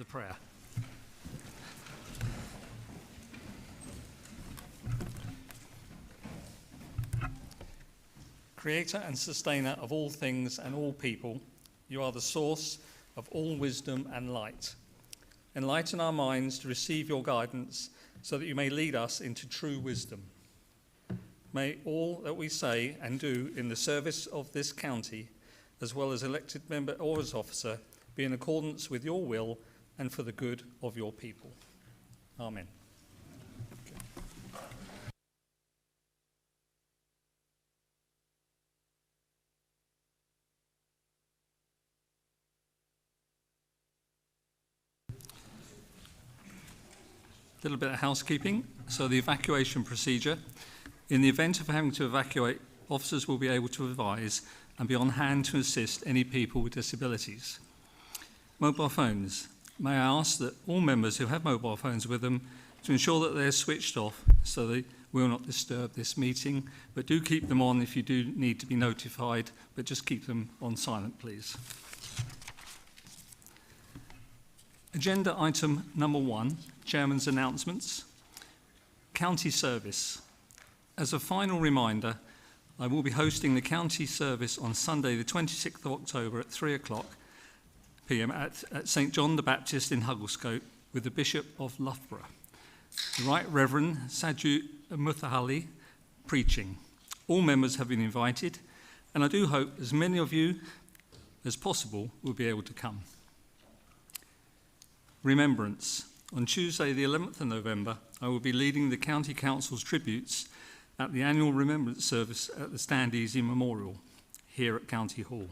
the prayer. Creator and sustainer of all things and all people, you are the source of all wisdom and light. Enlighten our minds to receive your guidance so that you may lead us into true wisdom. May all that we say and do in the service of this county, as well as elected member or as officer, be in accordance with your will and for the good of your people. Amen. A little bit of housekeeping. So the evacuation procedure. In the event of having to evacuate, officers will be able to advise and be on hand to assist any people with disabilities. Mobile phones. May I ask that all members who have mobile phones with them to ensure that they're switched off so they will not disturb this meeting, but do keep them on if you do need to be notified, but just keep them on silent, please. Agenda item number 1, Chairman's announcements. County service. As a final reminder, I will be hosting the county service on Sunday the 26th of October at 3 o'clock p.m. at St John the Baptist in Hugglescote with the Bishop of Loughborough, the Right Reverend Saju Muthahali, preaching. All members have been invited, and I do hope as many of you as possible will be able to come. Remembrance. On Tuesday the 11th of November, I will be leading the County Council's tributes at the annual Remembrance service at the Stand Easy Memorial here at County Hall.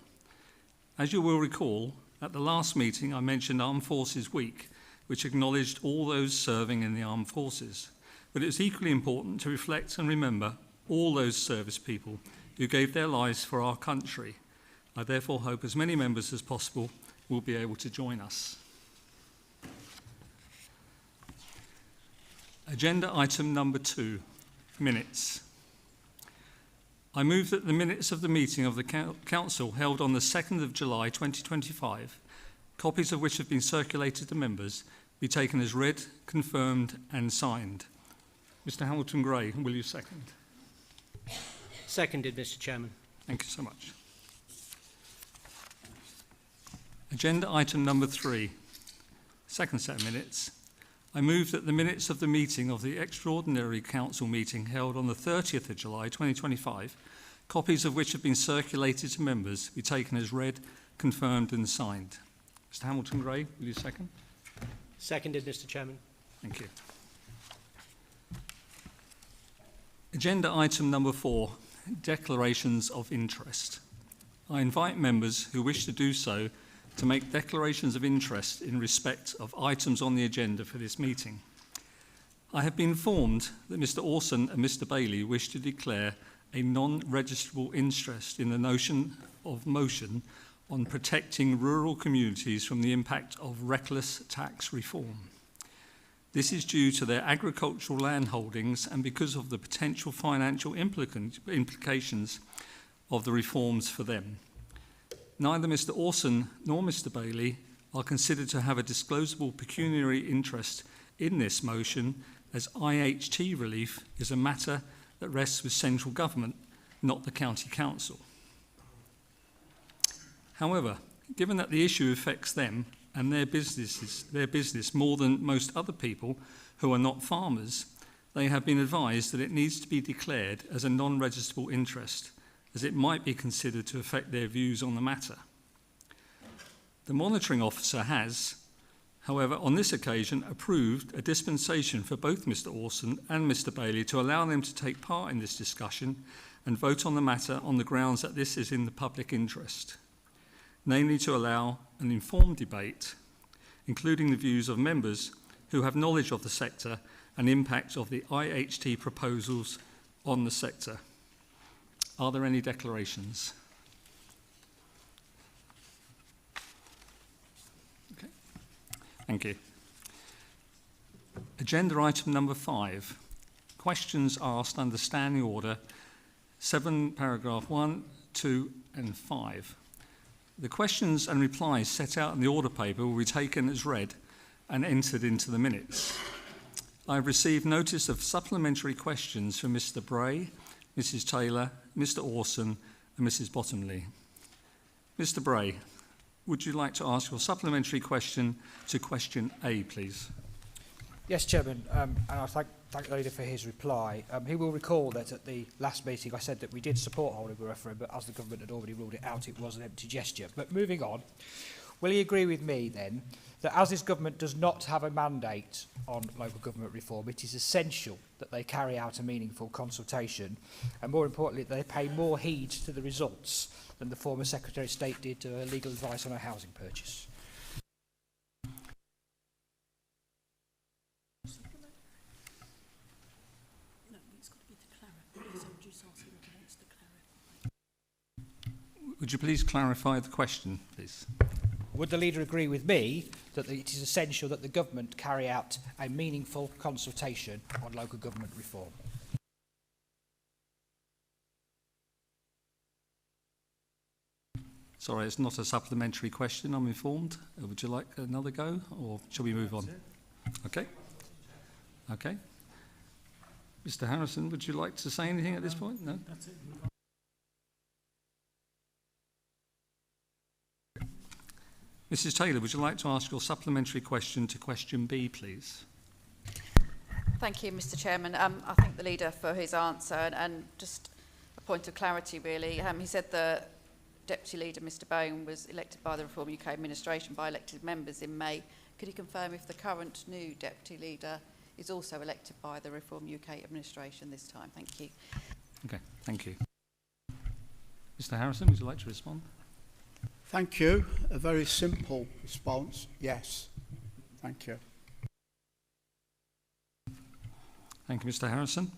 As you will recall, at the last meeting I mentioned Armed Forces Week, which acknowledged all those serving in the armed forces. But it's equally important to reflect and remember all those service people who gave their lives for our country. I therefore hope as many members as possible will be able to join us. Agenda item number 2, minutes. I move that the minutes of the meeting of the Council held on the 2nd of July 2025, copies of which have been circulated to members, be taken as read, confirmed and signed. Mr. Hamilton Gray, will you second? Seconded, Mr. Chairman. Thank you so much. Agenda item number 3, second set of minutes. I move that the minutes of the meeting of the Extraordinary Council meeting held on the 30th of July 2025, copies of which have been circulated to members, be taken as read, confirmed and signed. Mr. Hamilton Gray, will you second? Seconded, Mr. Chairman. Thank you. Agenda item number 4, declarations of interest. I invite members who wish to do so to make declarations of interest in respect of items on the agenda for this meeting. I have been informed that Mr. Orson and Mr. Bailey wish to declare a non-registrable interest in the motion on protecting rural communities from the impact of reckless tax reform. This is due to their agricultural land holdings and because of the potential financial implications of the reforms for them. Neither Mr. Orson nor Mr. Bailey are considered to have a disclosable pecuniary interest in this motion, as IHT relief is a matter that rests with central government, not the County Council. However, given that the issue affects them and their business more than most other people who are not farmers, they have been advised that it needs to be declared as a non-registrable interest, as it might be considered to affect their views on the matter. The monitoring officer has, however, on this occasion approved a dispensation for both Mr. Orson and Mr. Bailey to allow them to take part in this discussion and vote on the matter on the grounds that this is in the public interest, namely to allow an informed debate, including the views of members who have knowledge of the sector and impact of the IHT proposals on the sector. Are there any declarations? Okay. Thank you. Agenda item number 5. Questions asked under Standing Order 7, paragraph 1, 2 and 5. The questions and replies set out in the order paper will be taken as read, and entered into the minutes. I have received notice of supplementary questions from Mr. Bray, Mrs. Taylor, Mr. Orson and Mrs. Bottomley. Mr. Bray, would you like to ask your supplementary question to question A, please? Yes, Chairman, and I thank the leader for his reply. He will recall that at the last meeting I said that we did support holding a referendum, but as the government had already ruled it out, it was an empty gesture. But moving on, will he agree with me then that as this government does not have a mandate on local government reform, it is essential that they carry out a meaningful consultation, and more importantly, they pay more heed to the results than the former Secretary of State did to her legal advice on a housing purchase? Would you please clarify the question, please? Would the leader agree with me that it is essential that the government carry out a meaningful consultation on local government reform? Sorry, it's not a supplementary question, I'm informed. Would you like another go, or shall we move on? Okay. Okay. Mr. Harrison, would you like to say anything at this point? No? That's it. Mrs. Taylor, would you like to ask your supplementary question to question B, please? Thank you, Mr. Chairman. I thank the leader for his answer, and just a point of clarity, really. He said the Deputy Leader, Mr. Bone, was elected by the Reform UK administration by elected members in May. Could he confirm if the current new Deputy Leader is also elected by the Reform UK administration this time? Thank you. Okay, thank you. Mr. Harrison, would you like to respond? Thank you. A very simple response. Yes. Thank you. Thank you, Mr. Harrison.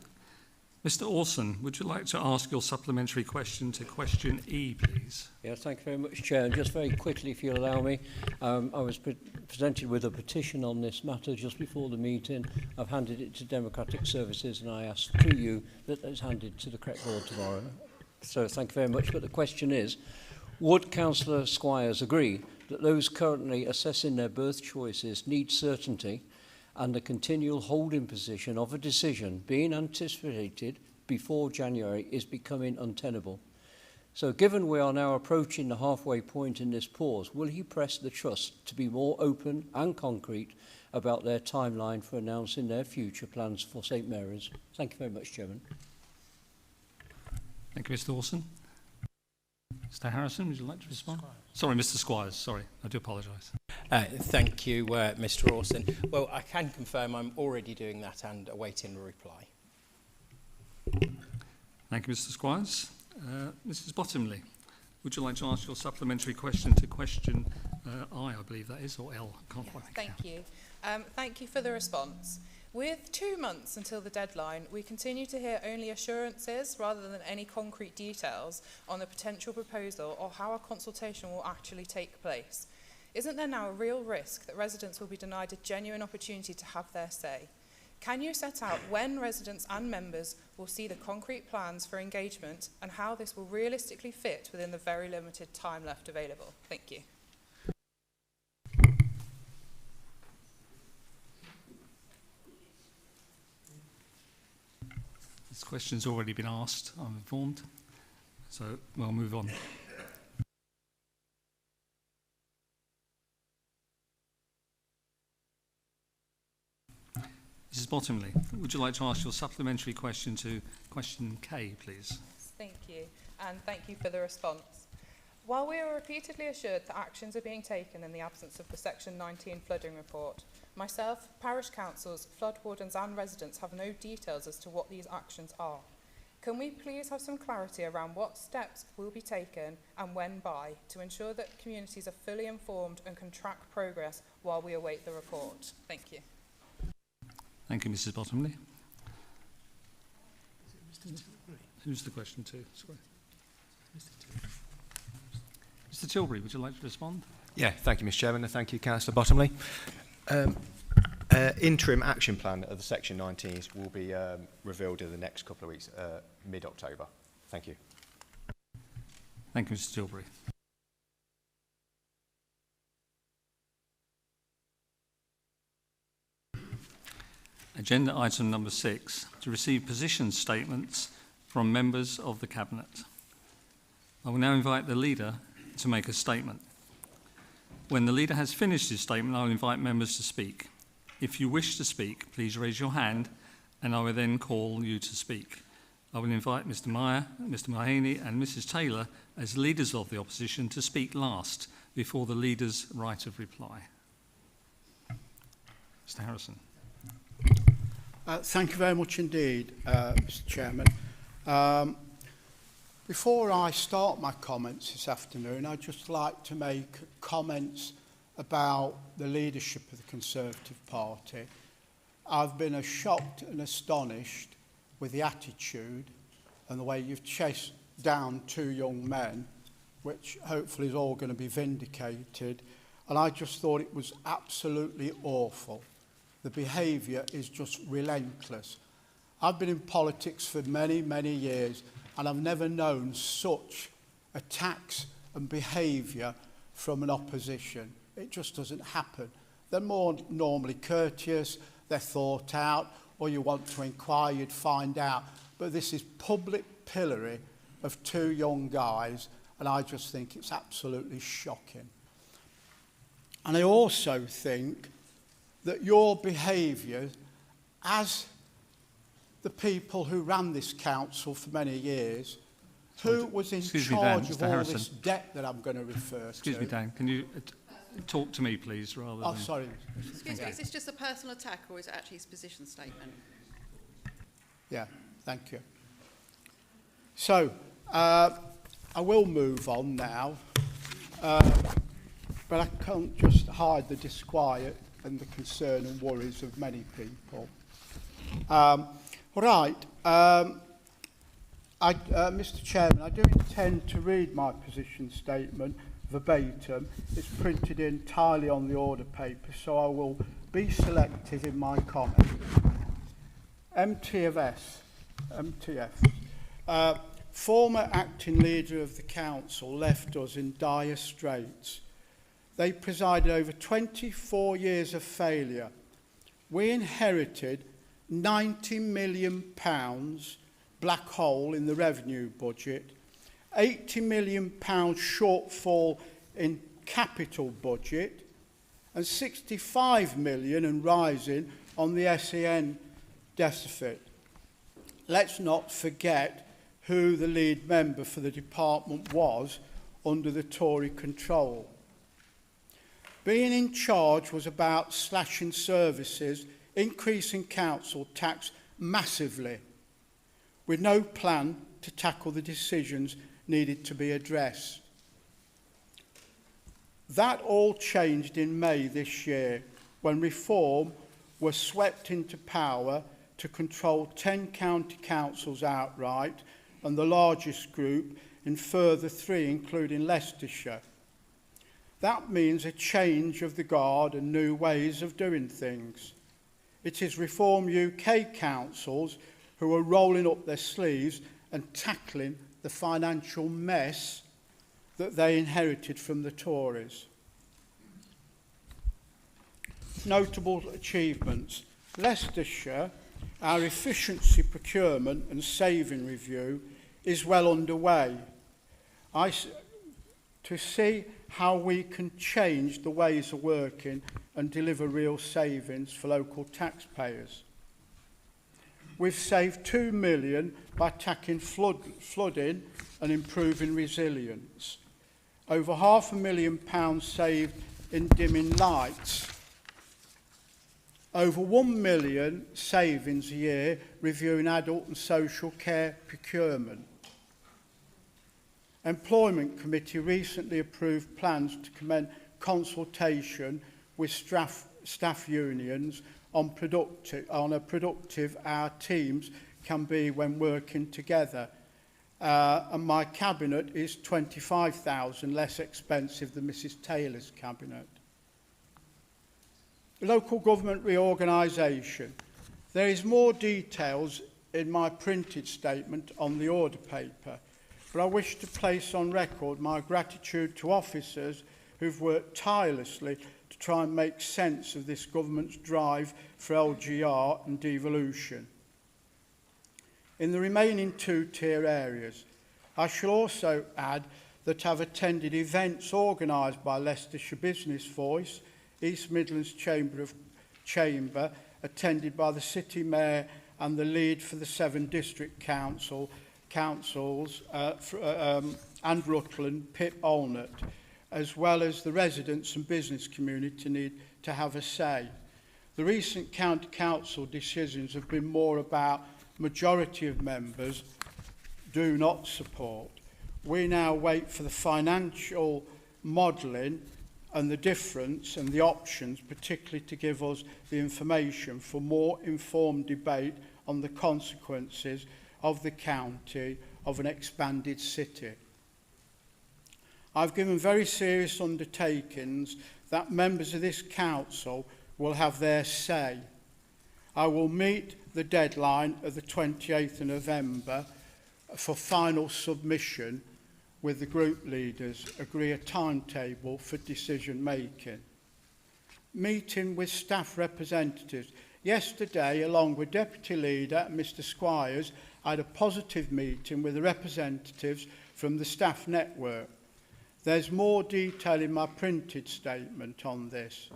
Mr. Orson, would you like to ask your supplementary question to question E, please? Yes, thank you very much, Chair. And just very quickly, if you'll allow me, I was presented with a petition on this matter just before the meeting. I've handed it to Democratic Services, and I ask through you that it's handed to the correct board tomorrow. So thank you very much. But the question is, would Councillor Squires agree that those currently assessing their birth choices need certainty, and the continual holding position of a decision being anticipated before January is becoming untenable? So given we are now approaching the halfway point in this pause, will he press the Trust to be more open and concrete about their timeline for announcing their future plans for St Mary's? Thank you very much, Chairman. Thank you, Mr. Orson. Mr. Harrison, would you like to respond? Sorry, Mr. Squires. Sorry, I do apologise. Thank you, Mr. Orson. Well, I can confirm I'm already doing that and awaiting a reply. Thank you, Mr. Squires. Mrs. Bottomley, would you like to ask your supplementary question to question I believe that is, or L? I can't quite think. Thank you. Thank you for the response. With 2 months until the deadline, we continue to hear only assurances rather than any concrete details on the potential proposal or how a consultation will actually take place. Isn't there now a real risk that residents will be denied a genuine opportunity to have their say? Can you set out when residents and members will see the concrete plans for engagement and how this will realistically fit within the very limited time left available? Thank you. This question's already been asked, I'm informed, so we'll move on. Mrs. Bottomley, would you like to ask your supplementary question to question K, please? Thank you, and thank you for the response. While we are repeatedly assured that actions are being taken in the absence of the Section 19 flooding report, myself, parish councils, flood wardens and residents have no details as to what these actions are. Can we please have some clarity around what steps will be taken and when by to ensure that communities are fully informed and can track progress while we await the report? Thank you. Thank you, Mrs. Bottomley. Who's the question to? Sorry. Mr. Tilbury, would you like to respond? Yeah, thank you, Mr. Chairman, and thank you, Councillor Bottomley. Interim action plan of the Section 19s will be revealed in the next couple of weeks, mid-October. Thank you. Thank you, Mr. Tilbury. Agenda item number 6, to receive position statements from members of the Cabinet. I will now invite the Leader to make a statement. When the Leader has finished his statement, I will invite members to speak. If you wish to speak, please raise your hand and I will then call you to speak. I will invite Mr Meyer, Mr Mahaney and Mrs Taylor as Leaders of the Opposition to speak last before the Leader's right of reply. Mr Harrison. Thank you very much indeed, Mr Chairman. Before I start my comments this afternoon, I'd just like to make comments about the leadership of the Conservative Party. I've been as shocked and astonished with the attitude and the way you've chased down 2 young men, which hopefully is all going to be vindicated. And I just thought it was absolutely awful. The behaviour is just relentless. I've been in politics for many, many years, and I've never known such attacks and behaviour from an opposition. It just doesn't happen. They're more normally courteous, they're thought out, or you want to inquire, you'd find out. But this is public pillory of 2 young guys, and I just think it's absolutely shocking. And I also think that your behaviour as the people who ran this council for many years, who was in charge of all this debt that I'm going to refer to. Excuse me, Dan, can you talk to me, please, rather than... Oh, sorry. Excuse me, is this just a personal attack or is it actually his position statement? Yeah, thank you. So, I will move on now, but I can't just hide the disquiet and the concern and worries of many people. Mr Chairman, I do intend to read my position statement verbatim. It's printed entirely on the order paper, so I will be selective in my comment. MTF. Former acting leader of the council left us in dire straits. They presided over 24 years of failure. We inherited £90 million black hole in the revenue budget, £80 million shortfall in capital budget, and 65 million and rising on the SEN deficit. Let's not forget who the lead member for the department was under the Tory control. Being in charge was about slashing services, increasing council tax massively, with no plan to tackle the decisions needed to be addressed. That all changed in May this year, when Reform was swept into power to control 10 county councils outright and the largest group in further 3, including Leicestershire. That means a change of the guard and new ways of doing things. It is Reform UK councils who are rolling up their sleeves and tackling the financial mess that they inherited from the Tories. Notable achievements. Leicestershire, our efficiency procurement and saving review is well underway. To see how we can change the ways of working and deliver real savings for local taxpayers. We've saved 2 million by tackling flooding and improving resilience. Over £500,000 saved in dimming lights. Over 1 million savings a year reviewing adult and social care procurement. Employment Committee recently approved plans to commence consultation with staff unions on a productive our teams can be when working together. And my cabinet is 25,000 less expensive than Mrs Taylor's cabinet. Local government reorganisation. There is more details in my printed statement on the order paper, but I wish to place on record my gratitude to officers who've worked tirelessly to try and make sense of this government's drive for LGR and devolution. In the remaining two-tier areas, I shall also add that I've attended events organised by Leicestershire Business Voice, East Midlands Chamber, attended by the City Mayor and the lead for the 7 district councils, and Rutland, Pip Olnett, as well as the residents and business community need to have a say. The recent county council decisions have been more about majority of members do not support. We now wait for the financial modelling and the difference and the options, particularly to give us the information for more informed debate on the consequences of the county of an expanded city. I've given very serious undertakings that members of this council will have their say. I will meet the deadline of the 28th of November for final submission with the group leaders, agree a timetable for decision making. Meeting with staff representatives. Yesterday, along with Deputy Leader Mr Squires, I had a positive meeting with the representatives from the staff network. There's more detail in my printed statement on this,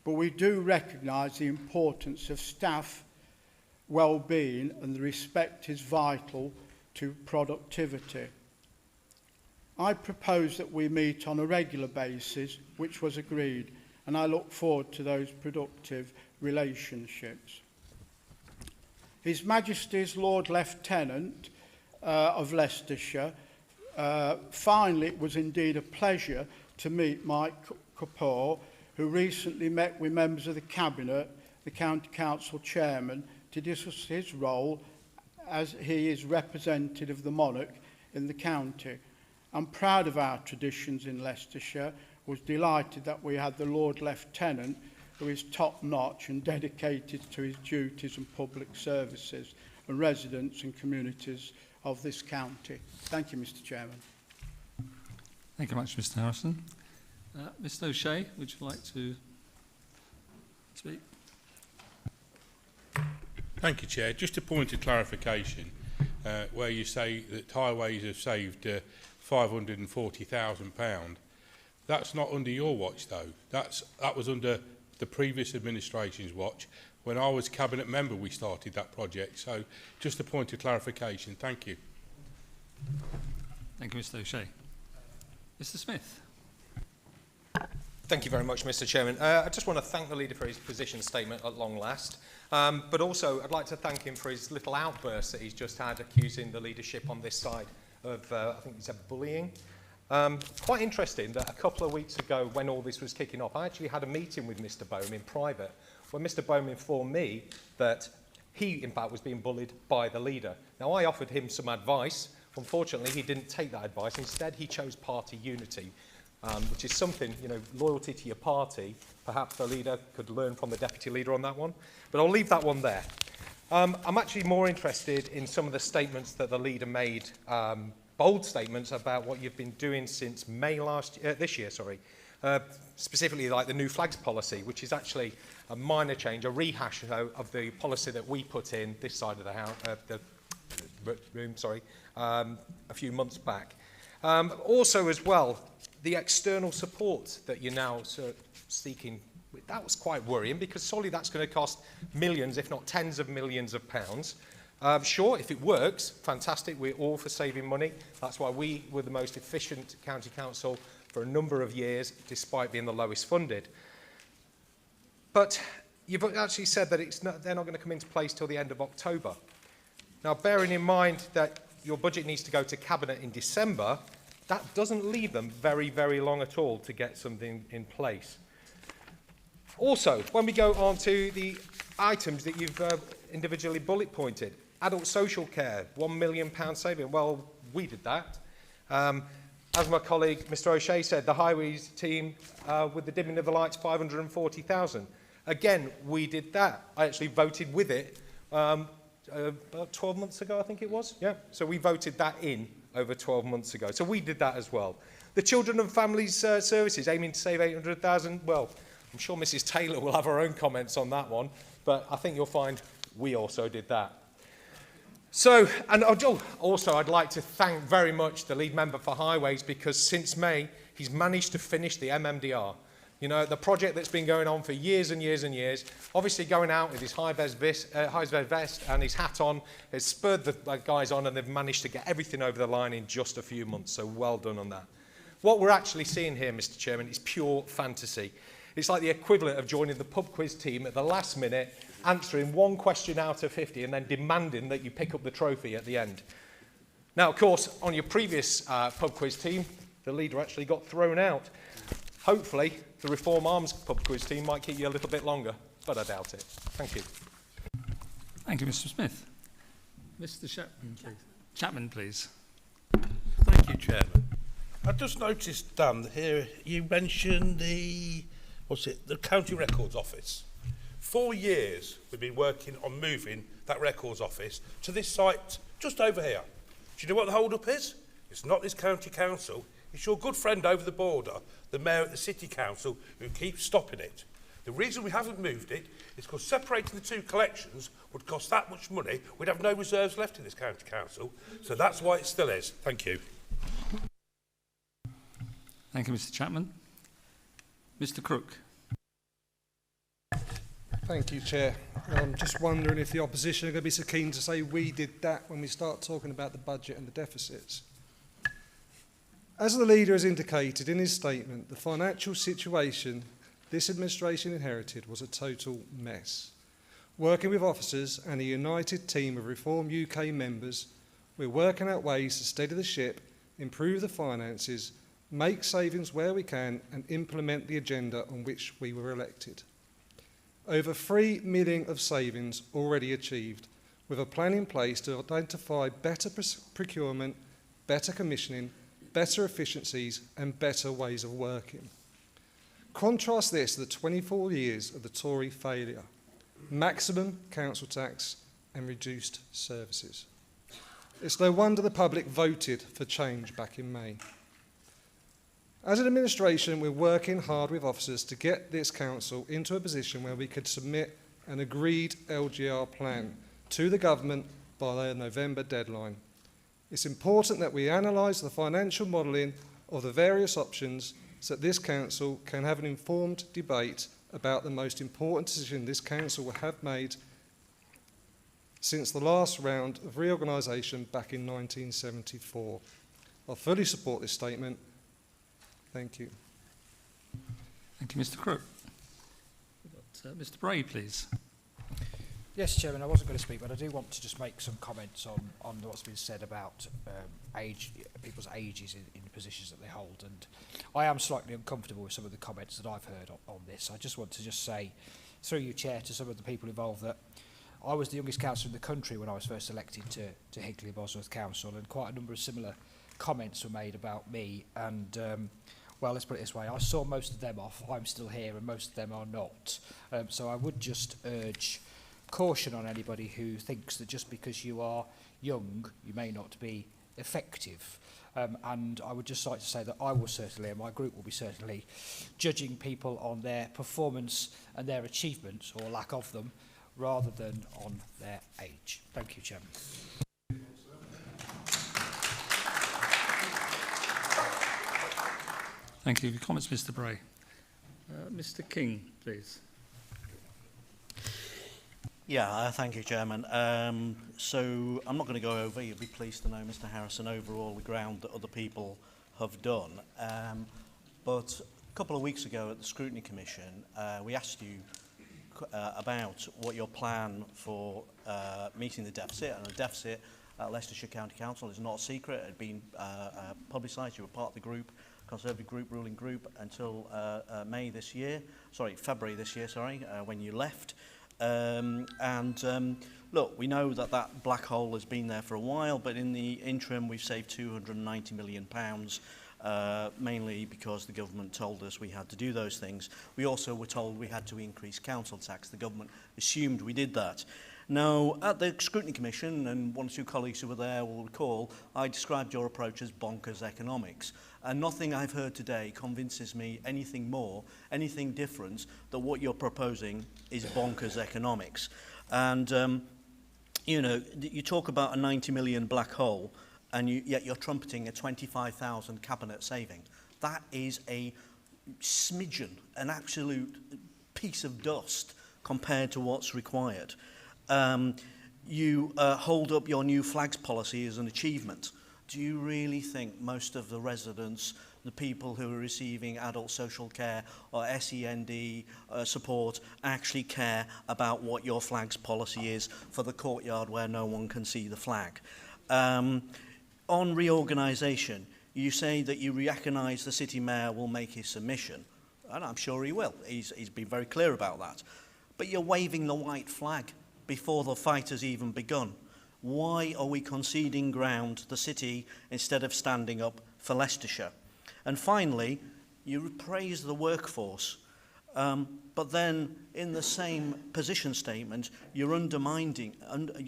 but we do recognise the importance of staff well-being, and the respect is vital to productivity. I propose that we meet on a regular basis, which was agreed, and I look forward to those productive relationships. His Majesty's Lord Lieutenant of Leicestershire, finally, it was indeed a pleasure to meet Mike Kapoor, who recently met with members of the Cabinet, the County Council Chairman, to discuss his role as he is representative of the monarch in the county. I'm proud of our traditions in Leicestershire, was delighted that we had the Lord Lieutenant, who is top-notch and dedicated to his duties and public services and residents and communities of this county. Thank you, Mr Chairman. Thank you much, Mr Harrison. Mr O'Shea, would you like to speak? Thank you, Chair. Just a point of clarification, where you say that highways have saved £540,000. That's not under your watch, though. That was under the previous administration's watch. When I was Cabinet member, we started that project. So just a point of clarification. Thank you. Thank you, Mr O'Shea. Mr Smith. Thank you very much, Mr Chairman. I just want to thank the Leader for his position statement at long last. But also, I'd like to thank him for his little outburst that he's just had accusing the leadership on this side of, I think he said, bullying. Quite interesting that a couple of weeks ago, when all this was kicking off, I actually had a meeting with Mr Boehm in private, where Mr Boehm informed me that he, in fact, was being bullied by the leader. Now, I offered him some advice. Unfortunately, he didn't take that advice. Instead, he chose party unity, which is something, you know, loyalty to your party. Perhaps the leader could learn from the deputy leader on that one. But I'll leave that one there. I'm actually more interested in some of the statements that the leader made, bold statements about what you've been doing since May this year, specifically like the new flags policy, which is actually a minor change, a rehash of the policy that we put in this side of the house, the room, a few months back. Also, as well, the external support that you're now seeking, that was quite worrying, because solely that's going to cost millions, if not tens of millions of pounds. Sure, if it works, fantastic. We're all for saving money. That's why we were the most efficient county council for a number of years, despite being the lowest funded. But you've actually said that they're not going to come into place till the end of October. Now, bearing in mind that your budget needs to go to Cabinet in December, that doesn't leave them very, very long at all to get something in place. Also, when we go on to the items that you've individually bullet pointed, adult social care, £1 million saving. Well, we did that. As my colleague Mr O'Shea said, the highways team with the dimming of the lights, 540,000. Again, we did that. I actually voted with it about 12 months ago, I think it was. Yeah. So we voted that in over 12 months ago. So we did that as well. The Children and Families Services aiming to save 800,000. Well, I'm sure Mrs Taylor will have her own comments on that one, but I think you'll find we also did that. So, and also I'd like to thank very much the lead member for Highways, because since May, he's managed to finish the MMDR. You know, the project that's been going on for years and years and years, obviously going out with his high-vis vest and his hat on, has spurred the guys on, and they've managed to get everything over the line in just a few months, so well done on that. What we're actually seeing here, Mr Chairman, is pure fantasy. It's like the equivalent of joining the pub quiz team at the last minute, answering one question out of 50 and then demanding that you pick up the trophy at the end. Now, of course, on your previous pub quiz team, the leader actually got thrown out. Hopefully, the Reform Arms pub quiz team might keep you a little bit longer, but I doubt it. Thank you. Thank you, Mr Smith. Mr Chapman, please. Chapman, please. Thank you, Chairman. I just noticed, here you mentioned the County Records Office. 4 years we've been working on moving that Records Office to this site just over here. Do you know what the hold-up is? It's not this county council. It's your good friend over the border, the mayor at the city council, who keeps stopping it. The reason we haven't moved it is because separating the two collections would cost that much money. We'd have no reserves left in this county council. So that's why it still is. Thank you. Thank you, Mr Chapman. Mr Crook. Thank you, Chair. I'm just wondering if the opposition are going to be so keen to say we did that when we start talking about the budget and the deficits. As the leader has indicated in his statement, the financial situation this administration inherited was a total mess. Working with officers and a united team of Reform UK members, we're working out ways to steady the ship, improve the finances, make savings where we can, and implement the agenda on which we were elected. Over 3 million of savings already achieved, with a plan in place to identify better procurement, better commissioning, better efficiencies and better ways of working. Contrast this to the 24 years of the Tory failure, maximum council tax and reduced services. It's no wonder the public voted for change back in May. As an administration, we're working hard with officers to get this council into a position where we could submit an agreed LGR plan to the government by their November deadline. It's important that we analyse the financial modelling of the various options so that this council can have an informed debate about the most important decision this council will have made since the last round of reorganisation back in 1974. I fully support this statement. Thank you. Thank you, Mr Crook. Mr Bray, please. Yes, Chairman, I wasn't going to speak, but I do want to just make some comments on what's been said about people's ages in the positions that they hold. And I am slightly uncomfortable with some of the comments that I've heard on this. I just want to just say, through you, Chair, to some of the people involved, that I was the youngest councillor in the country when I was first elected to Hinckley Bosworth Council, and quite a number of similar comments were made about me. And well, let's put it this way, I saw most of them off. I'm still here and most of them are not. So I would just urge caution on anybody who thinks that just because you are young, you may not be effective. And I would just like to say that I will certainly, and my group will be certainly, judging people on their performance and their achievements, or lack of them, rather than on their age. Thank you, Chairman. Thank you for your comments, Mr Bray. Mr King, please. Yeah, thank you, Chairman. So I'm not going to go over, you'll be pleased to know, Mr Harrison, over all the ground that other people have done. But a couple of weeks ago at the Scrutiny Commission, we asked you about what your plan for meeting the deficit, and the deficit at Leicestershire County Council is not a secret. It had been publicised. You were part of the group, Conservative group, ruling group, until February this year, when you left. Look, we know that that black hole has been there for a while, but in the interim we've saved £290 million, mainly because the government told us we had to do those things. We also were told we had to increase council tax. The government assumed we did that. Now, at the Scrutiny Commission, and one or two colleagues who were there will recall, I described your approach as bonkers economics. And nothing I've heard today convinces me anything more, anything different, that what you're proposing is bonkers economics. And, you know, you talk about a 90 million black hole, and yet you're trumpeting a 25,000 cabinet saving. That is a smidgen, an absolute piece of dust compared to what's required. You hold up your new flags policy as an achievement. Do you really think most of the residents, the people who are receiving adult social care or SEND support, actually care about what your flags policy is for the courtyard where no one can see the flag? On reorganisation, you say that you recognise the city mayor will make his submission, and I'm sure he will. He's been very clear about that. But you're waving the white flag before the fight has even begun. Why are we conceding ground to the city instead of standing up for Leicestershire? And finally, you praise the workforce, but then in the same position statement, you're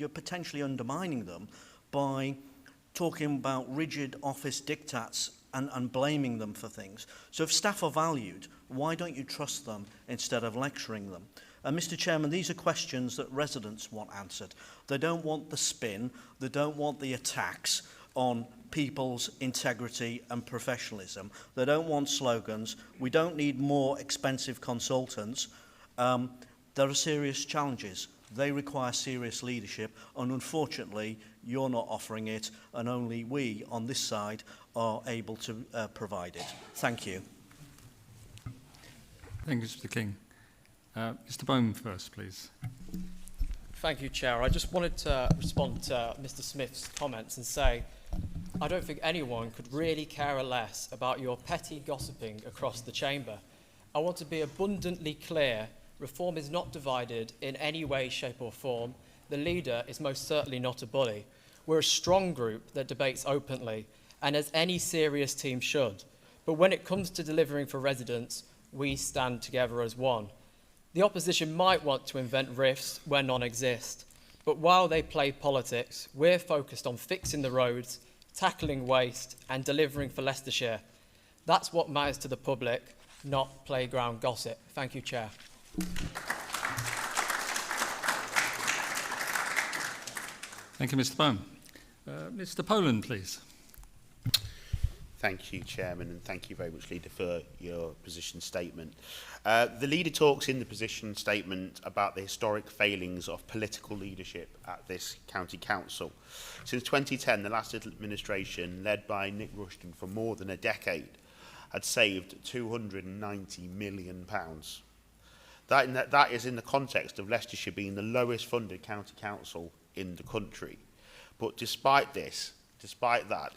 potentially undermining them by talking about rigid office diktats and blaming them for things. So if staff are valued, why don't you trust them instead of lecturing them? Mr. Chairman, these are questions that residents want answered. They don't want the spin, they don't want the attacks on people's integrity and professionalism. They don't want slogans. We don't need more expensive consultants. There are serious challenges. They require serious leadership, and unfortunately, you're not offering it, and only we on this side are able to provide it. Thank you. Thank you, Mr. King. Mr. Bowman first, please. Thank you, Chair. I just wanted to respond to Mr. Smith's comments and say I don't think anyone could really care less about your petty gossiping across the chamber. I want to be abundantly clear. Reform is not divided in any way, shape or form. The leader is most certainly not a bully. We're a strong group that debates openly, and as any serious team should. But when it comes to delivering for residents, we stand together as one. The opposition might want to invent rifts where none exist, but while they play politics, we're focused on fixing the roads, tackling waste and delivering for Leicestershire. That's what matters to the public, not playground gossip. Thank you, Chair. Thank you, Mr. Bowman. Mr. Poland, please. Thank you, Chairman, and thank you very much, Leader, for your position statement. The Leader talks in the position statement about the historic failings of political leadership at this county council. Since 2010, the last administration, led by Nick Rushton for more than a decade, had saved £290 million. That is in the context of Leicestershire being the lowest funded county council in the country. But despite that,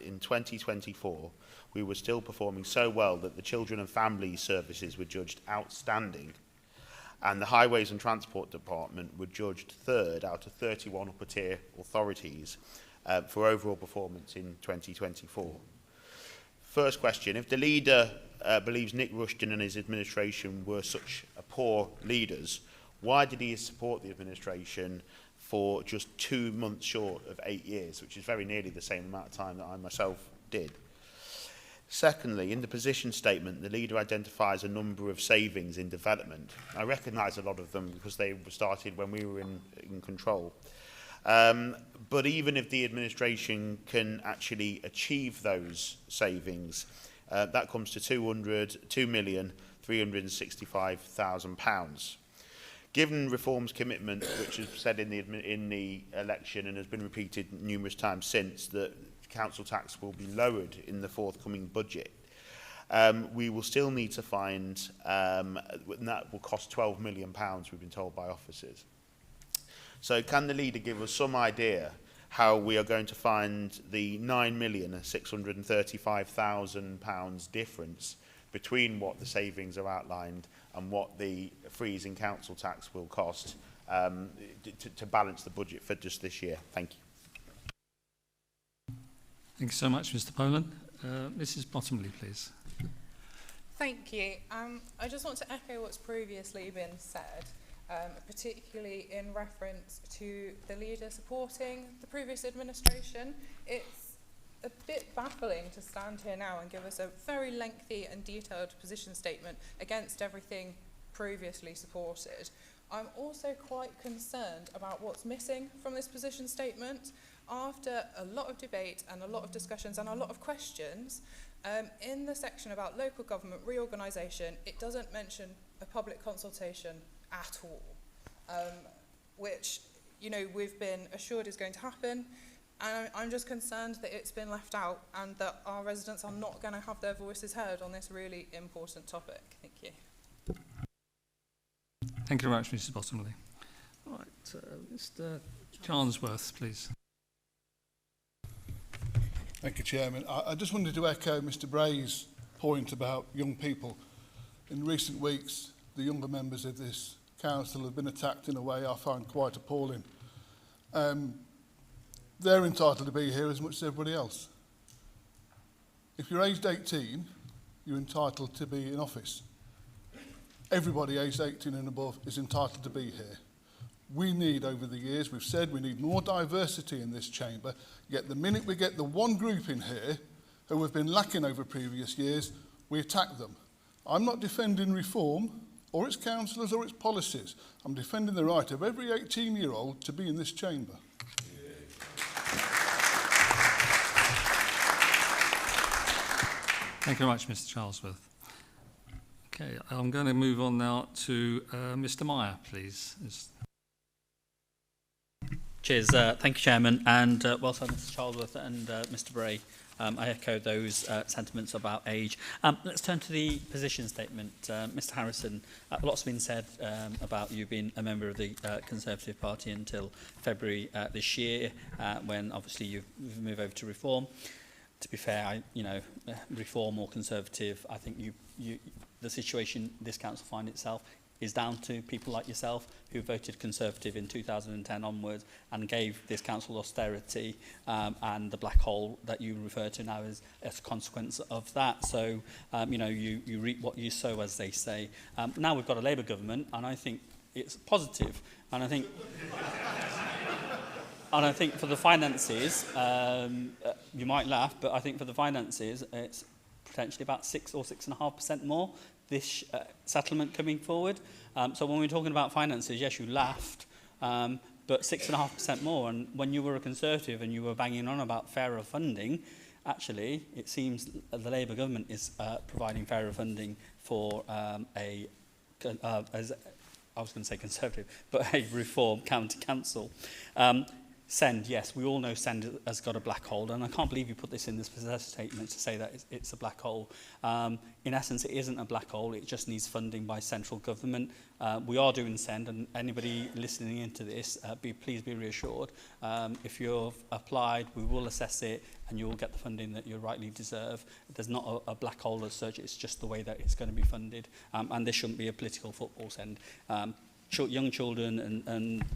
in 2024, we were still performing so well that the Children and Family Services were judged outstanding, and the Highways and Transport Department were judged third out of 31 upper tier authorities for overall performance in 2024. First question, if the Leader believes Nick Rushton and his administration were such poor leaders, why did he support the administration for just 2 months short of 8 years, which is very nearly the same amount of time that I myself did? Secondly, in the position statement, the Leader identifies a number of savings in development. I recognise a lot of them because they were started when we were in control. But even if the administration can actually achieve those savings, that comes to £2,365,000. Given Reform's commitment, which was said in the election and has been repeated numerous times since, that council tax will be lowered in the forthcoming budget, we will still need to find, and that will cost £12 million, we've been told by officers. So can the Leader give us some idea how we are going to find the £9,635,000 difference between what the savings are outlined and what the freeze in council tax will cost to balance the budget for just this year? Thank you. Thank you so much, Mr. Poland. Mrs. Bottomley, please. Thank you. I just want to echo what's previously been said. particularly in reference to the leader supporting the previous administration. It's a bit baffling to stand here now and give us a very lengthy and detailed position statement against everything previously supported. I'm also quite concerned about what's missing from this position statement. After a lot of debate and a lot of discussions and a lot of questions, in the section about local government reorganisation, it doesn't mention a public consultation at all, which, you know, we've been assured is going to happen. And I'm just concerned that it's been left out and that our residents are not going to have their voices heard on this really important topic. Thank you. Thank you very much, Mrs. Bottomley. All right, Mr. Charnsworth, please. Thank you, Chairman. I just wanted to echo Mr. Bray's point about young people. In recent weeks, the younger members of this council have been attacked in a way I find quite appalling. They're entitled to be here as much as everybody else. If you're aged 18, you're entitled to be in office. Everybody aged 18 and above is entitled to be here. We need, over the years, we've said we need more diversity in this chamber, yet the minute we get the one group in here who have been lacking over previous years, we attack them. I'm not defending reform or its councillors or its policies. I'm defending the right of every 18-year-old to be in this chamber. Thank you very much, Mr. Charlesworth. Okay, I'm going to move on now to Mr. Meyer, please. Cheers. Thank you, Chairman, and well done, Mr. Charlesworth and Mr. Bray. I echo those sentiments about age. Let's turn to the position statement. Mr. Harrison, lots been said about you being a member of the Conservative Party until February this year, when obviously you've moved over to Reform. To be fair, Reform or Conservative, I think the situation this council finds itself is down to people like yourself who voted Conservative in 2010 onwards and gave this council austerity and the black hole that you refer to now as a consequence of that. So, you reap what you sow, as they say. Now we've got a Labour government, and I think it's positive. And I think... And I think for the finances, you might laugh, but I think for the finances, it's potentially about 6 or 6.5% more, this settlement coming forward. So when we're talking about finances, yes, you laughed, but 6.5% more. And when you were a Conservative and you were banging on about fairer funding, actually, it seems the Labour government is providing fairer funding for as I was going to say Conservative, but a Reform county council. Send, yes, we all know Send has got a black hole, and I can't believe you put this in this possession statement to say that it's a black hole. In essence, it isn't a black hole, it just needs funding by central government. We are doing Send, and anybody listening into this, please be reassured. If you've applied, we will assess it, and you will get the funding that you rightly deserve. There's not a black hole as such, it's just the way that it's going to be funded, and this shouldn't be a political football Send. Young children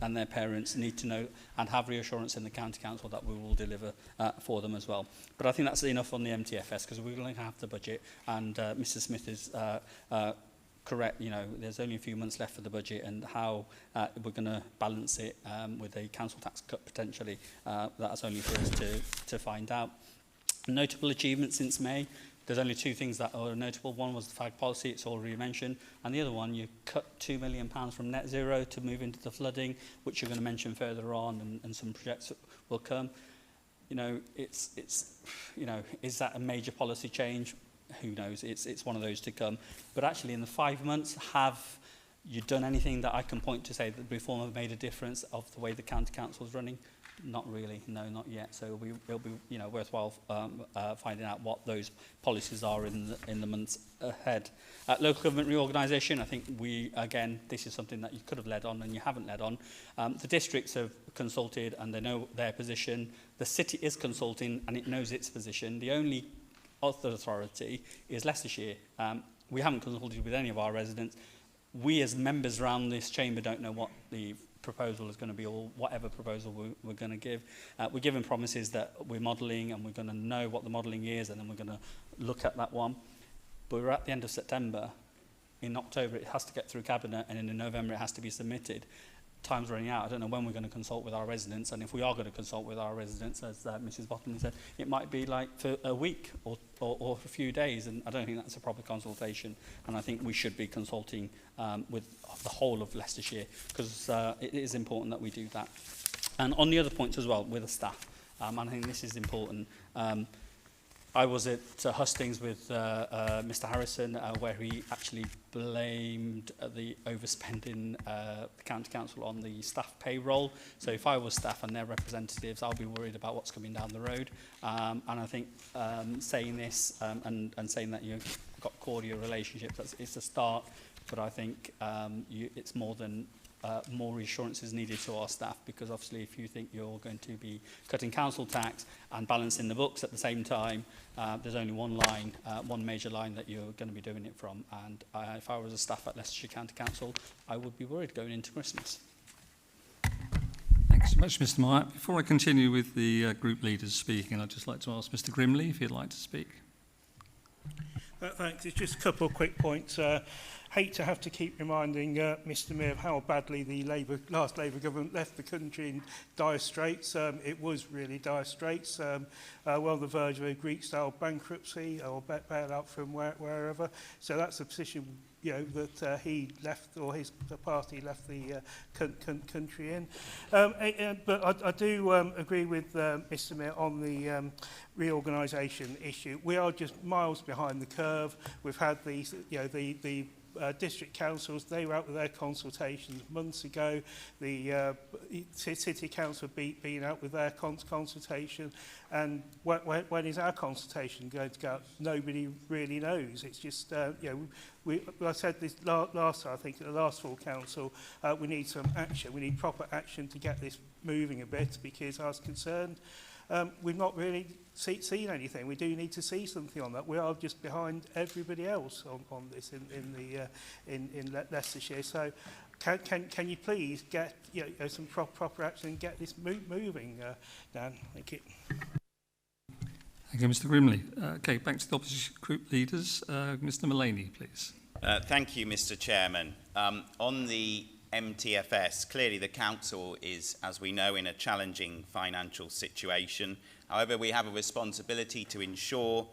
and their parents need to know and have reassurance in the county council that we will deliver for them as well. But I think that's enough on the MTFS, because we're going to have the budget, and Mr. Smith is correct. There's only a few months left for the budget, and how we're going to balance it with a council tax cut potentially, that's only for us to find out. Notable achievements since May. There's only two things that are notable. One was the flag policy, it's already mentioned, and the other one, you cut £2 million from net zero to move into the flooding, which you're going to mention further on, and some projects will come. Is that a major policy change? Who knows? It's one of those to come. But actually, in the 5 months, have you done anything that I can point to say that Reform have made a difference of the way the county council is running? Not really, no, not yet. So it'll be worthwhile finding out what those policies are in the months ahead. Local government reorganisation, I think this is something that you could have led on and you haven't led on. The districts have consulted and they know their position. The city is consulting and it knows its position. The only other authority is Leicestershire. We haven't consulted with any of our residents. We as members around this chamber don't know what the proposal is going to be, or whatever proposal we're going to give. We're given promises that we're modelling and we're going to know what the modelling is, and then we're going to look at that one. But we're at the end of September in October it has to get through Cabinet, and in November it has to be submitted. Time's running out. I don't know when we're going to consult with our residents, and if we are going to consult with our residents, as Mrs. Bottomley said, it might be like for a week or a few days, and I don't think that's a proper consultation. And I think we should be consulting with the whole of Leicestershire, because it is important that we do that. And on the other points as well, with the staff, and I think this is important. I was at Hustings with Mr. Harrison, where he actually blamed the overspending the county council on the staff payroll. So if I was staff and their representatives, I'll be worried about what's coming down the road. And I think saying this and saying that you've got cordial relationships, it's a start. But I think it's more than more reassurance is needed to our staff, because obviously if you think you're going to be cutting council tax and balancing the books at the same time, there's only one line, one major line that you're going to be doing it from. And if I was a staff at Leicestershire County Council, I would be worried going into Christmas. Thanks so much, Mr. Meyer. Before I continue with the group leaders speaking, I'd just like to ask Mr. Grimley if he'd like to speak. Thanks. It's just a couple of quick points. Hate to have to keep reminding Mr Mayor of how badly the last Labour government left the country in dire straits. It was really dire straits. Well on the verge of a Greek-style bankruptcy or bailout from wherever. So that's a position, you know, that he left, or the party left the country in. But I do agree with Mr Mayor on the reorganisation issue. We are just miles behind the curve. We've had these, you know, the district councils, they were out with their consultations months ago. The city council been out with their consultation, and when is our consultation going to go out? Nobody really knows. It's just, you know, I said this last time, I think at the last full council, we need some action. We need proper action to get this moving a bit, because I was concerned we've not really seen anything. We do need to see something on that. We are just behind everybody else on this in Leicestershire. So can you please get, you know, some proper action and get this moving, Dan? Thank you. Thank you, Mr. Grimley. Okay, back to the opposition group leaders. Mr. Mullaney, please. Thank you, Mr. Chairman. On the MTFS, clearly the council is, as we know, in a challenging financial situation. However, we have a responsibility to ensure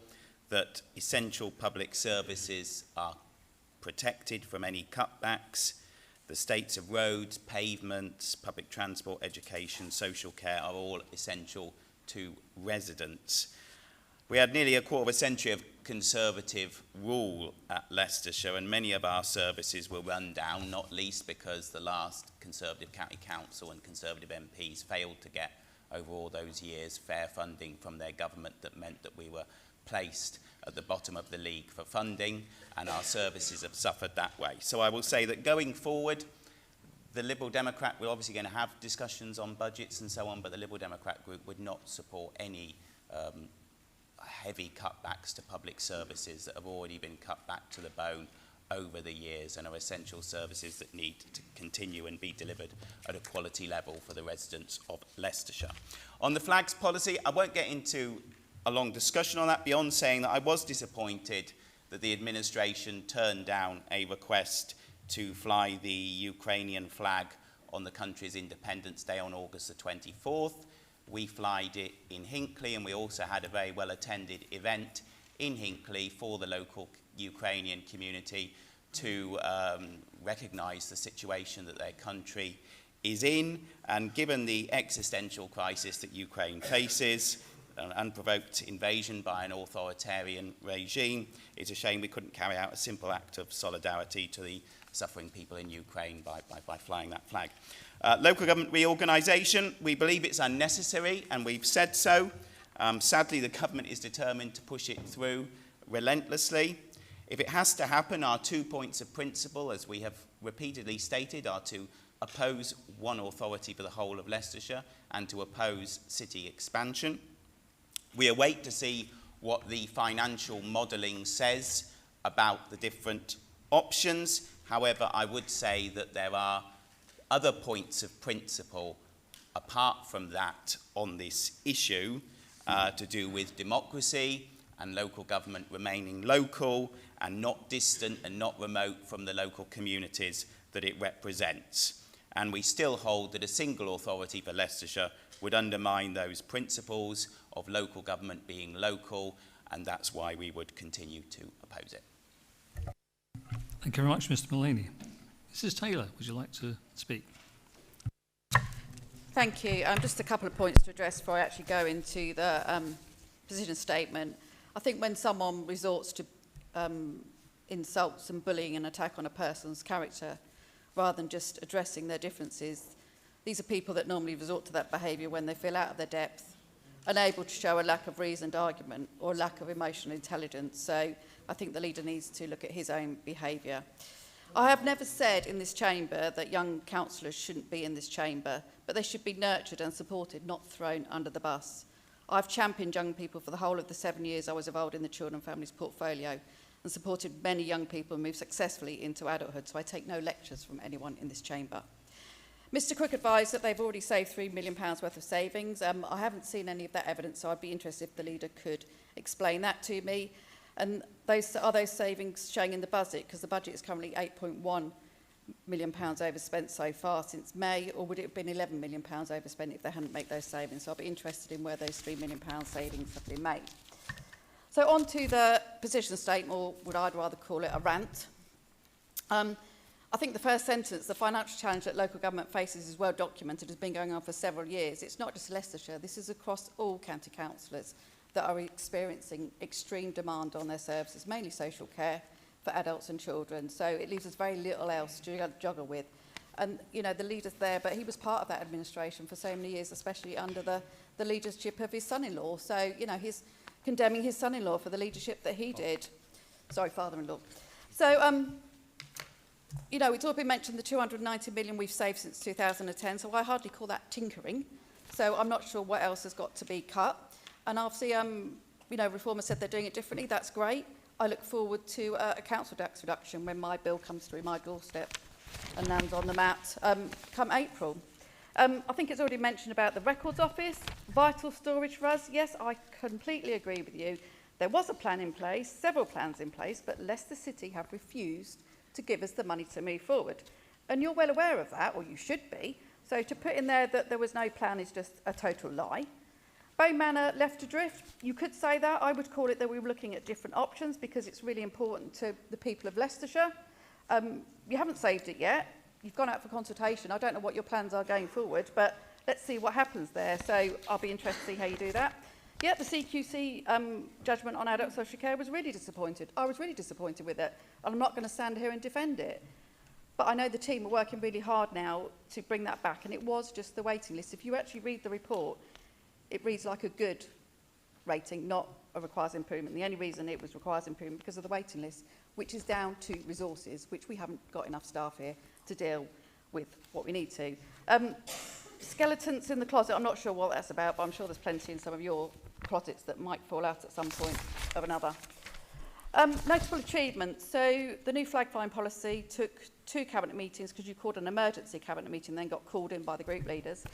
that essential public services are protected from any cutbacks. The states of roads, pavements, public transport, education, social care are all essential to residents. We had nearly a quarter of a century of Conservative rule at Leicestershire, and many of our services were run down, not least because the last Conservative County Council and Conservative MPs failed to get, over all those years, fair funding from their government. That meant that we were placed at the bottom of the league for funding, and our services have suffered that way. So I will say that going forward, the Liberal Democrat, we're obviously going to have discussions on budgets and so on, but the Liberal Democrat group would not support any heavy cutbacks to public services that have already been cut back to the bone over the years and are essential services that need to continue and be delivered at a quality level for the residents of Leicestershire. On the flags policy, I won't get into a long discussion on that beyond saying that I was disappointed that the administration turned down a request to fly the Ukrainian flag on the country's Independence Day on August the 24th. We flied it in Hinckley, and we also had a very well-attended event in Hinckley for the local Ukrainian community to recognise the situation that their country is in. And given the existential crisis that Ukraine faces, an unprovoked invasion by an authoritarian regime, it's a shame we couldn't carry out a simple act of solidarity to the suffering people in Ukraine by flying that flag. Local government reorganisation, we believe it's unnecessary, and we've said so. Sadly, the government is determined to push it through relentlessly. If it has to happen, our 2 points of principle, as we have repeatedly stated, are to oppose one authority for the whole of Leicestershire and to oppose city expansion. We await to see what the financial modelling says about the different options. However, I would say that there are other points of principle apart from that on this issue to do with democracy and local government remaining local and not distant and not remote from the local communities that it represents. And we still hold that a single authority for Leicestershire would undermine those principles of local government being local, and that's why we would continue to oppose it. Thank you very much, Mr. Mullaney. Mrs. Taylor, would you like to speak? Thank you. Just a couple of points to address before I actually go into the position statement. I think when someone resorts to insults and bullying and attack on a person's character, rather than just addressing their differences, these are people that normally resort to that behaviour when they feel out of their depth, unable to show a lack of reasoned argument or lack of emotional intelligence. So I think the leader needs to look at his own behaviour. I have never said in this chamber that young councillors shouldn't be in this chamber, but they should be nurtured and supported, not thrown under the bus. I've championed young people for the whole of the 7 years I was involved in the Children and Families portfolio and supported many young people move successfully into adulthood, so I take no lectures from anyone in this chamber. Mr Cook advised that they've already saved £3 million worth of savings. I haven't seen any of that evidence, so I'd be interested if the leader could explain that to me. And are those savings showing in the budget? Because the budget is currently £8.1 million overspent so far since May, or would it have been £11 million overspent if they hadn't made those savings? So I'll be interested in where those £3 million savings have been made. So on to the position statement, or would I rather call it a rant. I think the first sentence, the financial challenge that local government faces is well documented, has been going on for several years. It's not just Leicestershire, this is across all county councillors that are experiencing extreme demand on their services, mainly social care for adults and children. So it leaves us very little else to juggle with. And, you know, the leader's there, but he was part of that administration for so many years, especially under the leadership of his son-in-law. So, you know, he's condemning his son-in-law for the leadership that he did. Sorry, father-in-law. So, you know, it's all been mentioned, the 290 million we've saved since 2010, so I hardly call that tinkering. So I'm not sure what else has got to be cut. And obviously, you know, Reform has said they're doing it differently. That's great. I look forward to a council tax reduction when my bill comes through my doorstep and lands on the mat come April. I think it's already mentioned about the Records Office, vital storage for us. Yes, I completely agree with you. There was a plan in place, several plans in place, but Leicester City have refused to give us the money to move forward. And you're well aware of that, or you should be. So to put in there that there was no plan is just a total lie. Bow Manor left adrift, you could say that. I would call it that we were looking at different options because it's really important to the people of Leicestershire. You haven't saved it yet. You've gone out for consultation. I don't know what your plans are going forward, but let's see what happens there. So I'll be interested to see how you do that. Yeah, the CQC judgment on adult social care was really disappointed. I was really disappointed with it, and I'm not going to stand here and defend it. But I know the team are working really hard now to bring that back, and it was just the waiting list. If you actually read the report, it reads like a good rating, not a requires improvement. The only reason it was requires improvement because of the waiting list, which is down to resources, which we haven't got enough staff here to deal with what we need to. Skeletons in the closet, I'm not sure what that's about, but I'm sure there's plenty in some of your closets that might fall out at some point of another. Notable achievements. So the new flag flying policy took 2 cabinet meetings because you called an emergency cabinet meeting, then got called in by the group leaders.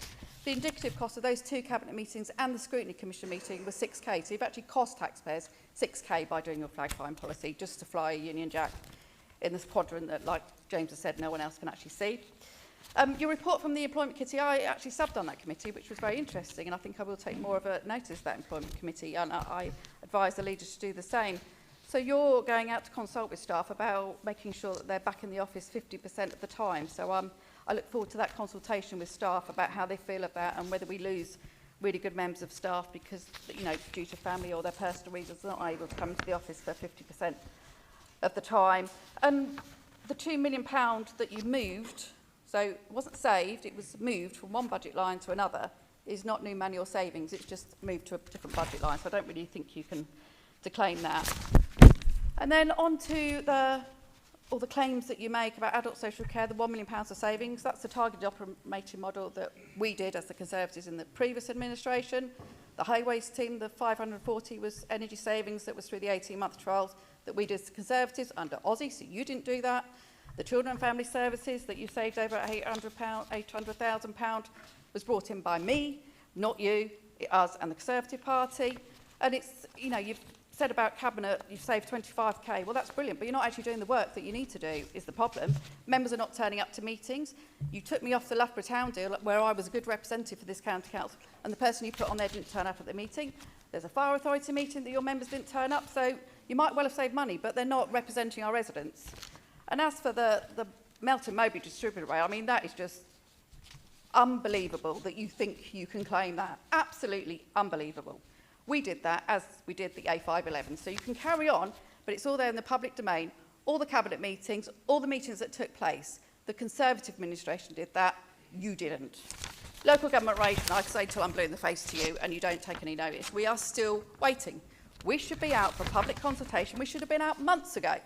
The indicative cost of those 2 cabinet meetings and the scrutiny commission meeting was 6k. So you've actually cost taxpayers 6k by doing your flag flying policy just to fly a Union Jack in this quadrant that, like James has said, no one else can actually see. Your report from the Employment Committee, I actually subbed on that committee, which was very interesting, and I think I will take more of a notice of that Employment Committee, and I advise the leaders to do the same. So you're going out to consult with staff about making sure that they're back in the office 50% of the time. So I look forward to that consultation with staff about how they feel about and whether we lose really good members of staff because, you know, due to family or their personal reasons, they're not able to come to the office for 50% of the time. And the £2 million that you moved, so it wasn't saved, it was moved from one budget line to another, is not new manual savings, it's just moved to a different budget line. So I don't really think you can declaim that. And then on to all the claims that you make about adult social care, the £1 million of savings, that's the targeted operating model that we did as the Conservatives in the previous administration. The highways team, the 540 was energy savings that was through the 18-month trials that we did as the Conservatives under Aussie, so you didn't do that. The Children and Family Services that you saved over £800,000 was brought in by me, not you, us and the Conservative Party. And it's, you know, you've said about Cabinet, you've saved 25k. Well, that's brilliant, but you're not actually doing the work that you need to do, is the problem. Members are not turning up to meetings. You took me off the Loughborough Town deal, where I was a good representative for this county council, and the person you put on there didn't turn up at the meeting. There's a fire authority meeting that your members didn't turn up, so you might well have saved money, but they're not representing our residents. And as for the Melton Mowbray distributor rate, I mean, that is just unbelievable that you think you can claim that. Absolutely unbelievable. We did that as we did the A511. So you can carry on, but it's all there in the public domain. All the cabinet meetings, all the meetings that took place. The Conservative administration did that. You didn't. Local government rates, I say till I'm blue in the face to you and you don't take any notice. We are still waiting. We should be out for public consultation. We should have been out months ago.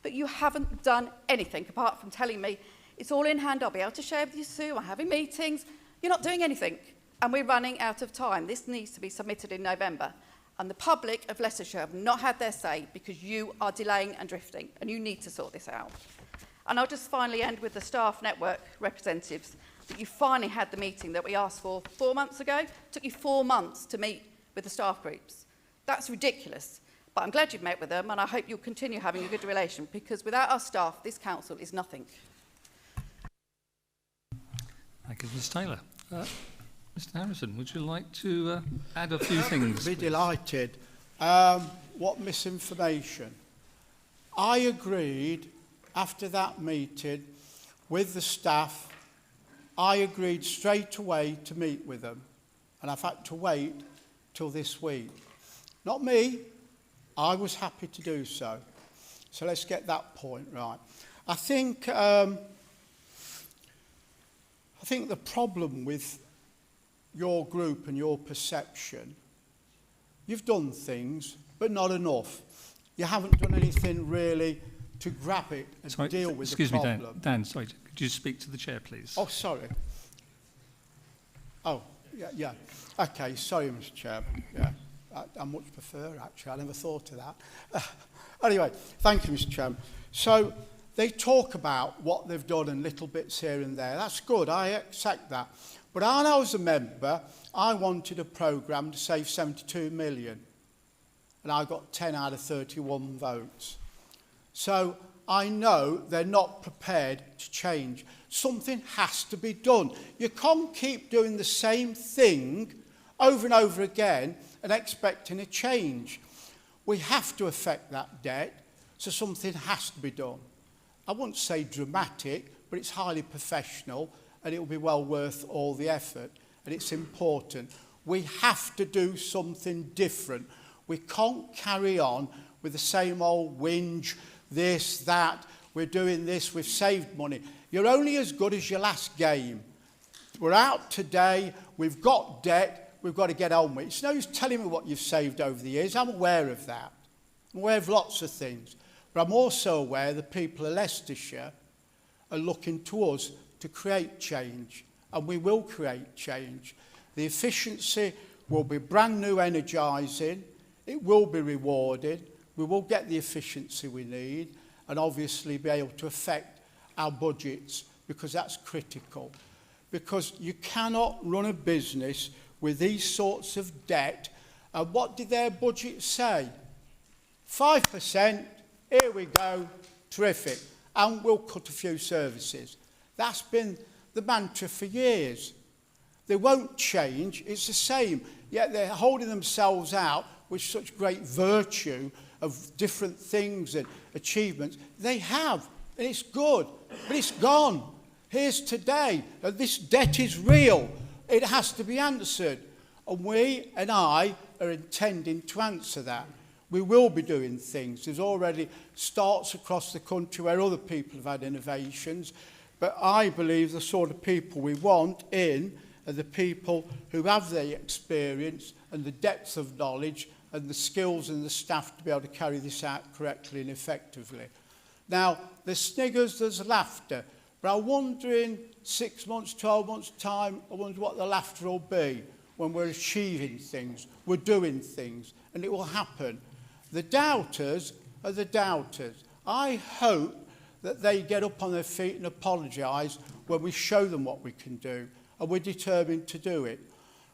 But you haven't done anything apart from telling me it's all in hand. I'll be able to share with you soon. I'm having meetings. You're not doing anything. And we're running out of time. This needs to be submitted in November. And the public of Leicestershire have not had their say because you are delaying and drifting. And you need to sort this out. And I'll just finally end with the staff network representatives, that you finally had the meeting that we asked for 4 months ago. It took you 4 months to meet with the staff groups. That's ridiculous. But I'm glad you've met with them, and I hope you'll continue having a good relation, because without our staff, this council is nothing. Thank you, Ms Taylor. Mr Harrison, would you like to add a few things? I'd be delighted. What misinformation? I agreed after that meeting with the staff. I agreed straight away to meet with them, and I've had to wait till this week. Not me. I was happy to do so. So let's get that point right. I think the problem with your group and your perception, you've done things, but not enough. You haven't done anything really to grab it and deal with the problem. Excuse me, Dan, sorry, could you speak to the chair, please? Oh, sorry. Oh, yeah. Okay, sorry, Mr Chairman. Yeah, I much prefer, actually. I never thought of that. Anyway, thank you, Mr Chairman. So they talk about what they've done and little bits here and there. That's good, I accept that. But when I was a member, I wanted a programme to save 72 million. And I got 10 out of 31 votes. So I know they're not prepared to change. Something has to be done. You can't keep doing the same thing over and over again and expecting a change. We have to affect that debt, so something has to be done. I wouldn't say dramatic, but it's highly professional and it will be well worth all the effort, and it's important. We have to do something different. We can't carry on with the same old whinge, this, that, we're doing this, we've saved money. You're only as good as your last game. We're out today, we've got debt, we've got to get on with it. It's no use telling me what you've saved over the years. I'm aware of that. I'm aware of lots of things. But I'm also aware the people of Leicestershire are looking to us to create change. And we will create change. The efficiency will be brand new energising. It will be rewarded. We will get the efficiency we need and obviously be able to affect our budgets, because that's critical. Because you cannot run a business with these sorts of debt. And what did their budget say? 5%, here we go, terrific. And we'll cut a few services. That's been the mantra for years. They won't change, it's the same. Yet they're holding themselves out with such great virtue of different things and achievements. They have, and it's good, but it's gone. Here's today, and this debt is real. It has to be answered. And we and I are intending to answer that. We will be doing things. There's already starts across the country where other people have had innovations. But I believe the sort of people we want in are the people who have the experience and the depth of knowledge and the skills and the staff to be able to carry this out correctly and effectively. Now, there's sniggers, there's laughter. But I wonder in 6 months, 12 months' time, I wonder what the laughter will be when we're achieving things, we're doing things, and it will happen. The doubters are the doubters. I hope that they get up on their feet and apologise when we show them what we can do, and we're determined to do it.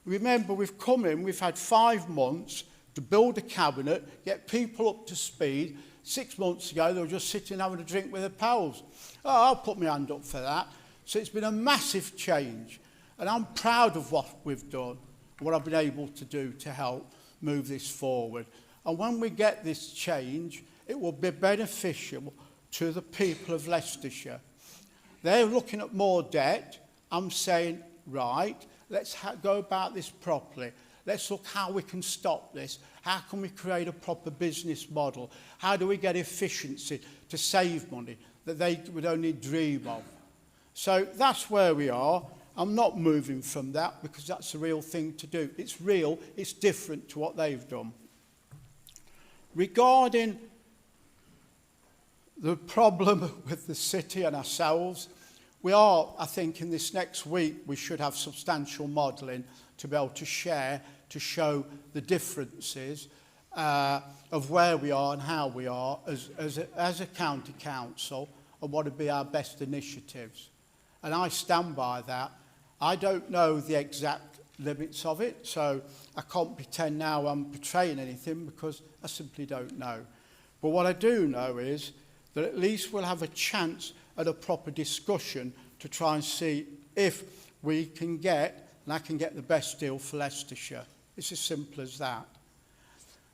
Remember, we've come in, we've had 5 months to build a cabinet, get people up to speed. 6 months ago, they were just sitting having a drink with their pals. Oh, I'll put my hand up for that. So it's been a massive change. And I'm proud of what we've done, what I've been able to do to help move this forward. And when we get this change, it will be beneficial to the people of Leicestershire. They're looking at more debt. I'm saying, right, let's go about this properly. Let's look how we can stop this. How can we create a proper business model? How do we get efficiency to save money that they would only dream of? So that's where we are. I'm not moving from that because that's the real thing to do. It's real, it's different to what they've done. Regarding the problem with the city and ourselves, we are, I think, in this next week, we should have substantial modelling to be able to share, to show the differences of where we are and how we are as a county council and what would be our best initiatives. And I stand by that. I don't know the exact limits of it, so I can't pretend now I'm portraying anything because I simply don't know. But what I do know is that at least we'll have a chance at a proper discussion to try and see if we can get, and I can get the best deal for Leicestershire. It's as simple as that.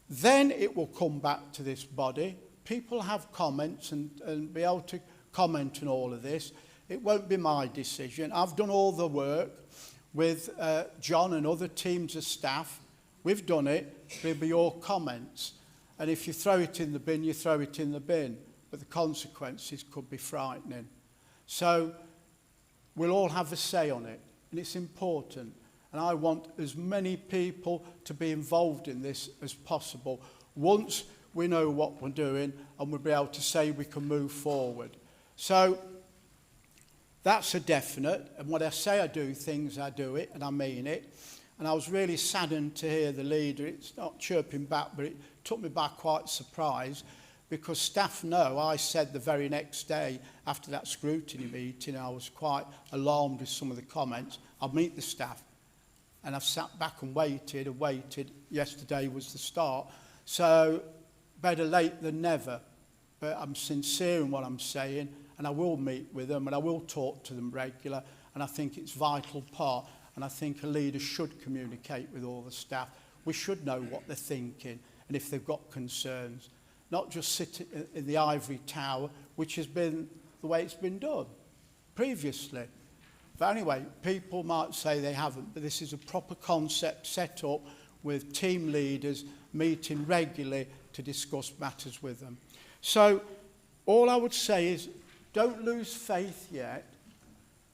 Then it will come back to this body. People have comments and be able to comment on all of this. It won't be my decision. I've done all the work with John and other teams of staff. We've done it. There'll be your comments. And if you throw it in the bin, you throw it in the bin. But the consequences could be frightening. So we'll all have a say on it. And it's important. And I want as many people to be involved in this as possible. Once we know what we're doing and we'll be able to say we can move forward. So that's a definite. And when I say I do things, I do it, and I mean it. And I was really saddened to hear the leader. It's not chirping back, but it took me by quite surprise because staff know I said the very next day after that scrutiny meeting, I was quite alarmed with some of the comments. I'll meet the staff. And I've sat back and waited and waited. Yesterday was the start. So better late than never. But I'm sincere in what I'm saying. And I will meet with them and I will talk to them regular. And I think it's a vital part. And I think a leader should communicate with all the staff. We should know what they're thinking and if they've got concerns. Not just sit in the ivory tower, which has been the way it's been done previously. But anyway, people might say they haven't, but this is a proper concept set up with team leaders meeting regularly to discuss matters with them. So all I would say is don't lose faith yet.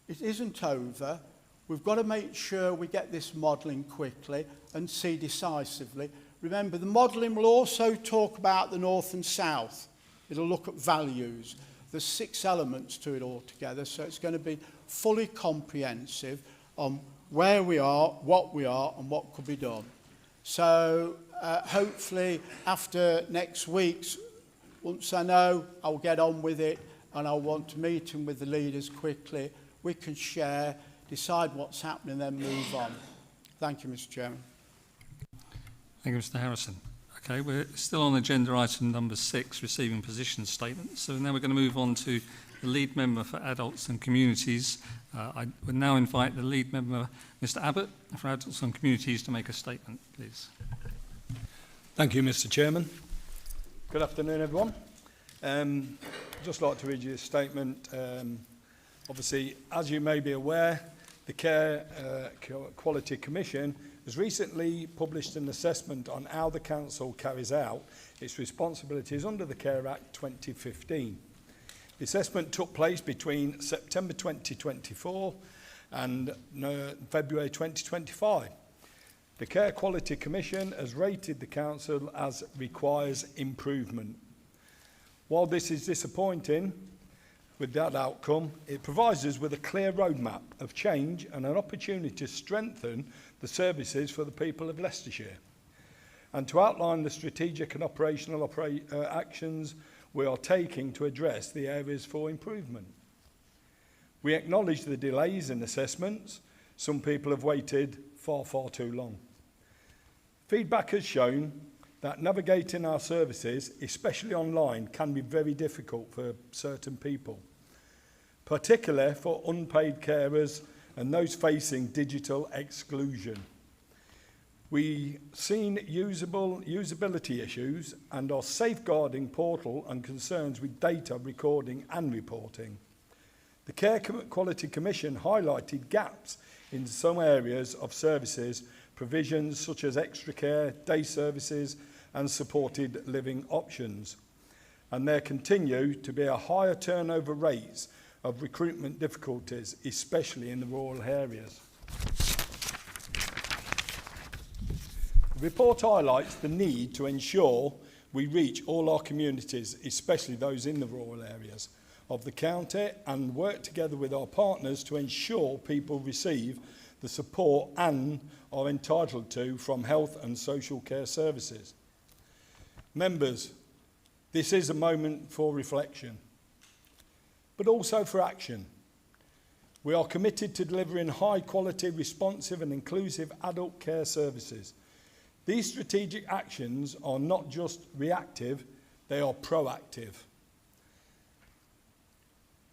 It isn't over. We've got to make sure we get this modelling quickly and see decisively. Remember, the modelling will also talk about the north and south. It'll look at values. There's 6 elements to it altogether, so it's going to be fully comprehensive on where we are, and what could be done. So hopefully after next week's, once I know, I'll get on with it and I want to meet with the leaders quickly. We can share, decide what's happening, then move on. Thank you, Mr. Chairman. Thank you, Mr. Harrison. Okay, we're still on agenda item number 6, receiving position statements. So now we're going to move on to the lead member for adults and communities. I would now invite the lead member, Mr. Abbott, for adults and communities to make a statement, please. Thank you, Mr. Chairman. Good afternoon, everyone. I'd just like to read you a statement. Obviously, as you may be aware, the Care Quality Commission has recently published an assessment on how the Council carries out its responsibilities under the Care Act 2015. The assessment took place between September 2024 and February 2025. The Care Quality Commission has rated the Council as requires improvement. While this is disappointing with that outcome, it provides us with a clear roadmap of change and an opportunity to strengthen the services for the people of Leicestershire and to outline the strategic and operational actions we are taking to address the areas for improvement. We acknowledge the delays in assessments. Some people have waited far, far too long. Feedback has shown that navigating our services, especially online, can be very difficult for certain people, particularly for unpaid carers and those facing digital exclusion. We've seen usability issues and our safeguarding portal and concerns with data recording and reporting. The Care Quality Commission highlighted gaps in some areas of services, provisions such as extra care, day services and supported living options. And there continue to be a higher turnover rates of recruitment difficulties, especially in the rural areas. The report highlights the need to ensure we reach all our communities, especially those in the rural areas of the county, and work together with our partners to ensure people receive the support and are entitled to from health and social care services. Members, this is a moment for reflection, but also for action. We are committed to delivering high quality, responsive and inclusive adult care services. These strategic actions are not just reactive, they are proactive.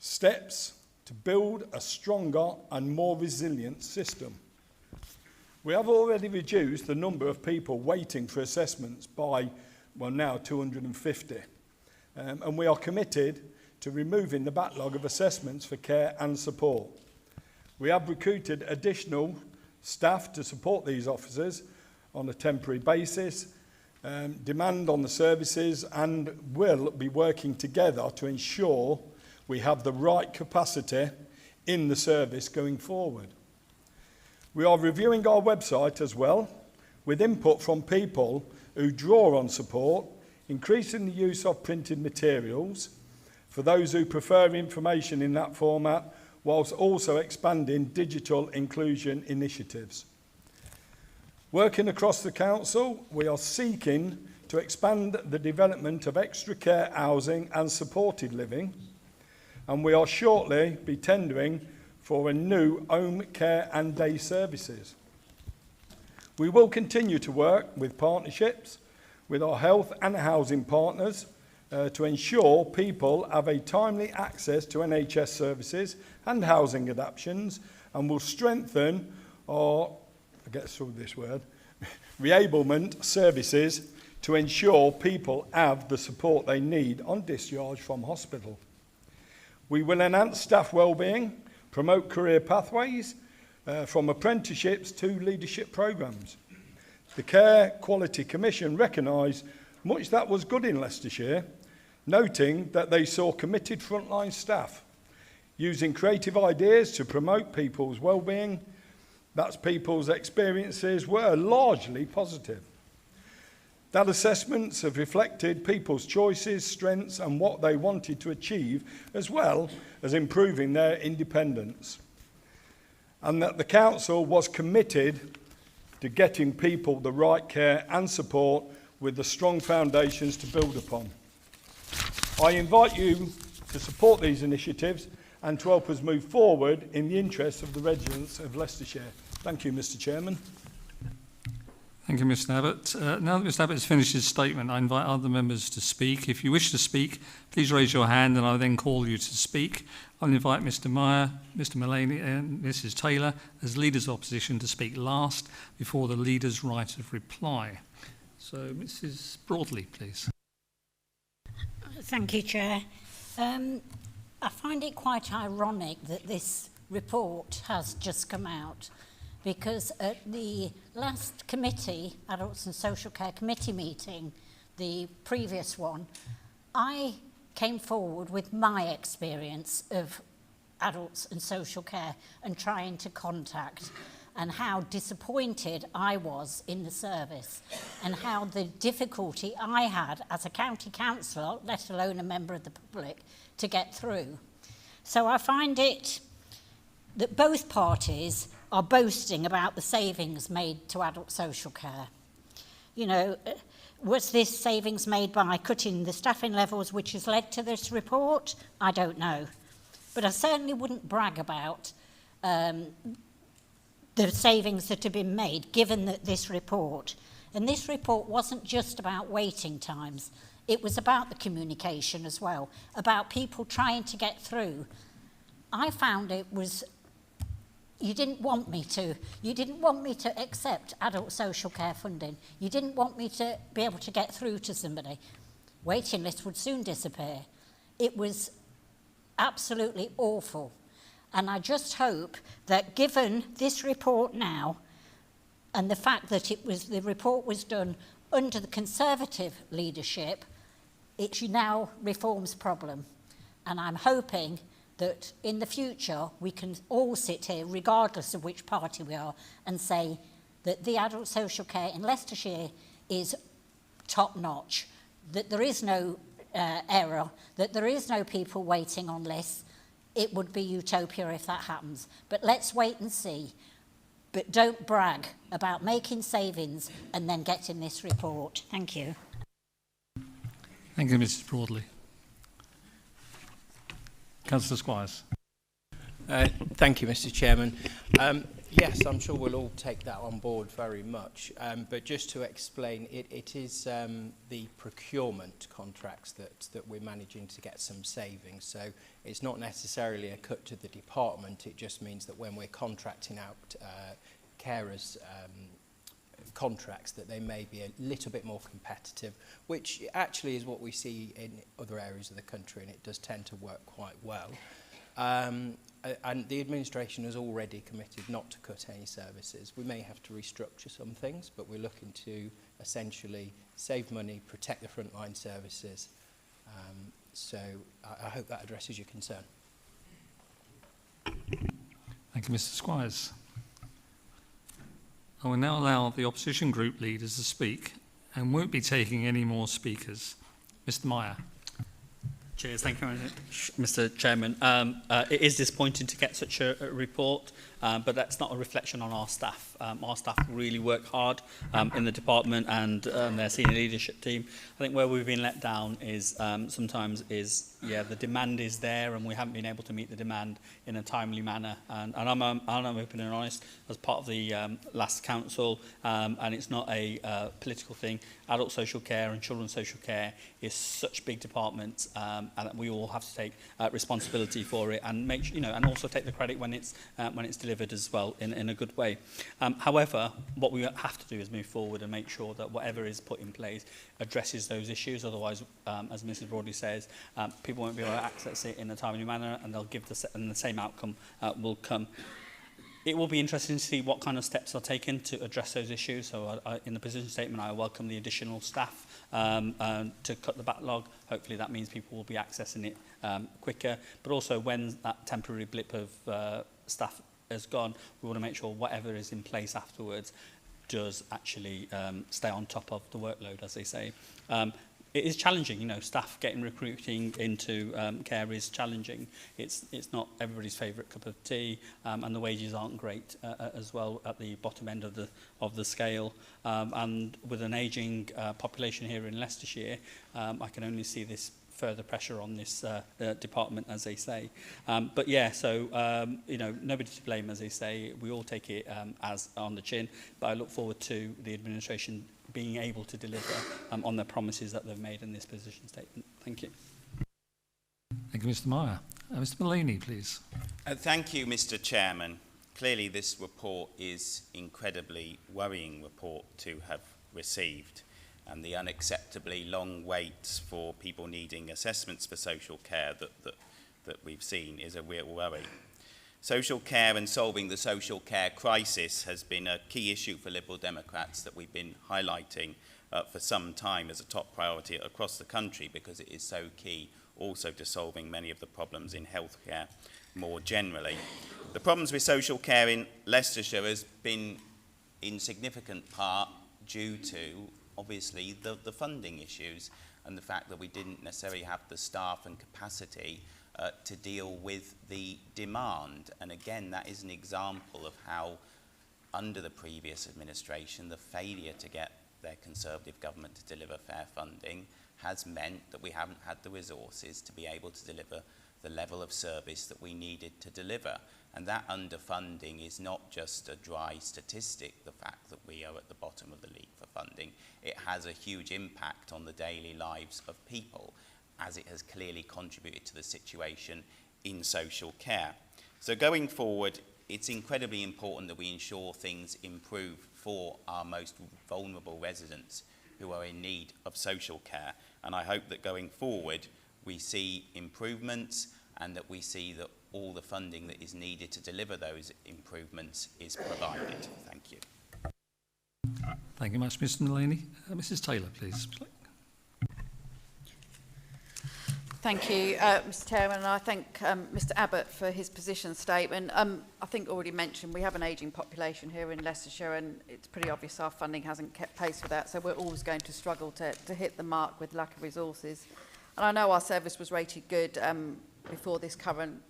Steps to build a stronger and more resilient system. We have already reduced the number of people waiting for assessments by, well, now 250. And we are committed to removing the backlog of assessments for care and support. We have recruited additional staff to support these officers on a temporary basis, demand on the services, and will be working together to ensure we have the right capacity in the service going forward. We are reviewing our website as well, with input from people who draw on support, increasing the use of printed materials for those who prefer information in that format, whilst also expanding digital inclusion initiatives. Working across the council, we are seeking to expand the development of extra care housing and supported living, and we are shortly be tendering for a new home care and day services. We will continue to work with partnerships with our health and housing partners to ensure people have a timely access to NHS services and housing adaptations, and will strengthen our, I get through this word, reablement services to ensure people have the support they need on discharge from hospital. We will enhance staff wellbeing, promote career pathways from apprenticeships to leadership programmes. The Care Quality Commission recognised much that was good in Leicestershire, noting that they saw committed frontline staff using creative ideas to promote people's wellbeing. That's people's experiences were largely positive. That assessments have reflected people's choices, strengths and what they wanted to achieve, as well as improving their independence. And that the council was committed to getting people the right care and support with the strong foundations to build upon. I invite you to support these initiatives and to help us move forward in the interests of the residents of Leicestershire. Thank you, Mr. Chairman. Thank you, Mr. Abbott. Now that Mr. Abbott has finished his statement, I invite other members to speak. If you wish to speak, please raise your hand and I'll then call you to speak. I'll invite Mr. Meyer, Mr. Mullaney and Mrs. Taylor as Leaders of Opposition to speak last before the Leader's right of reply. So, Mrs. Broadley, please. Thank you, Chair. I find it quite ironic that this report has just come out, because at the last committee, Adults and Social Care Committee meeting, the previous one, I came forward with my experience of adults and social care and trying to contact, and how disappointed I was in the service, and how the difficulty I had as a county councillor, let alone a member of the public, to get through. So I find it that both parties are boasting about the savings made to adult social care. You know, was this savings made by cutting the staffing levels which has led to this report? I don't know. But I certainly wouldn't brag about the savings that have been made, given that this report And this report wasn't just about waiting times. It was about the communication as well, about people trying to get through. I found it was, you didn't want me to accept adult social care funding. You didn't want me to be able to get through to somebody. Waiting lists would soon disappear. It was absolutely awful. And I just hope that given this report now, and the fact that the report was done under the Conservative leadership, it's now Reform's problem. And I'm hoping that in the future we can all sit here, regardless of which party we are, and say that the adult social care in Leicestershire is top-notch, that there is no error, that there is no people waiting on lists. It would be utopia if that happens. But let's wait and see. But don't brag about making savings and then getting this report. Thank you. Thank you, Mrs. Broadley. Councillor Squires. Thank you, Mr. Chairman. Yes, I'm sure we'll all take that on board very much. But just to explain, it is the procurement contracts that we're managing to get some savings. So it's not necessarily a cut to the department. It just means that when we're contracting out carers contracts, that they may be a little bit more competitive, which actually is what we see in other areas of the country, and it does tend to work quite well. And the administration has already committed not to cut any services. We may have to restructure some things, but we're looking to essentially save money, protect the frontline services. So I hope that addresses your concern. Thank you, Mr. Squires. I will now allow the opposition group leaders to speak and won't be taking any more speakers. Mr. Meyer. Cheers, thank you very much, Mr. Chairman. It is disappointing to get such a report, but that's not a reflection on our staff. Our staff really work hard in the department and their senior leadership team. I think where we've been let down is sometimes the demand is there and we haven't been able to meet the demand in a timely manner. And I'm open and honest as part of the last council, and it's not a political thing. Adult social care and children's social care is such big departments, and that we all have to take responsibility for it and make and also take the credit when it's delivered as well in a good way. However, what we have to do is move forward and make sure that whatever is put in place addresses those issues. Otherwise, as Mrs. Broadley says, people won't be able to access it in a timely manner, and they'll give the same outcome will come. It will be interesting to see what kind of steps are taken to address those issues. So in the position statement, I welcome the additional staff to cut the backlog. Hopefully that means people will be accessing it quicker. But also when that temporary blip of staff has gone, we want to make sure whatever is in place afterwards does actually stay on top of the workload, as they say. It is challenging, staff recruiting into care is challenging. It's not everybody's favourite cup of tea, and the wages aren't great as well at the bottom end of the scale. And with an ageing population here in Leicestershire, I can only see this further pressure on this department, as they say. But yeah, so, nobody to blame, as they say. We all take it as on the chin, but I look forward to the administration being able to deliver on the promises that they've made in this position statement. Thank you. Thank you, Mr. Meyer. Mr. Mullaney, please. Thank you, Mr. Chairman. Clearly, this report is incredibly worrying report to have received, and the unacceptably long waits for people needing assessments for social care that we've seen is a real worry. Social care and solving the social care crisis has been a key issue for Liberal Democrats that we've been highlighting for some time as a top priority across the country, because it is so key also to solving many of the problems in healthcare more generally. The problems with social care in Leicestershire has been in significant part due to obviously the funding issues and the fact that we didn't necessarily have the staff and capacity to deal with the demand. And again, that is an example of how, under the previous administration, the failure to get their Conservative government to deliver fair funding has meant that we haven't had the resources to be able to deliver the level of service that we needed to deliver. And that underfunding is not just a dry statistic, the fact that we are at the bottom of the league for funding. It has a huge impact on the daily lives of people, as it has clearly contributed to the situation in social care. So going forward, it's incredibly important that we ensure things improve for our most vulnerable residents who are in need of social care. And I hope that going forward, we see improvements and that we see that all the funding that is needed to deliver those improvements is provided. Thank you. Thank you much, Mr. Mullany. Mrs. Taylor, please. Thank you, Mr. Chairman, and I thank Mr. Abbott for his position statement. I think already mentioned we have an ageing population here in Leicestershire, and it's pretty obvious our funding hasn't kept pace with that, so we're always going to struggle to hit the mark with lack of resources. And I know our service was rated good before this current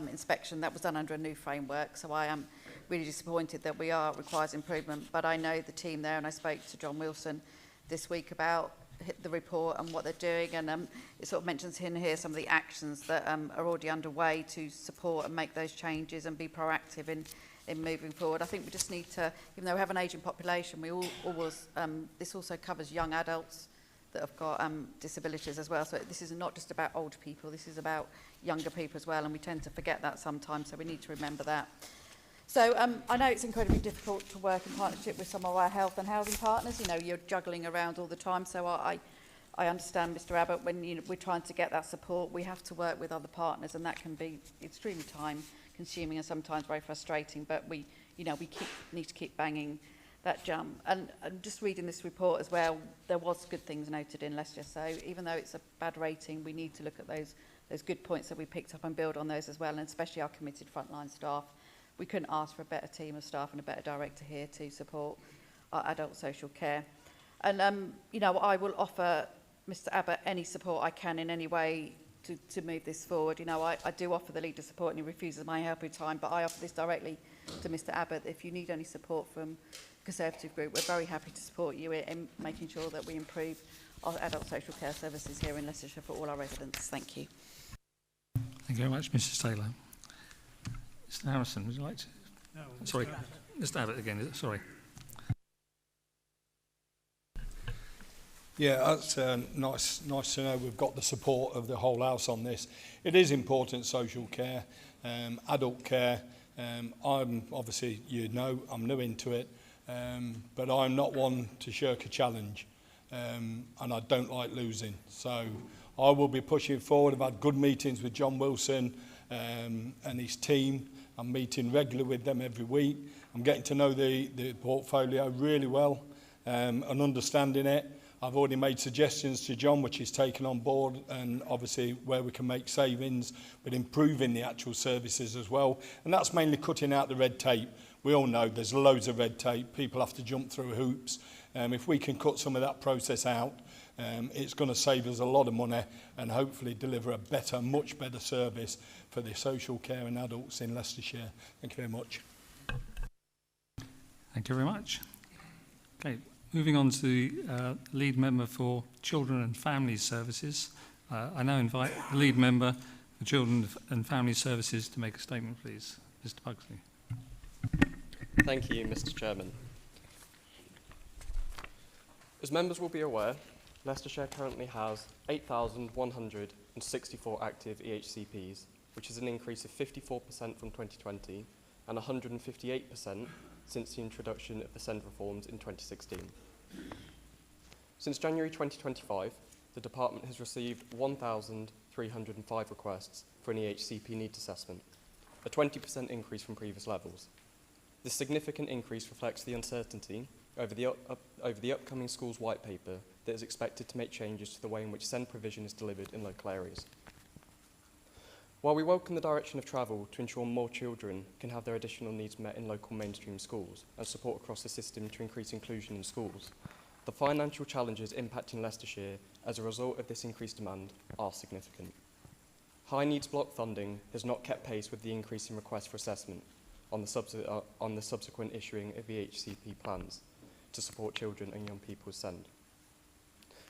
inspection that was done under a new framework, so I am really disappointed that requires improvement. But I know the team there, and I spoke to John Wilson this week about the report and what they're doing, and it sort of mentions in here some of the actions that are already underway to support and make those changes and be proactive in moving forward. I think we just need to, even though we have an ageing population, we always this also covers young adults that have got disabilities as well. So this is not just about old people, this is about younger people as well, and we tend to forget that sometimes, so we need to remember that. So I know it's incredibly difficult to work in partnership with some of our health and housing partners. You know, you're juggling around all the time, so I understand, Mr. Abbott, when we're trying to get that support, we have to work with other partners, and that can be extremely time-consuming and sometimes very frustrating, but we need to keep banging that drum. And just reading this report as well, there was good things noted in Leicester, so even though it's a bad rating, we need to look at those good points that we picked up and build on those as well, and especially our committed frontline staff. We couldn't ask for a better team of staff and a better director here to support our adult social care. And, I will offer Mr. Abbott any support I can in any way to move this forward. I do offer the leader support and he refuses my help every time, but I offer this directly to Mr. Abbott. If you need any support from the Conservative group, we're very happy to support you in making sure that we improve our adult social care services here in Leicestershire for all our residents. Thank you. Thank you very much, Mrs. Taylor. Mr. Harrison, would you like to? No. Sorry, Mr. Abbott again. Sorry. Yeah, that's nice to know we've got the support of the whole House on this. It is important, social care, adult care. I'm obviously, I'm new into it, but I'm not one to shirk a challenge, and I don't like losing. So I will be pushing forward. I've had good meetings with John Wilson and his team. I'm meeting regularly with them every week. I'm getting to know the portfolio really well and understanding it. I've already made suggestions to John, which he's taken on board, and obviously where we can make savings, but improving the actual services as well. And that's mainly cutting out the red tape. We all know there's loads of red tape. People have to jump through hoops. If we can cut some of that process out, it's going to save us a lot of money and hopefully deliver a better, much better service for the social care and adults in Leicestershire. Thank you very much. Thank you very much. Okay, moving on to the lead member for Children and Family Services. I now invite the lead member for Children and Family Services to make a statement, please. Mr. Pugsley. Thank you, Mr. Chairman. As members will be aware, Leicestershire currently has 8,164 active EHCPs, which is an increase of 54% from 2020 and 158% since the introduction of the SEND reforms in 2016. Since January 2025, the department has received 1,305 requests for an EHCP needs assessment, a 20% increase from previous levels. This significant increase reflects the uncertainty over the upcoming schools white paper that is expected to make changes to the way in which SEND provision is delivered in local areas. While we welcome the direction of travel to ensure more children can have their additional needs met in local mainstream schools and support across the system to increase inclusion in schools, the financial challenges impacting Leicestershire as a result of this increased demand are significant. High needs block funding has not kept pace with the increase in requests for assessment on the subsequent issuing of EHCP plans to support children and young people's SEND.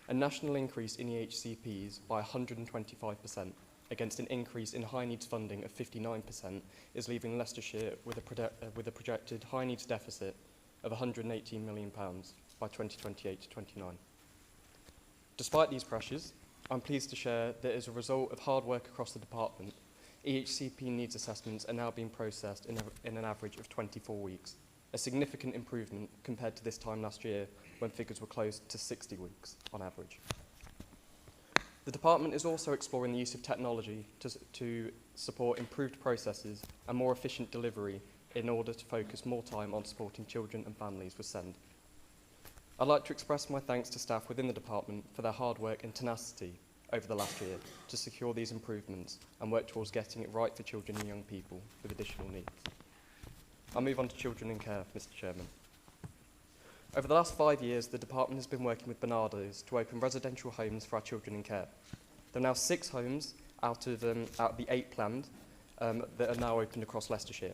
a national increase in EHCPs by 125% against an increase in high needs funding of 59% is leaving Leicestershire with a projected high needs deficit of £118 million by 2028 to 29. Despite these pressures, I'm pleased to share that as a result of hard work across the department, EHCP needs assessments are now being processed in an average of 24 weeks, a significant improvement compared to this time last year when figures were close to 60 weeks on average. The department is also exploring the use of technology to support improved processes and more efficient delivery in order to focus more time on supporting children and families with SEND. I'd like to express my thanks to staff within the department for their hard work and tenacity over the last year to secure these improvements and work towards getting it right for children and young people with additional needs. I'll move on to children in care, Mr. Chairman. Over the last 5 years, the department has been working with Bernardo's to open residential homes for our children in care. There are now 6 homes out of the 8 planned that are now opened across Leicestershire.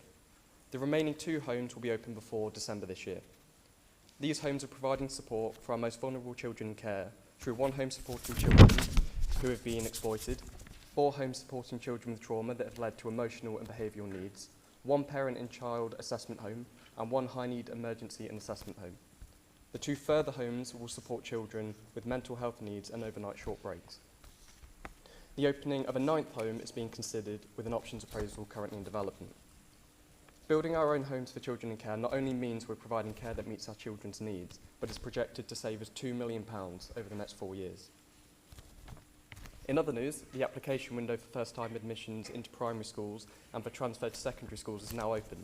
The remaining 2 homes will be open before December this year. These homes are providing support for our most vulnerable children in care through 1 home supporting children who have been exploited, 4 homes supporting children with trauma that have led to emotional and behavioural needs, 1 parent and child assessment home, and 1 high-need emergency and assessment home. The 2 further homes will support children with mental health needs and overnight short breaks. The opening of a 9th home is being considered with an options appraisal currently in development. Building our own homes for children in care not only means we're providing care that meets our children's needs, but is projected to save us £2 million over the next 4 years. In other news, the application window for first-time admissions into primary schools and for transfer to secondary schools is now open.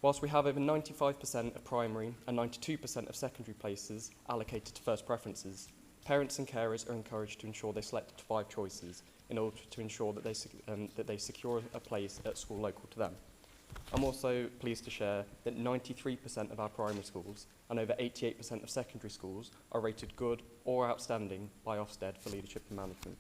Whilst we have over 95% of primary and 92% of secondary places allocated to first preferences, parents and carers are encouraged to ensure they select 5 choices in order to ensure that they secure a place at school local to them. I'm also pleased to share that 93% of our primary schools and over 88% of secondary schools are rated good or outstanding by Ofsted for leadership and management.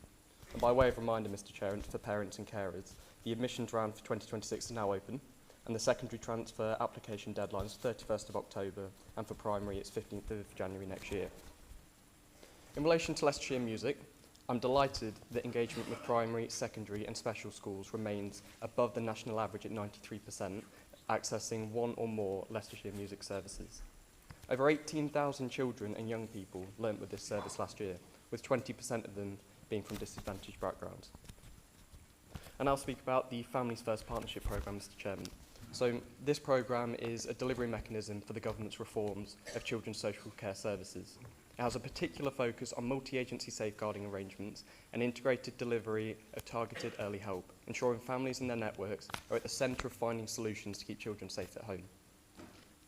And by way of reminder, Mr. Chair, and for parents and carers, the admissions round for 2026 is now open, and the secondary transfer application deadline is 31st of October, and for primary it's 15th of January next year. In relation to Leicestershire Music, I'm delighted that engagement with primary, secondary and special schools remains above the national average at 93%, accessing 1 or more Leicestershire Music services. Over 18,000 children and young people learnt with this service last year, with 20% of them being from disadvantaged backgrounds. And I'll speak about the Families First Partnership Programme, Mr. Chairman. So this programme is a delivery mechanism for the government's reforms of children's social care services. It has a particular focus on multi-agency safeguarding arrangements and integrated delivery of targeted early help, ensuring families and their networks are at the centre of finding solutions to keep children safe at home.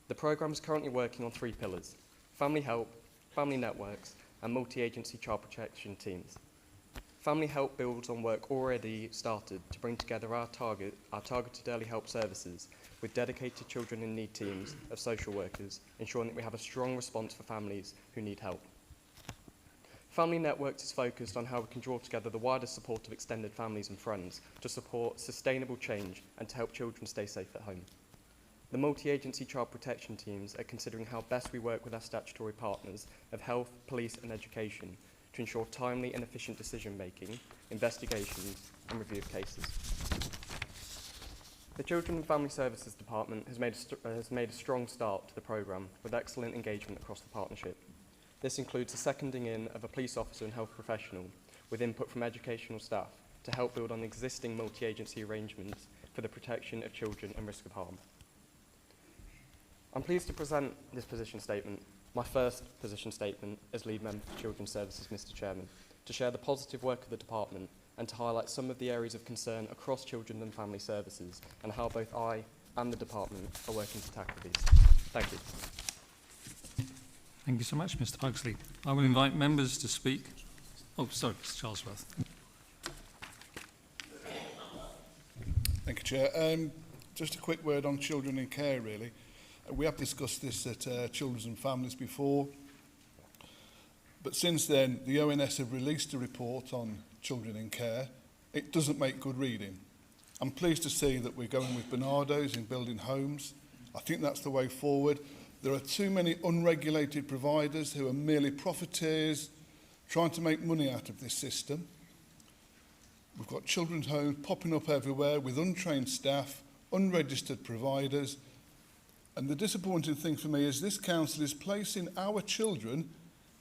The programme is currently working on 3 pillars: family help, family networks and multi-agency child protection teams. Family help builds on work already started to bring together our targeted early help services with dedicated children in need teams of social workers, ensuring that we have a strong response for families who need help. Family Networks is focused on how we can draw together the wider support of extended families and friends to support sustainable change and to help children stay safe at home. The multi-agency child protection teams are considering how best we work with our statutory partners of health, police and education to ensure timely and efficient decision-making, investigations and review of cases. The Children and Family Services Department has made a strong start to the programme with excellent engagement across the partnership. This includes the seconding in of a police officer and health professional with input from educational staff to help build on existing multi-agency arrangements for the protection of children and risk of harm. I'm pleased to present this position statement, my first position statement as lead member for Children's Services, Mr. Chairman, to share the positive work of the department and to highlight some of the areas of concern across children and family services and how both I and the department are working to tackle these. Thank you. Thank you so much, Mr. Pugsley. I will invite members to speak. Oh, sorry, Mr. Charlesworth. Thank you, Chair. Just a quick word on children in care, really. We have discussed this at Children's and Families before, but since then, the ONS have released a report on children in care. It doesn't make good reading. I'm pleased to see that we're going with Bernardo's in building homes. I think that's the way forward. There are too many unregulated providers who are merely profiteers trying to make money out of this system. We've got children's homes popping up everywhere with untrained staff, unregistered providers. And the disappointing thing for me is this council is placing our children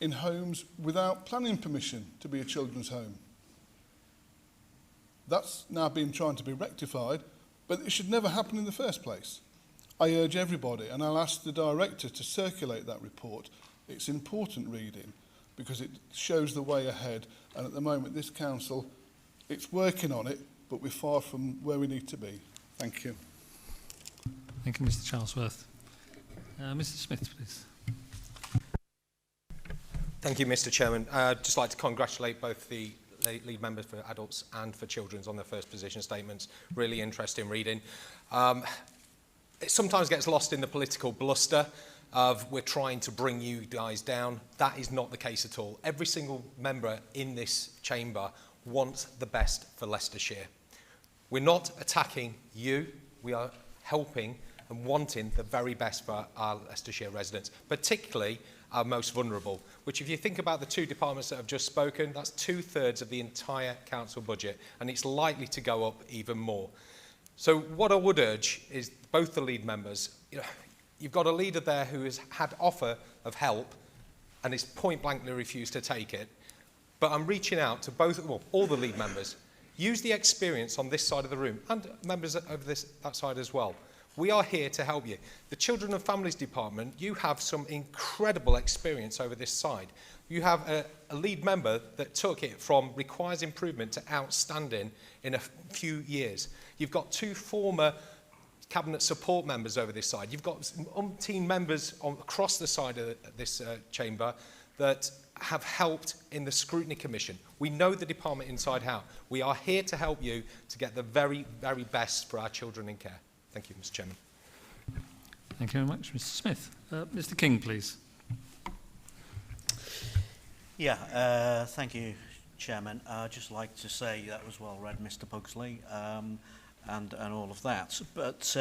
in homes without planning permission to be a children's home. That's now been trying to be rectified, but it should never happen in the first place. I urge everybody, and I'll ask the director to circulate that report. It's important reading because it shows the way ahead. And at the moment, this council, it's working on it, but we're far from where we need to be. Thank you. Thank you, Mr. Charlesworth. Mr. Smith, please. Thank you, Mr. Chairman. I'd just like to congratulate both the lead members for adults and for children's on their first position statements. Really interesting reading. It sometimes gets lost in the political bluster of we're trying to bring you guys down. That is not the case at all. Every single member in this chamber wants the best for Leicestershire. We're not attacking you. We are helping and wanting the very best for our Leicestershire residents, particularly our most vulnerable, which if you think about the two departments that have just spoken, that's 2/3 of the entire council budget, and it's likely to go up even more. So what I would urge is both the lead members, you've got a leader there who has had offer of help and is point blankly refused to take it. But I'm reaching out to all the lead members. Use the experience on this side of the room and members over that side as well. We are here to help you. The Children and Families Department, you have some incredible experience over this side. You have a lead member that took it from requires improvement to outstanding in a few years. You've got 2 former cabinet support members over this side. You've got umpteen members across the side of this chamber that have helped in the Scrutiny Commission. We know the department inside out. We are here to help you to get the very, very best for our children in care. Thank you, Mr. Chairman. Thank you very much, Mr. Smith. Mr. King, please. Yeah, thank you, Chairman. I'd just like to say that was well read, Mr. Pugsley, and all of that. But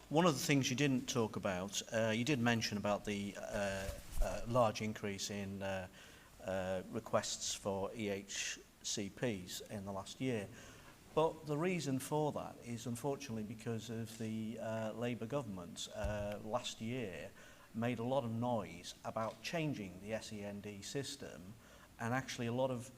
one of the things you didn't talk about, you did mention about the large increase in requests for EHCPs in the last year. But the reason for that is unfortunately because of the Labour government last year made a lot of noise about changing the SEND system, and actually a lot of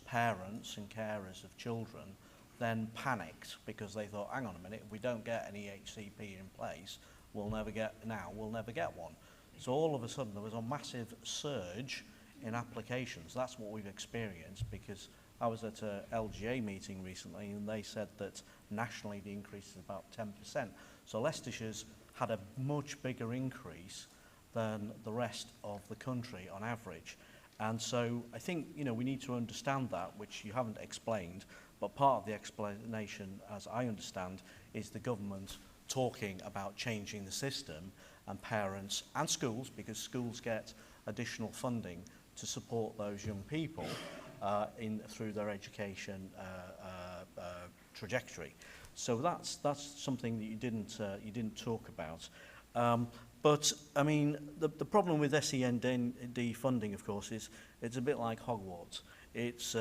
parents and carers of children then panicked because they thought, hang on a minute, if we don't get an EHCP in place, we'll never get one. So all of a sudden there was a massive surge in applications. That's what we've experienced, because I was at a LGA meeting recently and they said that nationally the increase is about 10%. So Leicestershire's had a much bigger increase than the rest of the country on average. And so I think, we need to understand that, which you haven't explained, but part of the explanation, as I understand, is the government talking about changing the system, and parents and schools, because schools get additional funding to support those young people through their education trajectory. So that's something that you didn't talk about. But I mean, the problem with SEND funding, of course, is it's a bit like Hogwarts. It's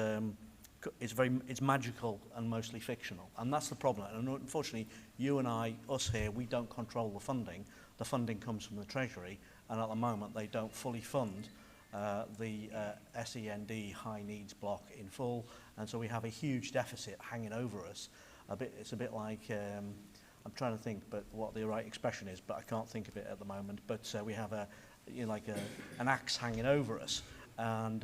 magical and mostly fictional, and that's the problem. And unfortunately, you and us here, we don't control the funding. The funding comes from the Treasury, and at the moment they don't fully fund the SEND high needs block in full, and so we have a huge deficit hanging over us. It's a bit like, I'm trying to think but what the right expression is, but I can't think of it at the moment, but we have an axe hanging over us, and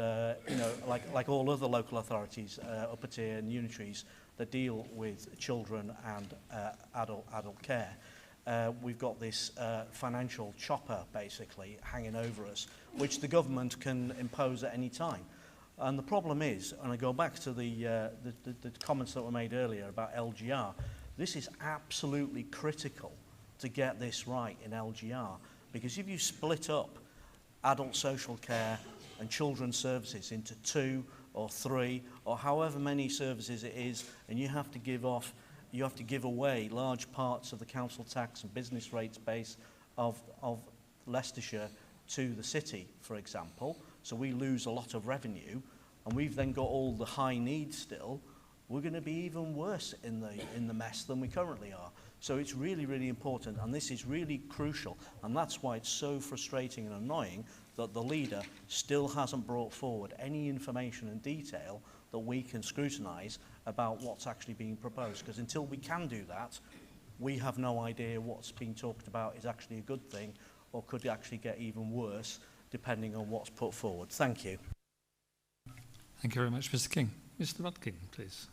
like all other local authorities, upper tier and unitaries that deal with children and adult care. We've got this financial chopper basically hanging over us, which the government can impose at any time. And the problem is, and I go back to the comments that were made earlier about LGR, this is absolutely critical to get this right in LGR, because if you split up adult social care and children's services into 2 or 3 or however many services it is, and you have to give away large parts of the council tax and business rates base of Leicestershire to the city, for example, so we lose a lot of revenue, and we've then got all the high needs still, we're going to be even worse in the mess than we currently are. So it's really, really important, and this is really crucial, and that's why it's so frustrating and annoying that the leader still hasn't brought forward any information and detail that we can scrutinise about what's actually being proposed. Because until we can do that, we have no idea what's being talked about is actually a good thing or could actually get even worse depending on what's put forward. Thank you. Thank you very much, Mr. King. Mr. Rudkin, please.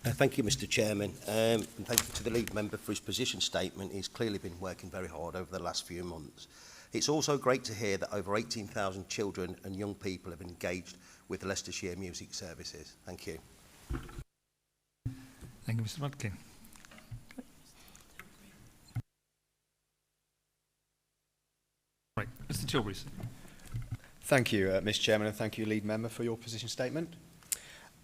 Thank you, Mr. Chairman, and thank you to the lead member for his position statement. He's clearly been working very hard over the last few months. It's also great to hear that over 18,000 children and young people have engaged with the Leicestershire Music Services. Thank you. Thank you, Mr. Rudkin. Right, Mr. Tilbury. Thank you, Mr. Chairman, and thank you, lead member, for your position statement.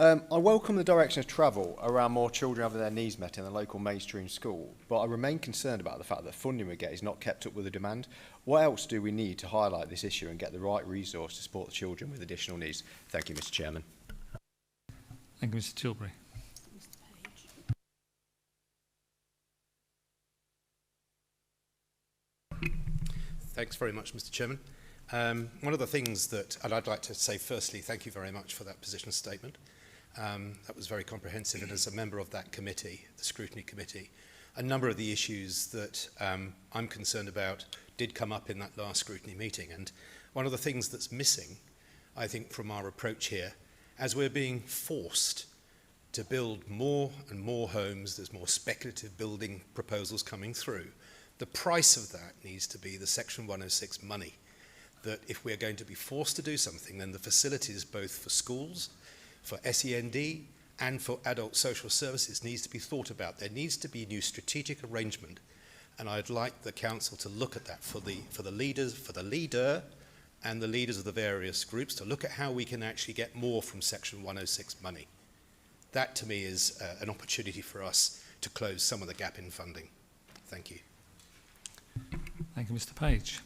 I welcome the direction of travel around more children having their needs met in a local mainstream school, but I remain concerned about the fact that funding we get is not kept up with the demand. What else do we need to highlight this issue and get the right resource to support the children with additional needs? Thank you, Mr. Chairman. Thank you, Mr. Tilbury. Thanks very much, Mr. Chairman. One of the things that, and I'd like to say firstly, thank you very much for that position statement. That was very comprehensive, and as a member of that committee, the Scrutiny Committee, a number of the issues that I'm concerned about did come up in that last scrutiny meeting. And one of the things that's missing, I think, from our approach here, as we're being forced to build more and more homes, there's more speculative building proposals coming through, the price of that needs to be the Section 106 money. That if we're going to be forced to do something, then the facilities both for schools, for SEND and for adult social services needs to be thought about. There needs to be a new strategic arrangement, and I'd like the council to look at that for the leaders, for the leader and the leaders of the various groups to look at how we can actually get more from Section 106 money. That to me is an opportunity for us to close some of the gap in funding. Thank you. Thank you, Mr. Page.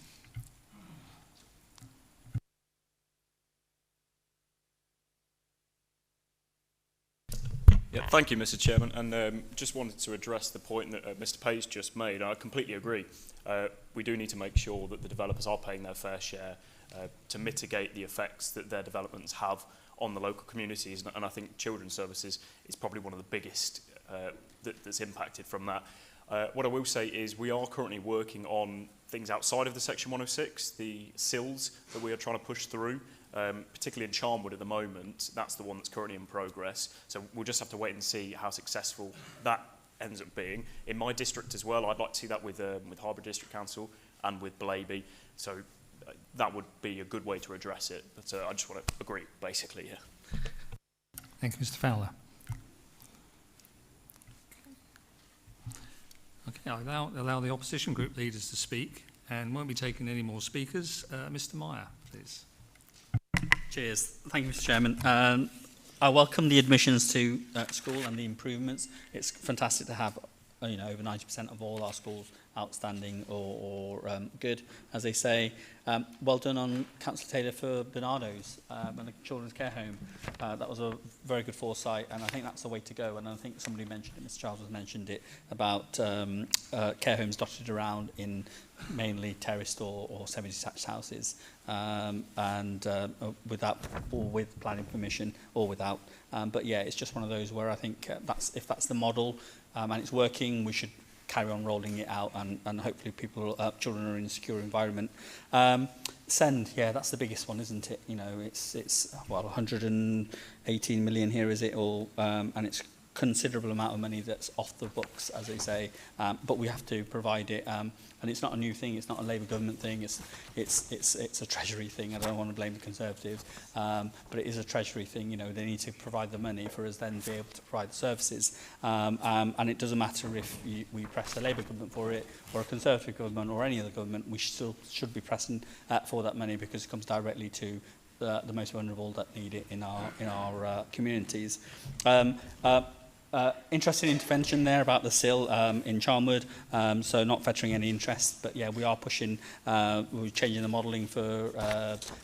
Yeah, thank you, Mr. Chairman, and just wanted to address the point that Mr. Page just made. I completely agree. We do need to make sure that the developers are paying their fair share to mitigate the effects that their developments have on the local communities, and I think Children's Services is probably one of the biggest that's impacted from that. What I will say is we are currently working on things outside of the Section 106, the sills that we are trying to push through. Particularly in Charnwood at the moment, that's the one that's currently in progress. So we'll just have to wait and see how successful that ends up being. In my district as well, I'd like to see that with Harbour District Council and with Blaby. So that would be a good way to address it. But I just want to agree, basically, yeah. Thank you, Mr. Fowler. Okay, I'll allow the opposition group leaders to speak and won't be taking any more speakers. Mr. Meyer, please. Cheers. Thank you, Mr. Chairman. I welcome the admissions to school and the improvements. It's fantastic to have over 90% of all our schools outstanding or good, as they say. Well done on Councillor Taylor for Bernardo's and the children's care home. That was a very good foresight, and I think that's the way to go. And I think somebody mentioned it, Mr. Charles has mentioned it, about care homes dotted around in mainly terraced or semi-detached houses, and without or with planning permission or without. But yeah, it's just one of those where I think if that's the model and it's working, we should carry on rolling it out, and hopefully children are in a secure environment. SEND, yeah, that's the biggest one, isn't it? It's 118 million here, is it all? And it's considerable amount of money that's off the books, as they say, but we have to provide it, and it's not a new thing. It's not a Labour government thing. It's a Treasury thing. I don't want to blame the Conservatives, but it is a Treasury thing. They need to provide the money for us then to be able to provide the services, and it doesn't matter if we press a Labour government for it or a Conservative government or any other government. We still should be pressing for that money because it comes directly to the most vulnerable that need it in our communities. interesting intervention there about the SIL in Charnwood, so not fetching any interest, but yeah, we are pushing, we're changing the modelling for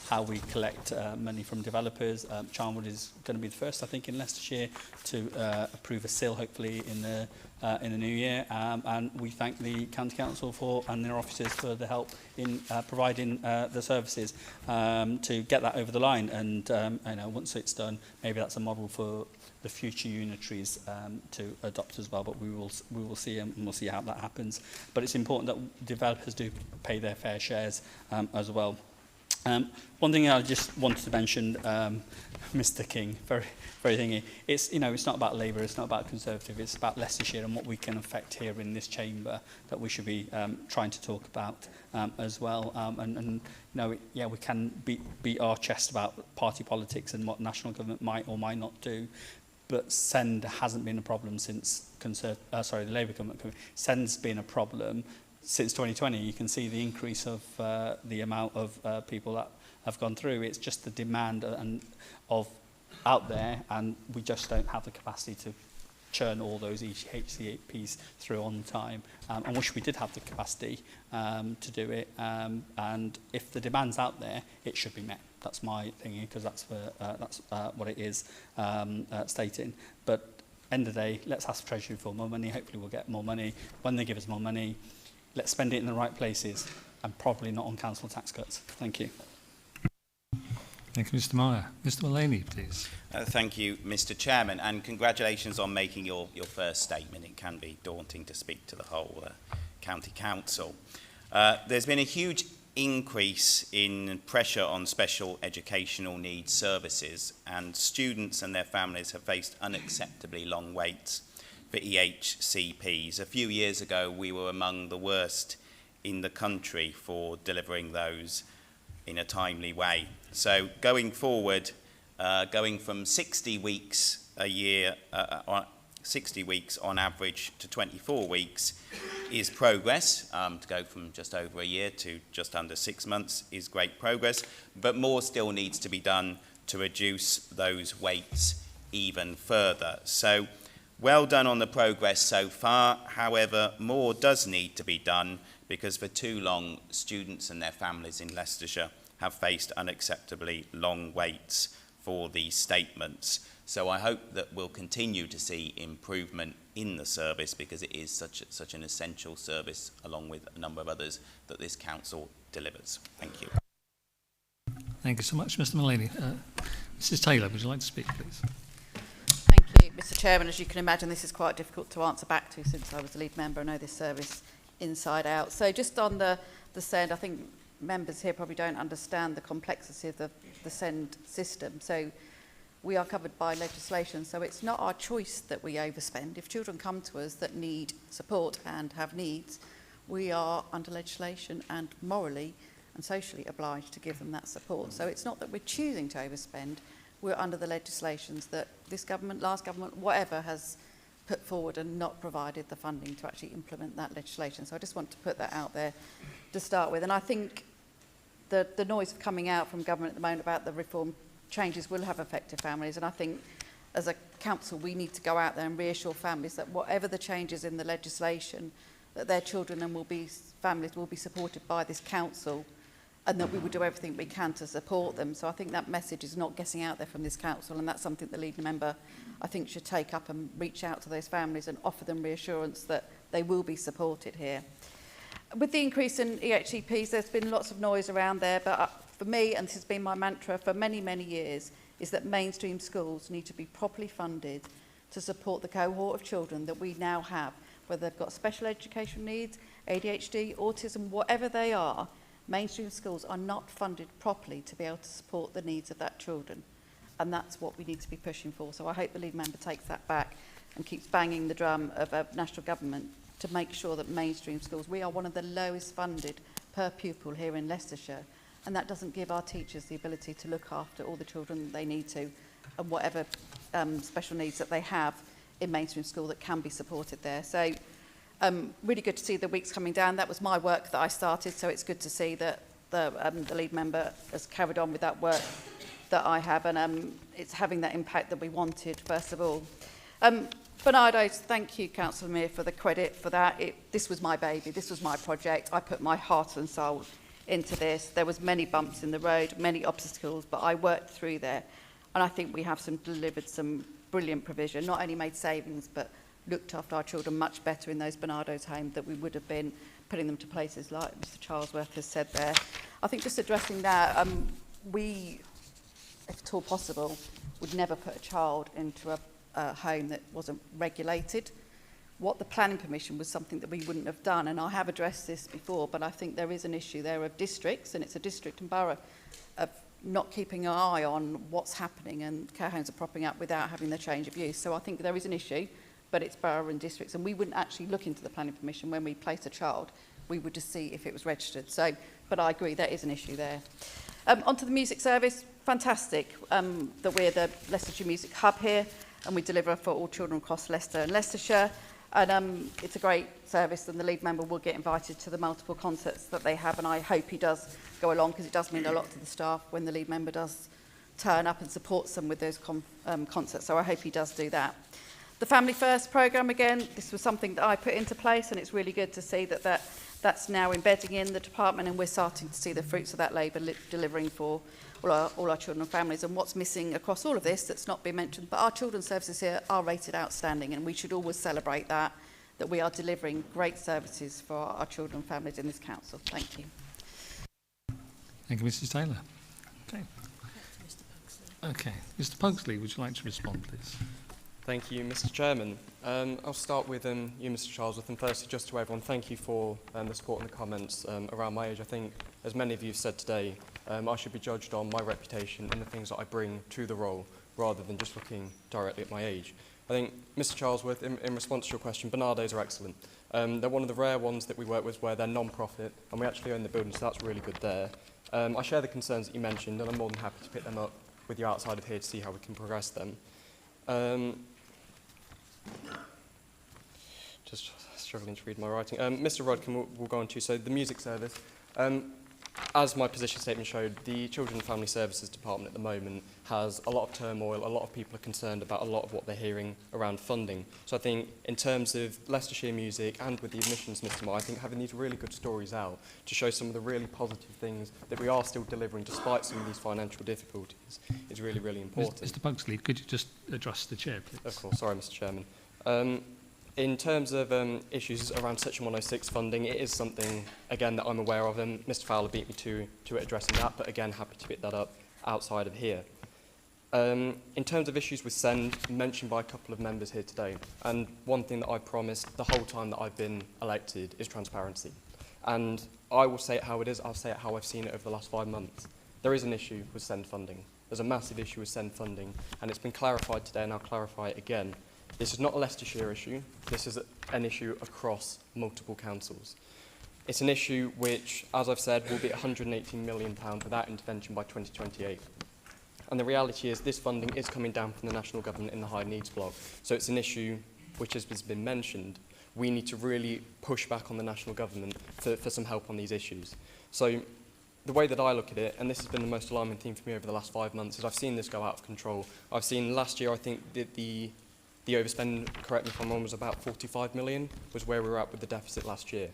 how we collect money from developers. Charnwood is going to be the first, I think, in Leicestershire to approve a SIL, hopefully in the new year, and we thank the County Council and their officers for the help in providing the services to get that over the line, and you know, once it's done, maybe that's a model for the future unitaries to adopt as well, but we will see, and we'll see how that happens. But it's important that developers do pay their fair shares as well. One thing I just wanted to mention, Mr. King, very thingy. It's, you know, it's not about Labour, it's not about Conservative, it's about Leicestershire and what we can affect here in this chamber that we should be trying to talk about as well. And you know, yeah, we can beat our chest about party politics and what national government might or might not do. But SEND hasn't been a problem since the Labour government. SEND's been a problem since 2020. You can see the increase of the amount of people that have gone through. It's just the demand of out there, and we just don't have the capacity to churn all those HCPs through on time. I wish we did have the capacity to do it. And if the demand's out there, it should be met. That's my thinking, because that's what it is stating. But end of the day, let's ask the Treasury for more money. Hopefully we'll get more money. When they give us more money, let's spend it in the right places, and probably not on council tax cuts. Thank you. Thank you, Mr. Meyer. Mr. Mullaney, please. Thank you, Mr. Chairman, and congratulations on making your first statement. It can be daunting to speak to the whole County Council. There's been a huge increase in pressure on special educational needs services, and students and their families have faced unacceptably long waits for EHCPs. A few years ago, we were among the worst in the country for delivering those in a timely way. So going forward, going from 60 weeks a year, 60 weeks on average to 24 weeks is progress. To go from just over a year to just under 6 months is great progress, but more still needs to be done to reduce those waits even further. So well done on the progress so far. However, more does need to be done, because for too long, students and their families in Leicestershire have faced unacceptably long waits for these statements. So I hope that we'll continue to see improvement in the service, because it is such an essential service, along with a number of others, that this council delivers. Thank you. Thank you so much, Mr. Mullaney. Mrs. Taylor, would you like to speak, please? Thank you, Mr. Chairman. As you can imagine, this is quite difficult to answer back to, since I was the lead member. I know this service inside out. So just on the SEND, I think members here probably don't understand the complexity of the SEND system. So we are covered by legislation, so it's not our choice that we overspend. If children come to us that need support and have needs, we are under legislation and morally and socially obliged to give them that support. So it's not that we're choosing to overspend, we're under the legislations that this government, last government, whatever, has put forward and not provided the funding to actually implement that legislation. So I just want to put that out there to start with. And I think the noise coming out from government at the moment about the reform changes will have affected families, and I think as a council we need to go out there and reassure families that whatever the changes in the legislation, that their children and families will be supported by this council, and that we will do everything we can to support them. So I think that message is not getting out there from this council, and that's something the leading member I think should take up and reach out to those families and offer them reassurance that they will be supported here. With the increase in EHCPs, there's been lots of noise around there, but for me, and this has been my mantra for many, many years, is that mainstream schools need to be properly funded to support the cohort of children that we now have, whether they've got special education needs, ADHD, autism, whatever they are. Mainstream schools are not funded properly to be able to support the needs of that children, and that's what we need to be pushing for. So I hope the lead member takes that back and keeps banging the drum of national government to make sure that mainstream schools, we are one of the lowest funded per pupil here in Leicestershire, and that doesn't give our teachers the ability to look after all the children that they need to, and whatever special needs that they have in mainstream school that can be supported there. So really good to see the weeks coming down. That was my work that I started, so it's good to see that the lead member has carried on with that work that I have, and it's having that impact that we wanted, first of all. Bernardo's, thank you, Councillor Mear, for the credit for that. This was my baby, this was my project. I put my heart and soul into this. There was many bumps in the road, many obstacles, but I worked through there. And I think we have delivered some brilliant provision, not only made savings, but looked after our children much better in those Bernardo's homes that we would have been putting them to places like Mr Charlesworth has said there. I think just addressing that, we, if at all possible, would never put a child into a home that wasn't regulated. What the planning permission was something that we wouldn't have done, and I have addressed this before, but I think there is an issue there of districts, and it's a district and borough, of not keeping an eye on what's happening, and care homes are propping up without having the change of use. So I think there is an issue, but it's borough and districts, and we wouldn't actually look into the planning permission when we place a child. We would just see if it was registered. So, but I agree, there is an issue there. Onto the music service, fantastic that we're the Leicestershire Music Hub here, and we deliver for all children across Leicester and Leicestershire. And it's a great service, and the lead member will get invited to the multiple concerts that they have, and I hope he does go along, because it does mean a lot to the staff when the lead member does turn up and supports them with those concerts. So I hope he does do that. The Family First programme, again, this was something that I put into place, and it's really good to see that that's now embedding in the department, and we're starting to see the fruits of that labour delivering for all our children and families. And what's missing across all of this that's not been mentioned, but our children's services here are rated outstanding, and we should always celebrate that we are delivering great services for our children and families in this council. Thank you. Thank you, Mrs Taylor. Okay. Okay. Mr Pugsley, would you like to respond, please? Thank you, Mr Chairman. I'll start with you, Mr Charlesworth, and firstly, just to everyone, thank you for the support and the comments around my age. I think, as many of you have said today, I should be judged on my reputation and the things that I bring to the role, rather than just looking directly at my age. I think, Mr Charlesworth, in response to your question, Bernardo's are excellent. They're one of the rare ones that we work with where they're non-profit, and we actually own the building, so that's really good there. I share the concerns that you mentioned, and I'm more than happy to pick them up with you outside of here to see how we can progress them. Just struggling to read my writing. Mr Rodkin will go on to, so the music service. As my position statement showed, the Children and Family Services Department at the moment has a lot of turmoil, a lot of people are concerned about a lot of what they're hearing around funding. So I think in terms of Leicestershire music and with the admissions, Mr Moore, I think having these really good stories out to show some of the really positive things that we are still delivering despite some of these financial difficulties is really, really important. Mr Pugsley, could you just address the chair, please? Of course, sorry, Mr Chairman. In terms of issues around Section 106 funding, it is something, again, that I'm aware of, and Mr Fowler beat me to addressing that, but again, happy to pick that up outside of here. In terms of issues with SEND, mentioned by a couple of members here today, and one thing that I promised the whole time that I've been elected is transparency. And I will say it how it is, I'll say it how I've seen it over the last 5 months. There is an issue with SEND funding. There's a massive issue with SEND funding, and it's been clarified today, and I'll clarify it again. This is not a Leicestershire issue, this is an issue across multiple councils. It's an issue which, as I've said, will be £118 million without intervention by 2028. And the reality is this funding is coming down from the national government in the high needs block. So it's an issue which, as has been mentioned, we need to really push back on the national government for some help on these issues. So the way that I look at it, and this has been the most alarming thing for me over the last 5 months, is I've seen this go out of control. I've seen last year, I think, that the overspend, correct me if I'm wrong, was about 45 million, was where we were at with the deficit last year.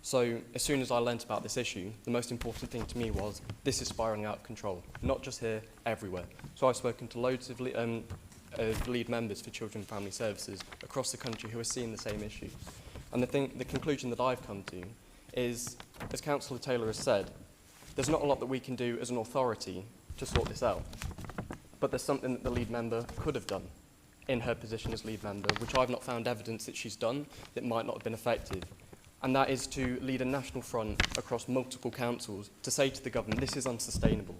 So as soon as I learnt about this issue, the most important thing to me was this is spiralling out of control, not just here, everywhere. So I've spoken to loads of lead members for Children and Family Services across the country who are seeing the same issue. And the conclusion that I've come to is, as Councillor Taylor has said, there's not a lot that we can do as an authority to sort this out. But there's something that the lead member could have done in her position as lead member, which I've not found evidence that she's done, that might not have been effective. And that is to lead a national front across multiple councils to say to the government, this is unsustainable.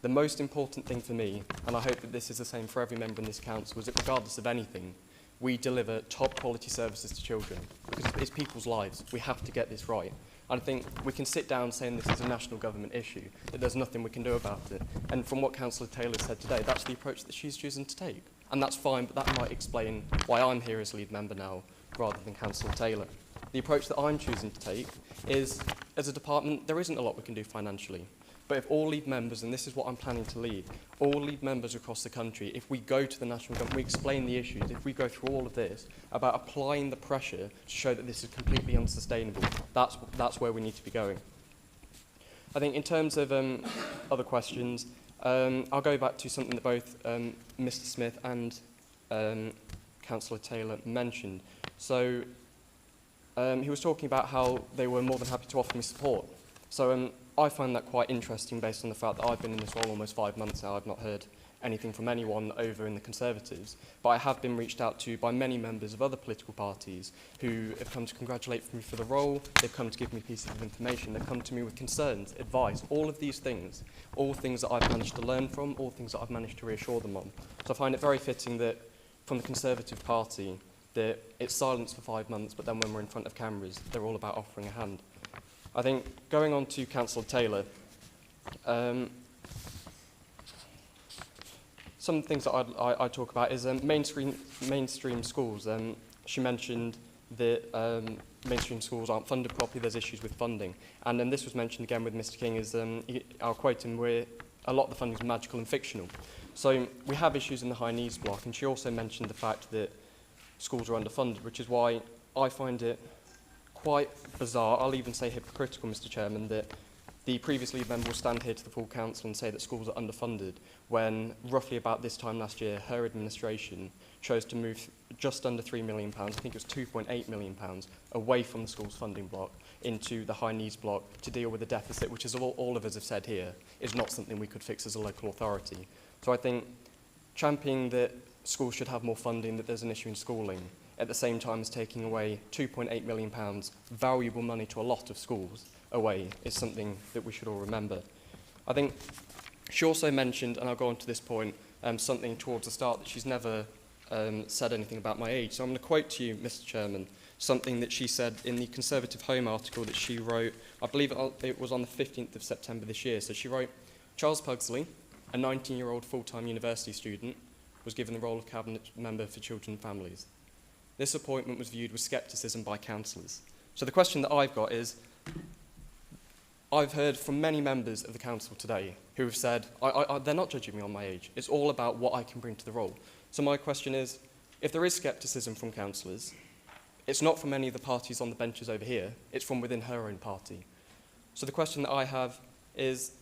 The most important thing for me, and I hope that this is the same for every member in this council, is that regardless of anything, we deliver top quality services to children, because it's people's lives. We have to get this right. I think we can sit down saying this is a national government issue, that there's nothing we can do about it. And from what Councillor Taylor said today, that's the approach that she's choosing to take. And that's fine, but that might explain why I'm here as lead member now, rather than Councillor Taylor. The approach that I'm choosing to take is, as a department, there isn't a lot we can do financially. But if all lead members, and this is what I'm planning to lead, all lead members across the country, if we go to the national government, we explain the issues, if we go through all of this about applying the pressure to show that this is completely unsustainable, that's where we need to be going. I think in terms of other questions, I'll go back to something that both Mr. Smith and Councillor Taylor mentioned. So he was talking about how they were more than happy to offer me support. So I find that quite interesting based on the fact that I've been in this role almost 5 months now. I've not heard anything from anyone over in the Conservatives, but I have been reached out to by many members of other political parties who have come to congratulate me for the role, they've come to give me pieces of information, they've come to me with concerns, advice, all of these things, all things that I've managed to learn from, all things that I've managed to reassure them on. So I find it very fitting that from the Conservative Party, that it's silence for 5 months, but then when we're in front of cameras, they're all about offering a hand. I think, going on to Councillor Taylor, some things that I talk about is mainstream schools. She mentioned that mainstream schools aren't funded properly, there's issues with funding. And then this was mentioned again with Mr. King, is I'll quote him, where a lot of the funding is magical and fictional. So we have issues in the high needs block, and she also mentioned the fact that schools are underfunded, which is why I find it quite bizarre, I'll even say hypocritical, Mr. Chairman, that the previous lead member will stand here to the full council and say that schools are underfunded, when roughly about this time last year, her administration chose to move just under £3 million, I think it was £2.8 million, away from the school's funding block into the high needs block to deal with the deficit, which, as all of us have said here, is not something we could fix as a local authority. So I think championing that schools should have more funding, that there's an issue in schooling, at the same time as taking away £2.8 million, valuable money to a lot of schools, away, is something that we should all remember. I think she also mentioned, and I'll go on to this point, something towards the start, that she's never said anything about my age. So I'm going to quote to you, Mr. Chairman, something that she said in the Conservative Home article that she wrote, I believe it was on the 15th of September this year. So she wrote, Charles Pugsley, a 19-year-old full-time university student, was given the role of Cabinet Member for Children and Families. This appointment was viewed with scepticism by councillors. So the question that I've got is, I've heard from many members of the council today who have said, they're not judging me on my age, it's all about what I can bring to the role. So my question is, if there is scepticism from councillors, it's not from any of the parties on the benches over here, it's from within her own party. So the question that I have is,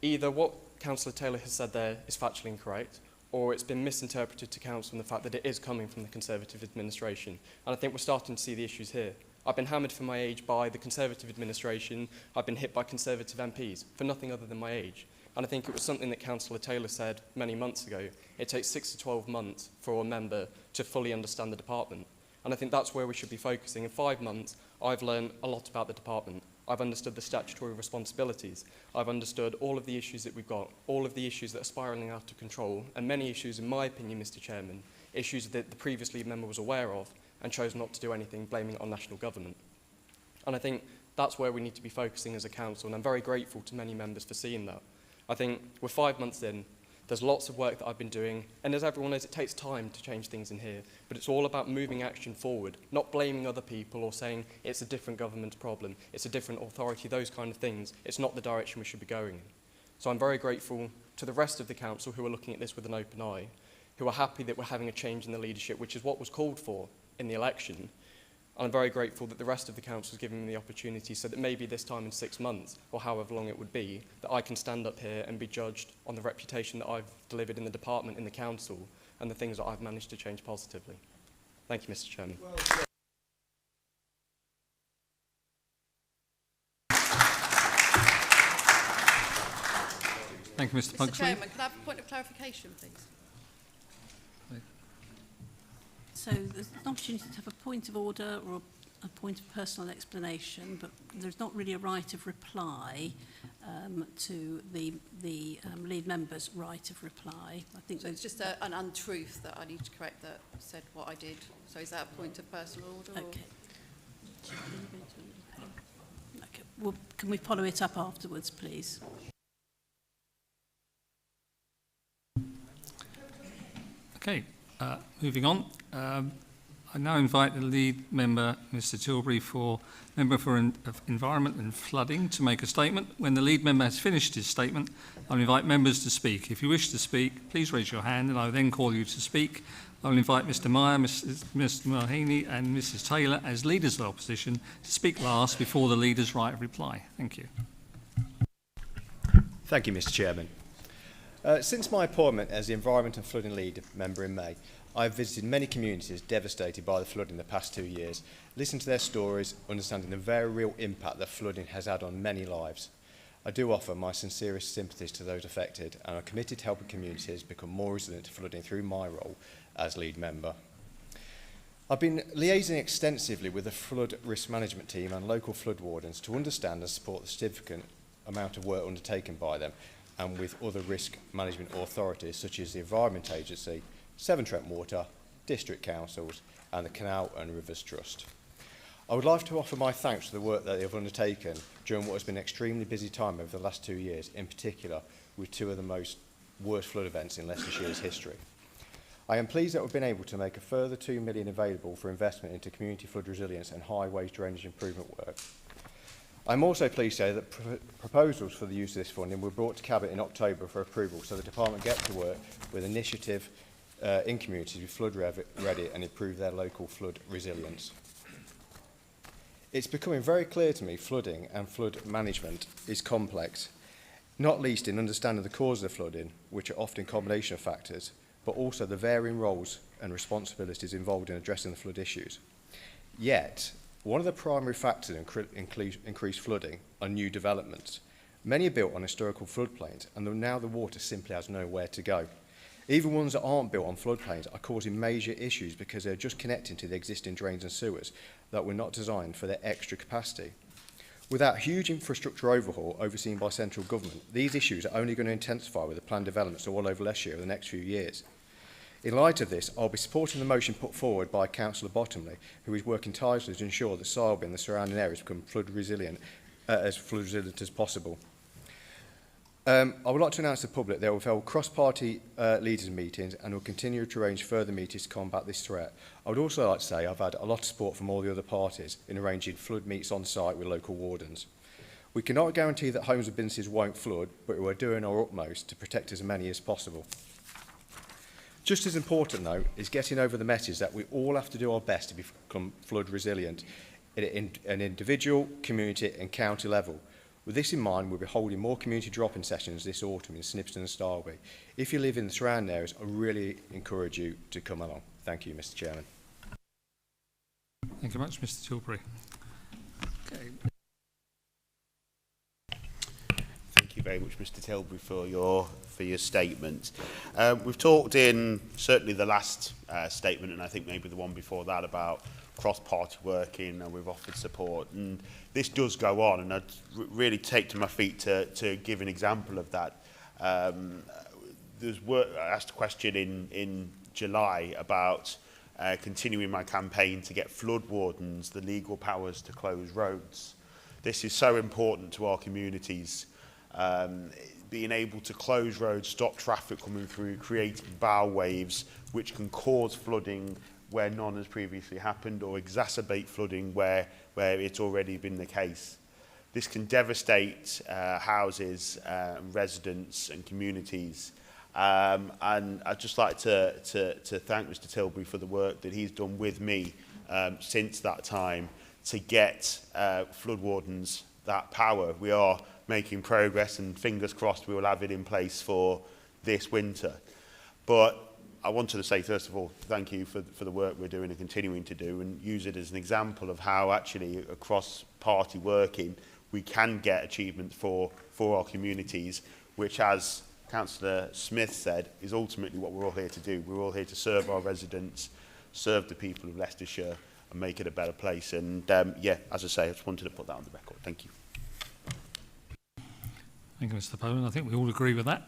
either what Councillor Taylor has said there is factually incorrect, or it's been misinterpreted to council in the fact that it is coming from the Conservative administration. And I think we're starting to see the issues here. I've been hammered for my age by the Conservative administration. I've been hit by Conservative MPs for nothing other than my age. And I think it was something that Councillor Taylor said many months ago. It takes 6 to 12 months for a member to fully understand the department. And I think that's where we should be focusing. In 5 months, I've learned a lot about the department. I've understood the statutory responsibilities. I've understood all of the issues that we've got, all of the issues that are spiralling out of control, and many issues, in my opinion, Mr. Chairman, issues that the previous lead member was aware of and chose not to do anything, blaming it on national government. And I think that's where we need to be focusing as a council, and I'm very grateful to many members for seeing that. I think we're 5 months in, there's lots of work that I've been doing, and as everyone knows, it takes time to change things in here, but it's all about moving action forward, not blaming other people or saying it's a different government problem, it's a different authority, those kind of things. It's not the direction we should be going in. So I'm very grateful to the rest of the council who are looking at this with an open eye, who are happy that we're having a change in the leadership, which is what was called for in the election. And I'm very grateful that the rest of the council has given me the opportunity so that maybe this time in 6 months, or however long it would be, that I can stand up here and be judged on the reputation that I've delivered in the department, in the council, and the things that I've managed to change positively. Thank you, Mr. Chairman. Thank you, Mr. Pugsley. Mr. Chairman, can I have a point of clarification, please? So there's an opportunity to have a point of order or a point of personal explanation, but there's not really a right of reply to the lead member's right of reply. I think so it's just an untruth that I need to correct that said what I did. So is that a point of personal order? Okay. Okay. Well, can we follow it up afterwards, please? Okay, moving on. I now invite the lead member, Mr Tilbury, Member for Environment and Flooding, to make a statement. When the lead member has finished his statement, I'll invite members to speak. If you wish to speak, please raise your hand and I will then call you to speak. I will invite Mr Meyer, Mr Mulhaney and Mrs Taylor as leaders of the opposition to speak last before the leader's right of reply. Thank you. Thank you, Mr Chairman. Since my appointment as the Environment and Flooding Lead member in May, I have visited many communities devastated by the flooding in the past 2 years, listened to their stories, understanding the very real impact that flooding has had on many lives. I do offer my sincerest sympathies to those affected and are committed to helping communities become more resilient to flooding through my role as lead member. I've been liaising extensively with the flood risk management team and local flood wardens to understand and support the significant amount of work undertaken by them and with other risk management authorities such as the Environment Agency, Severn Trent Water, district councils and the Canal and Rivers Trust. I would like to offer my thanks for the work that they have undertaken during what has been an extremely busy time over the last 2 years, in particular with two of the most worst flood events in Leicestershire's history. I am pleased that we've been able to make a further £2 million available for investment into community flood resilience and highways drainage improvement work. I'm also pleased to say that proposals for the use of this funding were brought to Cabinet in October for approval, so the Department gets to work with initiative in communities to be flood ready and improve their local flood resilience. It's becoming very clear to me flooding and flood management is complex, not least in understanding the causes of flooding, which are often a combination of factors, but also the varying roles and responsibilities involved in addressing the flood issues. Yet, one of the primary factors in increased flooding are new developments. Many are built on historical floodplains, and now the water simply has nowhere to go. Even ones that aren't built on floodplains are causing major issues because they're just connecting to the existing drains and sewers that were not designed for their extra capacity. Without huge infrastructure overhaul overseen by central government, these issues are only going to intensify with the planned developments all over Leicestershire over the next few years. In light of this, I'll be supporting the motion put forward by Councillor Bottomley, who is working tirelessly to ensure that Sowerby and the surrounding areas become flood resilient as possible. I would like to announce to the public that we will hold cross-party leaders meetings and will continue to arrange further meetings to combat this threat. I would also like to say I've had a lot of support from all the other parties in arranging flood meets on site with local wardens. We cannot guarantee that homes and businesses won't flood, but we are doing our utmost to protect as many as possible. Just as important, though, is getting over the message that we all have to do our best to become flood resilient at an individual, community and county level. With this in mind, we'll be holding more community drop-in sessions this autumn in Snibston and Starby. If you live in the surrounding areas, I really encourage you to come along. Thank you, Mr Chairman. Thank you very much, Mr Tilbury. Okay. Thank you very much, Mr Tilbury, for your statement. We've talked in certainly the last statement, and I think maybe the one before that, about cross-party working, and we've offered support. And this does go on, and I'd really take to my feet to give an example of that. I asked a question in July about continuing my campaign to get flood wardens the legal powers to close roads. This is so important to our communities. Being able to close roads, stop traffic coming through, creating bow waves which can cause flooding where none has previously happened, or exacerbate flooding where it's already been the case. This can devastate houses, residents and communities. And I'd just like to thank Mr Tilbury for the work that he's done with me since that time to get flood wardens that power. We are making progress, and fingers crossed we will have it in place for this winter. But I wanted to say, first of all, thank you for the work we're doing and continuing to do, and use it as an example of how actually across party working we can get achievements for our communities, which, as Councillor Smith said, is ultimately what we're all here to do. We're all here to serve our residents, serve the people of Leicestershire and make it a better place. And yeah, as I say, I just wanted to put that on the record. Thank you. Thank you, Mr Poland. I think we all agree with that.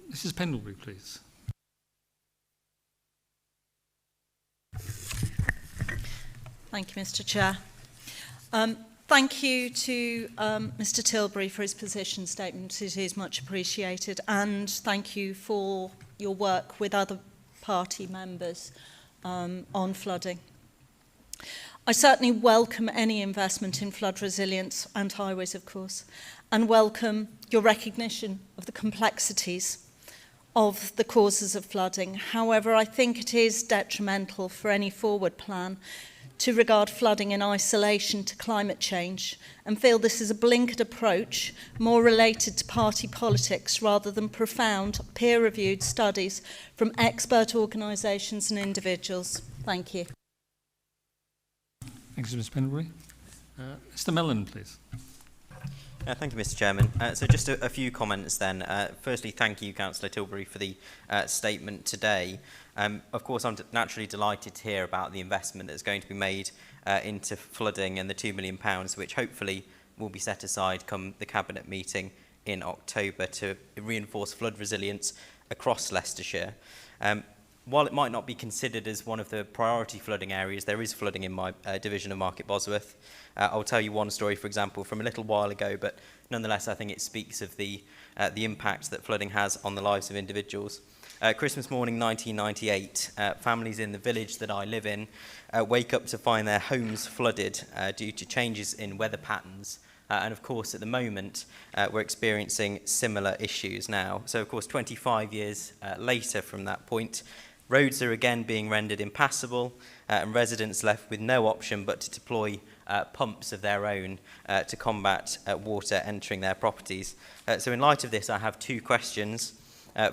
Mrs Pendlebury, please. Thank you, Mr Chair. Thank you to Mr Tilbury for his position statement. It is much appreciated. And thank you for your work with other party members on flooding. I certainly welcome any investment in flood resilience and highways, of course, and welcome your recognition of the complexities of the causes of flooding. However, I think it is detrimental for any forward plan to regard flooding in isolation to climate change and feel this is a blinkered approach more related to party politics rather than profound peer-reviewed studies from expert organisations and individuals. Thank you. Thank you, Mr. Penbury. Mr. Mellon, please. Thank you, Mr. Chairman. So just a few comments then. Firstly, thank you, Councillor Tilbury, for the statement today. Of course, I'm naturally delighted to hear about the investment that's going to be made into flooding and the £2 million, which hopefully will be set aside come the Cabinet meeting in October to reinforce flood resilience across Leicestershire. While it might not be considered as one of the priority flooding areas, there is flooding in my division of Market Bosworth. I'll tell you one story, for example, from a little while ago, but nonetheless I think it speaks of the impact that flooding has on the lives of individuals. Christmas morning 1998, families in the village that I live in wake up to find their homes flooded due to changes in weather patterns. And of course, at the moment, we're experiencing similar issues now. So of course, 25 years later from that point, roads are again being rendered impassable and residents left with no option but to deploy pumps of their own to combat water entering their properties. So in light of this, I have two questions.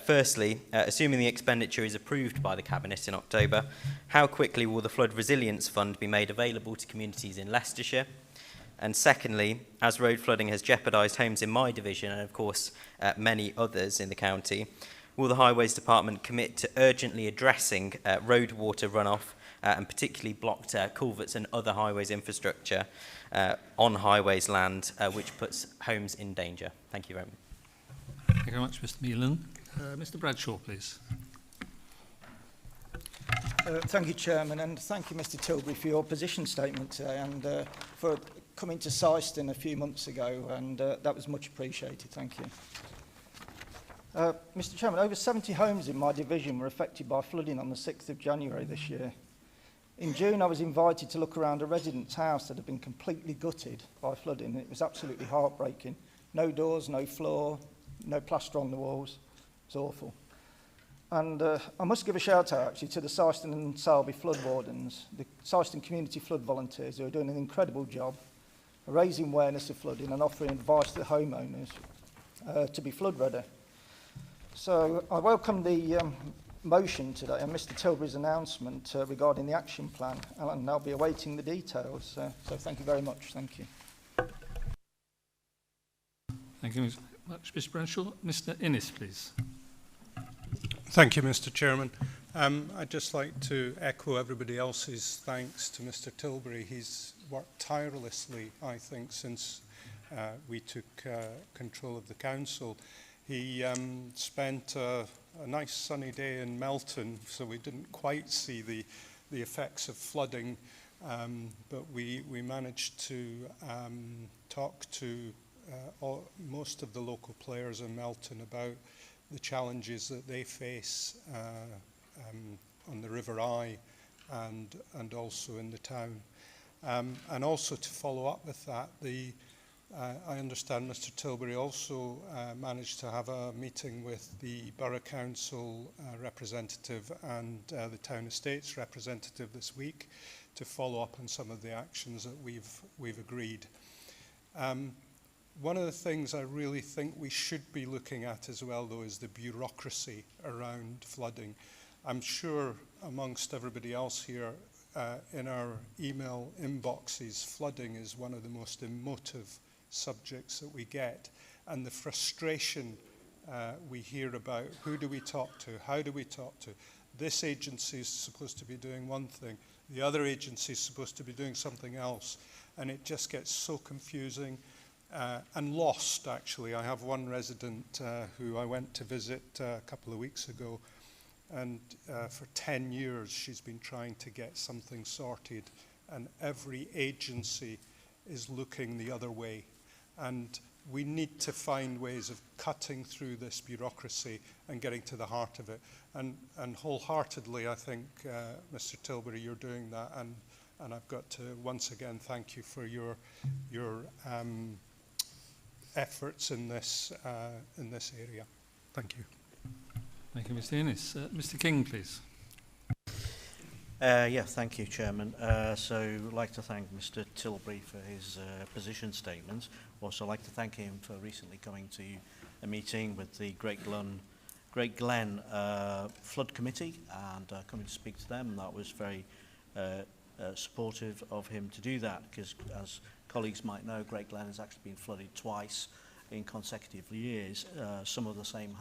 Firstly, assuming the expenditure is approved by the Cabinet in October, how quickly will the Flood Resilience Fund be made available to communities in Leicestershire? And secondly, as road flooding has jeopardised homes in my division and of course many others in the county, will the Highways Department commit to urgently addressing road water runoff and particularly blocked culverts and other highways infrastructure on highways land, which puts homes in danger? Thank you very much. Thank you very much, Mr. Meelan. Mr. Bradshaw, please. Thank you, Chairman, and thank you, Mr. Tilbury, for your position statement today and for coming to Syston a few months ago, and that was much appreciated. Thank you. Mr. Chairman, over 70 homes in my division were affected by flooding on the 6th of January this year. In June, I was invited to look around a resident's house that had been completely gutted by flooding. It was absolutely heartbreaking. No doors, no floor, no plaster on the walls. It was awful. And I must give a shout out actually to the Syston and Selby flood wardens, the Syston community flood volunteers who are doing an incredible job raising awareness of flooding and offering advice to the homeowners to be flood ready. So I welcome the motion today and Mr. Tilbury's announcement regarding the action plan, and I'll be awaiting the details. So thank you very much. Thank you. Thank you very much, Mr. Bradshaw. Mr. Innes, please. Thank you, Mr. Chairman. I'd just like to echo everybody else's thanks to Mr. Tilbury. He's worked tirelessly, I think, since we took control of the council. He spent a nice sunny day in Melton, so we didn't quite see the effects of flooding, but we managed to talk to most of the local players in Melton about the challenges that they face on the River Eye and also in the town. And also to follow up with that, I understand Mr. Tilbury also managed to have a meeting with the Borough Council representative and the Town Estates representative this week to follow up on some of the actions that we've agreed. One of the things I really think we should be looking at as well, though, is the bureaucracy around flooding. I'm sure amongst everybody else here in our email inboxes, flooding is one of the most emotive subjects that we get, and the frustration we hear about. Who do we talk to? How do we talk to? This agency is supposed to be doing one thing, the other agency is supposed to be doing something else, and it just gets so confusing and lost, actually. I have one resident who I went to visit a couple of weeks ago, and for 10 years she's been trying to get something sorted, and every agency is looking the other way. And we need to find ways of cutting through this bureaucracy and getting to the heart of it. And wholeheartedly, I think, Mr. Tilbury, you're doing that. And and I've got to once again thank you for your efforts in this area. Thank you. Thank you, Mr. Innes. Mr. King, please. Yeah, thank you, Chairman. So I'd like to thank Mr. Tilbury for his position statements. Also like to thank him for recently coming to a meeting with the Great Glen Flood Committee and coming to speak to them. That was very supportive of him to do that, because as colleagues might know, Great Glen has actually been flooded twice in consecutive years. Some of the same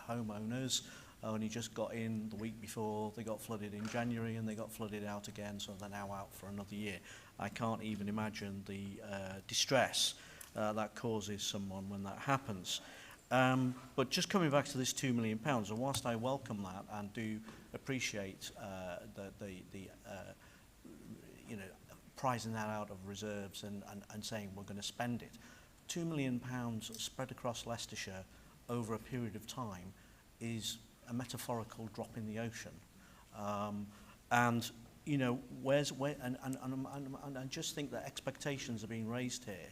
homeowners only just got in the week before they got flooded in January, and they got flooded out again, so they're now out for another year. I can't even imagine the distress that causes someone when that happens. But just coming back to this £2 million, and whilst I welcome that and do appreciate you know, pricing that out of reserves and saying we're going to spend it, £2 million spread across Leicestershire over a period of time is a metaphorical drop in the ocean. And you know, and I just think that expectations are being raised here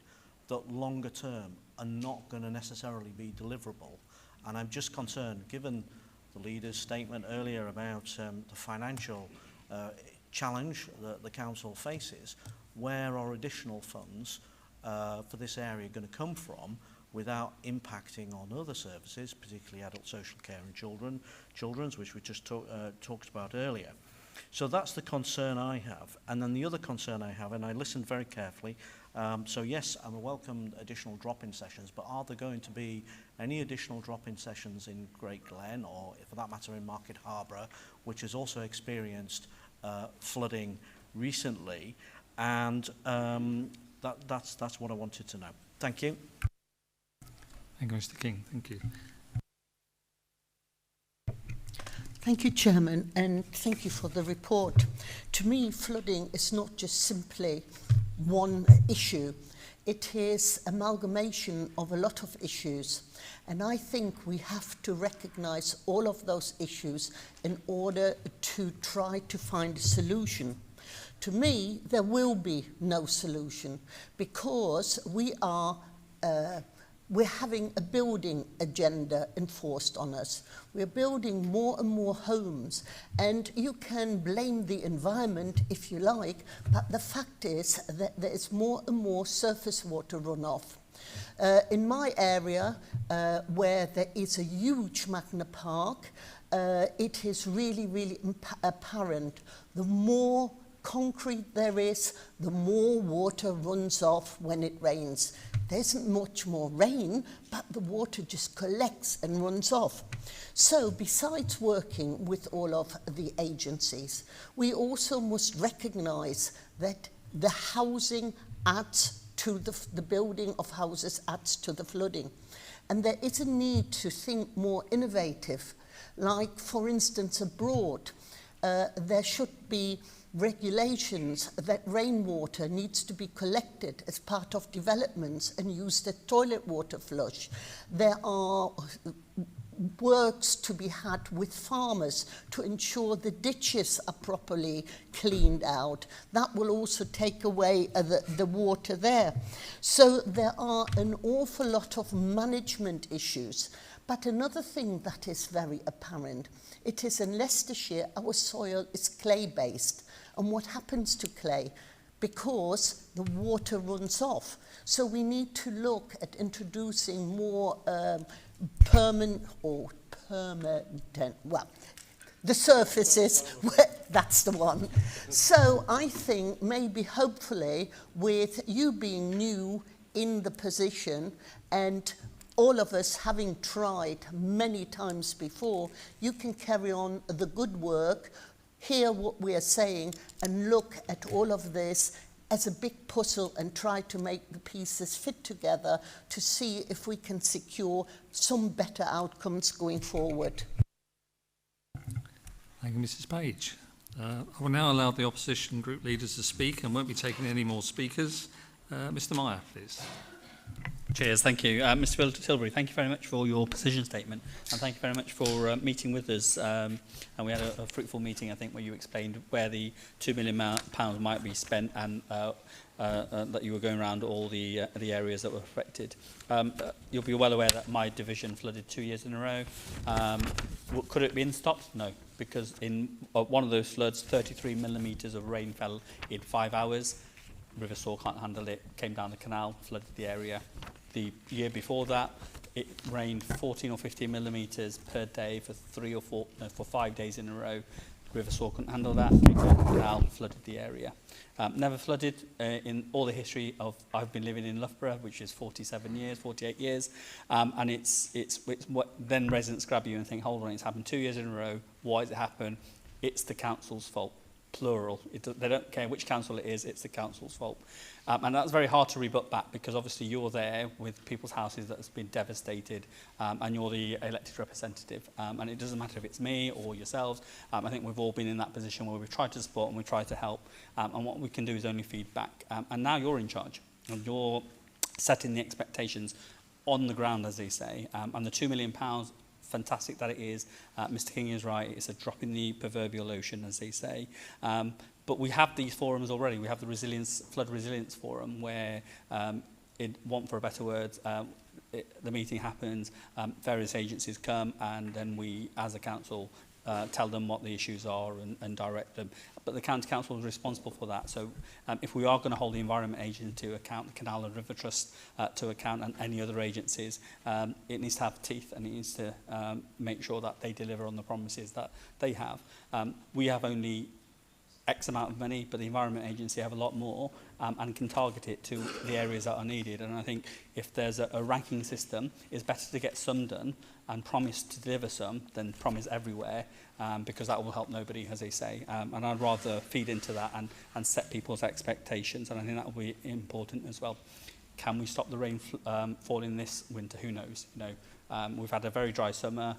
that longer term are not going to necessarily be deliverable. And I'm just concerned, given the leader's statement earlier about the financial challenge that the council faces, where are additional funds for this area going to come from without impacting on other services, particularly adult social care and children's, which we just talked about earlier. So that's the concern I have. And then the other concern I have, and I listened very carefully, so yes, I welcome additional drop-in sessions, but are there going to be any additional drop-in sessions in Great Glen, or for that matter in Market Harborough, which has also experienced flooding recently? And that's what I wanted to know. Thank you. Thank you, Mr. King. Thank you. Thank you, Chairman, and thank you for the report. To me, flooding is not just simply one issue. It is amalgamation of a lot of issues, and I think we have to recognise all of those issues in order to try to find a solution. To me, there will be no solution, because we're having a building agenda enforced on us. We're building more and more homes, and you can blame the environment if you like, but the fact is that there is more and more surface water runoff. In my area, where there is a huge Magna Park, it is really, really apparent. The more concrete there is, the more water runs off when it rains. There isn't much more rain, but the water just collects and runs off. So besides working with all of the agencies, we also must recognise that the housing adds to the building of houses adds to the flooding. And there is a need to think more innovative. Like, for instance, abroad, there should be regulations that rainwater needs to be collected as part of developments and used as toilet water flush. There are works to be had with farmers to ensure the ditches are properly cleaned out. That will also take away the water there. So there are an awful lot of management issues. But another thing that is very apparent, it is in Leicestershire, our soil is clay-based. And what happens to clay? Because the water runs off. So we need to look at introducing more permanent, well, the surfaces, that's the one. So I think maybe hopefully with you being new in the position and all of us having tried many times before, you can carry on the good work, hear what we are saying, and look at all of this as a big puzzle and try to make the pieces fit together to see if we can secure some better outcomes going forward. Thank you, Mrs. Page. I will now allow the opposition group leaders to speak and won't be taking any more speakers. Mr. Meyer, please. Cheers, thank you. Mr Tilbury, thank you very much for your position statement, and thank you very much for meeting with us. And we had a fruitful meeting, I think, where you explained where the £2 million might be spent, and that you were going around all the areas that were affected. You'll be well aware that my division flooded 2 years in a row. Could it have been stopped? No, because in one of those floods, 33 millimetres of rain fell in 5 hours. River Soar can't handle it, came down the canal, flooded the area. The year before that, it rained 14 or 15 millimetres per day for 5 days in a row. River Soar couldn't handle that, came down the canal, flooded the area. Never flooded in all the history of I've been living in Loughborough, which is 48 years, and it's what then residents grab you and think, hold on, it's happened 2 years in a row. Why has it happened? It's the council's fault. Plural. They don't care which council it is, it's the council's fault. And that's very hard to rebut back, because obviously you're there with people's houses that has been devastated, and you're the elected representative. And it doesn't matter if it's me or yourselves. I think we've all been in that position where we've tried to support and we try to help. And what we can do is only feedback. And now you're in charge, and you're setting the expectations on the ground, as they say. And the £2 million, fantastic that it is. Mr King is right, it's a drop in the proverbial ocean, as they say. But we have these forums already. We have the Flood Resilience Forum, where, in want for a better word, the meeting happens, various agencies come, and then we, as a council, tell them what the issues are and direct them. But the County Council is responsible for that. So if we are going to hold the Environment Agency to account, the Canal and River Trust to account, and any other agencies, it needs to have teeth, and it needs to make sure that they deliver on the promises that they have. We have only X amount of money, but the Environment Agency have a lot more, and can target it to the areas that are needed. And I think if there's a ranking system, it's better to get some done and promise to deliver some than promise everywhere, because that will help nobody, as they say. And I'd rather feed into that and set people's expectations, and I think that will be important as well. Can we stop the rain falling this winter? Who knows? You know, we've had a very dry summer.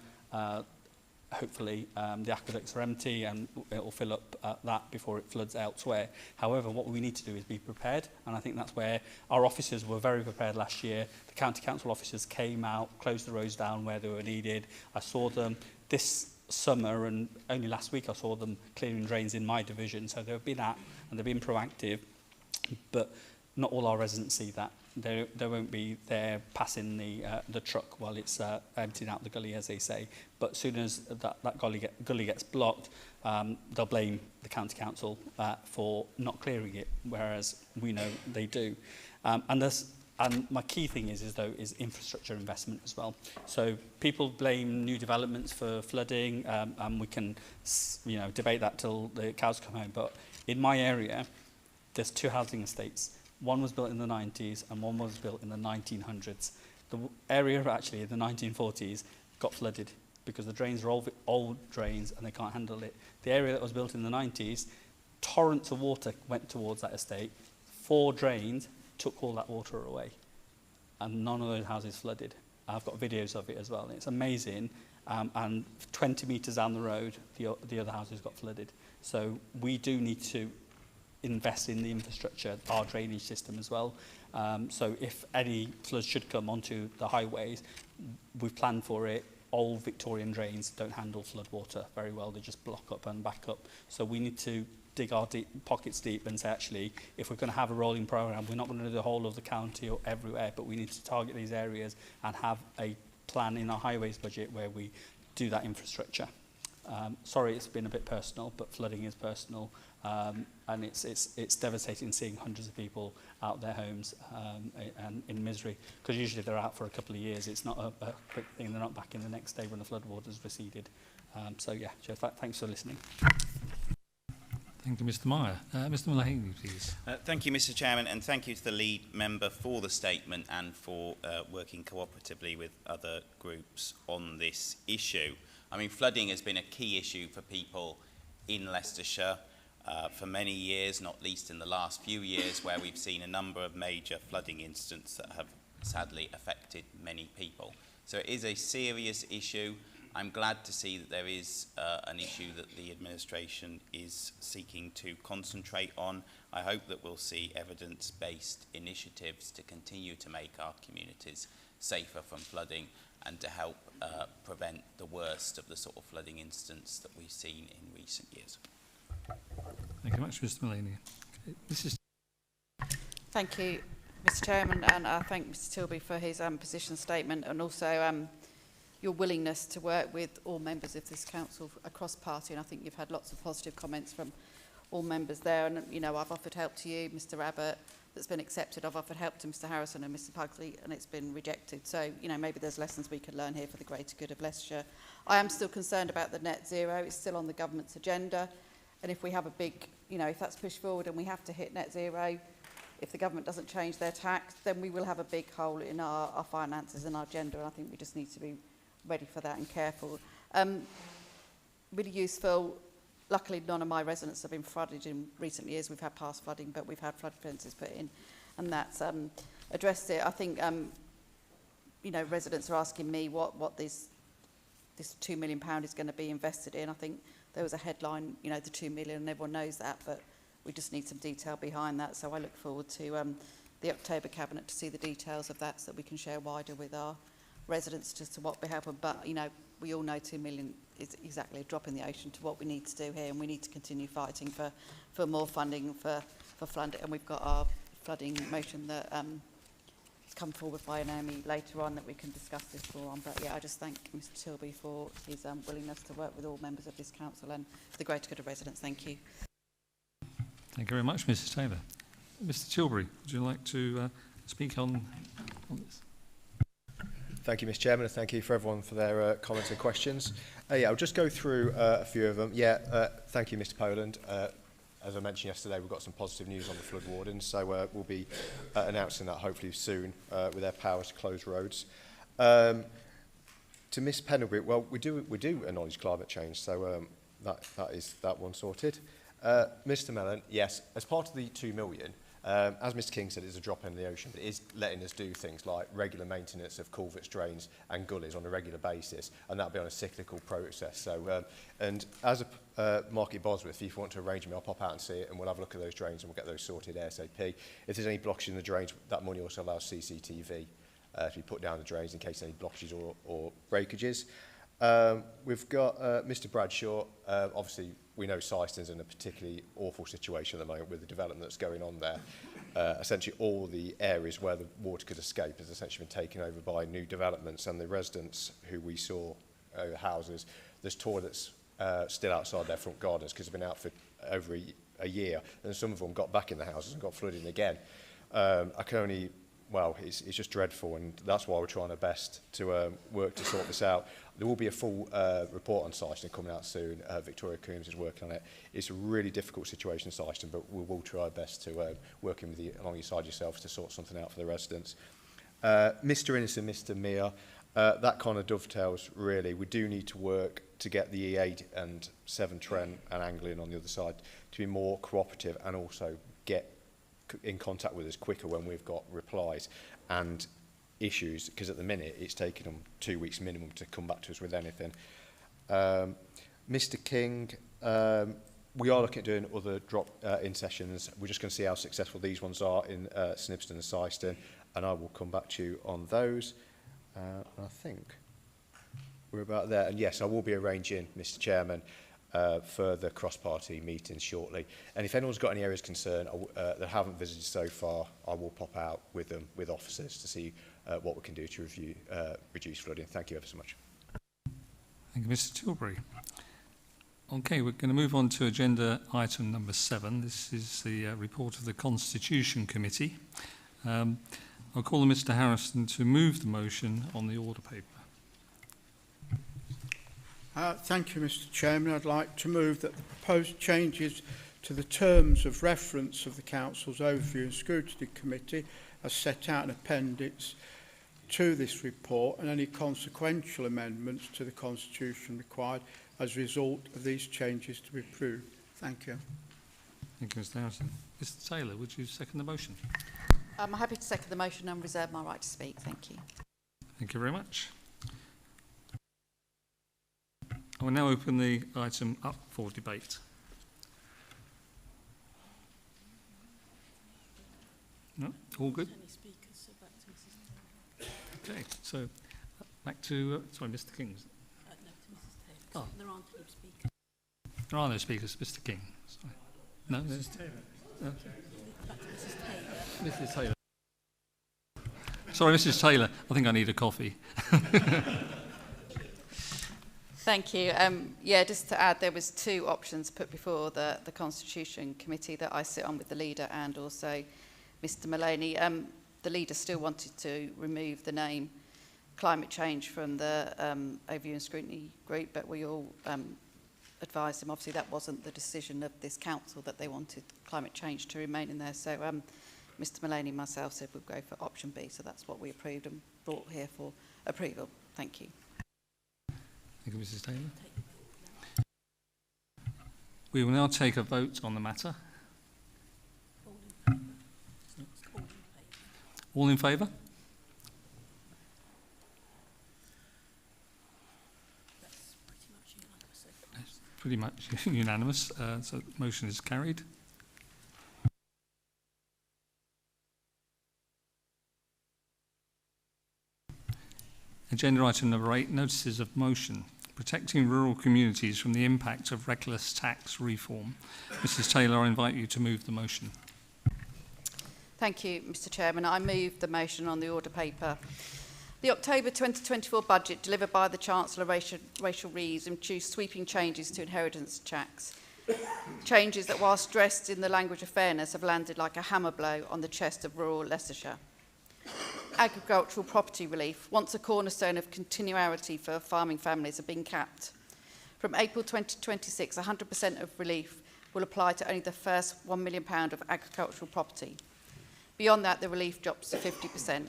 Hopefully the aqueducts are empty and it will fill up that before it floods elsewhere. However, what we need to do is be prepared, and I think that's where our officers were very prepared last year. The County Council officers came out, closed the roads down where they were needed. I saw them this summer, and only last week I saw them clearing drains in my division, so they've been at and they've been proactive, but not all our residents see that. They won't be there passing the truck while it's emptying out the gully, as they say. But as soon as that gully gets blocked, they'll blame the County Council for not clearing it, whereas we know they do. And my key thing is infrastructure investment as well. So people blame new developments for flooding, and we can debate that till the cows come home. But in my area, there's 2 housing estates. One was built in the 90s and one was built in the 1900s. The area actually in the 1940s got flooded because the drains are old drains and they can't handle it. The area that was built in the 90s, torrents of water went towards that estate. 4 drains took all that water away, and none of those houses flooded. I've got videos of it as well. It's amazing. And 20 metres down the road, the other houses got flooded. So we do need to invest in the infrastructure, our drainage system as well. So if any floods should come onto the highways, we've planned for it. Old Victorian drains don't handle flood water very well. They just block up and back up. So we need to dig our pockets deep and say, actually, if we're going to have a rolling programme, we're not going to do the whole of the county or everywhere, but we need to target these areas and have a plan in our highways budget where we do that infrastructure. Sorry, it's been a bit personal, but flooding is personal. And it's devastating seeing hundreds of people out their homes and in misery, because usually they're out for a couple of years. It's not a quick thing. They're not back in the next day when the floodwaters receded. So yeah, Joe, thanks for listening. Thank you, Mr Meyer. Mr Mullaney, please. Thank you, Mr Chairman, and thank you to the lead member for the statement and for working cooperatively with other groups on this issue. I mean, flooding has been a key issue for people in Leicestershire for many years, not least in the last few years, where we've seen a number of major flooding incidents that have sadly affected many people. So it is a serious issue. I'm glad to see that there is an issue that the administration is seeking to concentrate on. I hope that we'll see evidence-based initiatives to continue to make our communities safer from flooding and to help prevent the worst of the sort of flooding incidents that we've seen in recent years. Thank you much, Mr. Mullany. Okay, Mrs. Thank you, Mr. Chairman, and I thank Mr. Tilbury for his position statement, and also your willingness to work with all members of this council across party. And I think you've had lots of positive comments from all members there. And you know, I've offered help to you, Mr. Abbott, that's been accepted. I've offered help to Mr. Harrison and Mr. Pugsley, and it's been rejected. So you know, maybe there's lessons we could learn here for the greater good of Leicestershire. I am still concerned about the net zero. It's still on the government's agenda, and if we have a big, you know, if that's pushed forward and we have to hit net zero, if the government doesn't change their tax, then we will have a big hole in our finances and our agenda, and I think we just need to be ready for that and careful. Really useful. Luckily, none of my residents have been flooded in recent years. We've had past flooding, but we've had flood fences put in, and that's addressed it. I think, you know, residents are asking me what this £2 million is going to be invested in. I think there was a headline, you know, the 2 million, and everyone knows that, but we just need some detail behind that. So I look forward to the October Cabinet to see the details of that so that we can share wider with our residents as to what we have. But, you know, we all know 2 million is exactly a drop in the ocean to what we need to do here, and we need to continue fighting for more funding for flooding. And we've got our flooding motion that has come forward by Naomi later on that we can discuss this more on. But yeah, I just thank Mr. Tilbury for his willingness to work with all members of this council and for the greater good of residents. Thank you. Thank you very much, Mrs. Taylor. Mr. Tilbury, would you like to speak on this? Thank you, Mr. Chairman, and thank you for everyone for their comments and questions. Yeah, I'll just go through a few of them. Yeah, thank you, Mr. Poland. As I mentioned yesterday, we've got some positive news on the flood wardens, so we'll be announcing that hopefully soon with their powers to close roads. To Ms. Pendlebury, well, we do acknowledge climate change, so that is that one sorted. Mr. Mellon, yes, as part of the 2 million, as Mr. King said, it's a drop in the ocean, but it is letting us do things like regular maintenance of culverts, drains and gullies on a regular basis, and that'll be on a cyclical process. So, and as a Market Bosworth, if you want to arrange me, I'll pop out and see it, and we'll have a look at those drains and we'll get those sorted ASAP. If there's any blockages in the drains, that money also allows CCTV to be put down the drains in case any blockages or breakages. We've got Mr. Bradshaw. Obviously, we know Syston's in a particularly awful situation at the moment with the development that's going on there. Essentially, all the areas where the water could escape has essentially been taken over by new developments, and the residents who we saw houses, there's toilets still outside their front gardens because they've been out for over a year, and some of them got back in the houses and got flooding again. I can only... Well, it's just dreadful, and that's why we're trying our best to work to sort this out. There will be a full report on Syston coming out soon. Victoria Coombs is working on it. It's a really difficult situation in Syston, but we will try our best to work with you alongside yourselves to sort something out for the residents. Mr. Innes and Mr. Meir, that kind of dovetails really. We do need to work to get the E8 and Severn Trent and Anglian on the other side to be more cooperative and also get in contact with us quicker when we've got replies and issues, because at the minute it's taken them 2 weeks minimum to come back to us with anything. Mr. King, we are looking at doing other drop-in sessions. We're just going to see how successful these ones are in Snibston and Syston, and I will come back to you on those. I think we're about there. And yes, I will be arranging, Mr. Chairman, further cross-party meetings shortly. And if anyone's got any areas of concern that haven't visited so far, I will pop out with them, with officers, to see what we can do to reduce flooding. Thank you ever so much. Thank you, Mr. Tilbury. Okay, we're going to move on to agenda item number 7. This is the report of the Constitution Committee. I'll call on Mr. Harrison to move the motion on the order paper. Thank you, Mr. Chairman. I'd like to move that the proposed changes to the terms of reference of the Council's Overview and Scrutiny Committee as set out in Appendix to this report, and any consequential amendments to the Constitution required as a result of these changes to be approved. Thank you. Thank you, Mr. Harrison. Mr. Taylor, would you second the motion? I'm happy to second the motion and reserve my right to speak. Thank you. Thank you very much. I will now open the item up for debate. No? All good? Okay, so back to, sorry, Mr. King. No, to Mrs. Taylor. Oh. There aren't any speakers. There are no speakers, Mr. King. Sorry. No, Mrs. Taylor. Back to Mrs. Taylor. Mrs. Taylor. Sorry, Mrs. Taylor. I think I need a coffee. Thank you. Yeah, just to add, there was 2 options put before the Constitution Committee that I sit on with the leader and also Mr. Mullaney. The leader still wanted to remove the name climate change from the overview and scrutiny group, but we all advised him, obviously that wasn't the decision of this council, that they wanted climate change to remain in there. So Mr. Mullaney and myself said we'll go for option B, so that's what we approved and brought here for approval. Thank you. Thank you, Mrs. Taylor. We will now take a vote on the matter. All in favour? That's pretty much unanimous, so the motion is carried. Agenda item number 8, notices of motion. Protecting rural communities from the impact of reckless tax reform. Mrs. Taylor, I invite you to move the motion. Thank you, Mr. Chairman. I move the motion on the order paper. The October 2024 budget delivered by the Chancellor Rachel Reeves introduced sweeping changes to inheritance tax. Changes that, whilst dressed in the language of fairness, have landed like a hammer blow on the chest of rural Leicestershire. Agricultural property relief, once a cornerstone of continuity for farming families, have been capped. From April 2026, 100% of relief will apply to only the first £1 million of agricultural property. Beyond that, the relief drops to 50%.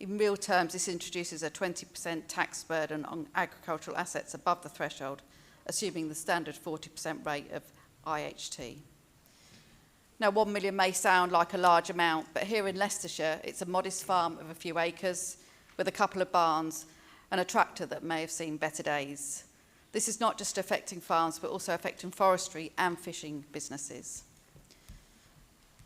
In real terms, this introduces a 20% tax burden on agricultural assets above the threshold, assuming the standard 40% rate of IHT. Now, 1 million may sound like a large amount, but here in Leicestershire, it's a modest farm of a few acres with a couple of barns and a tractor that may have seen better days. This is not just affecting farms, but also affecting forestry and fishing businesses.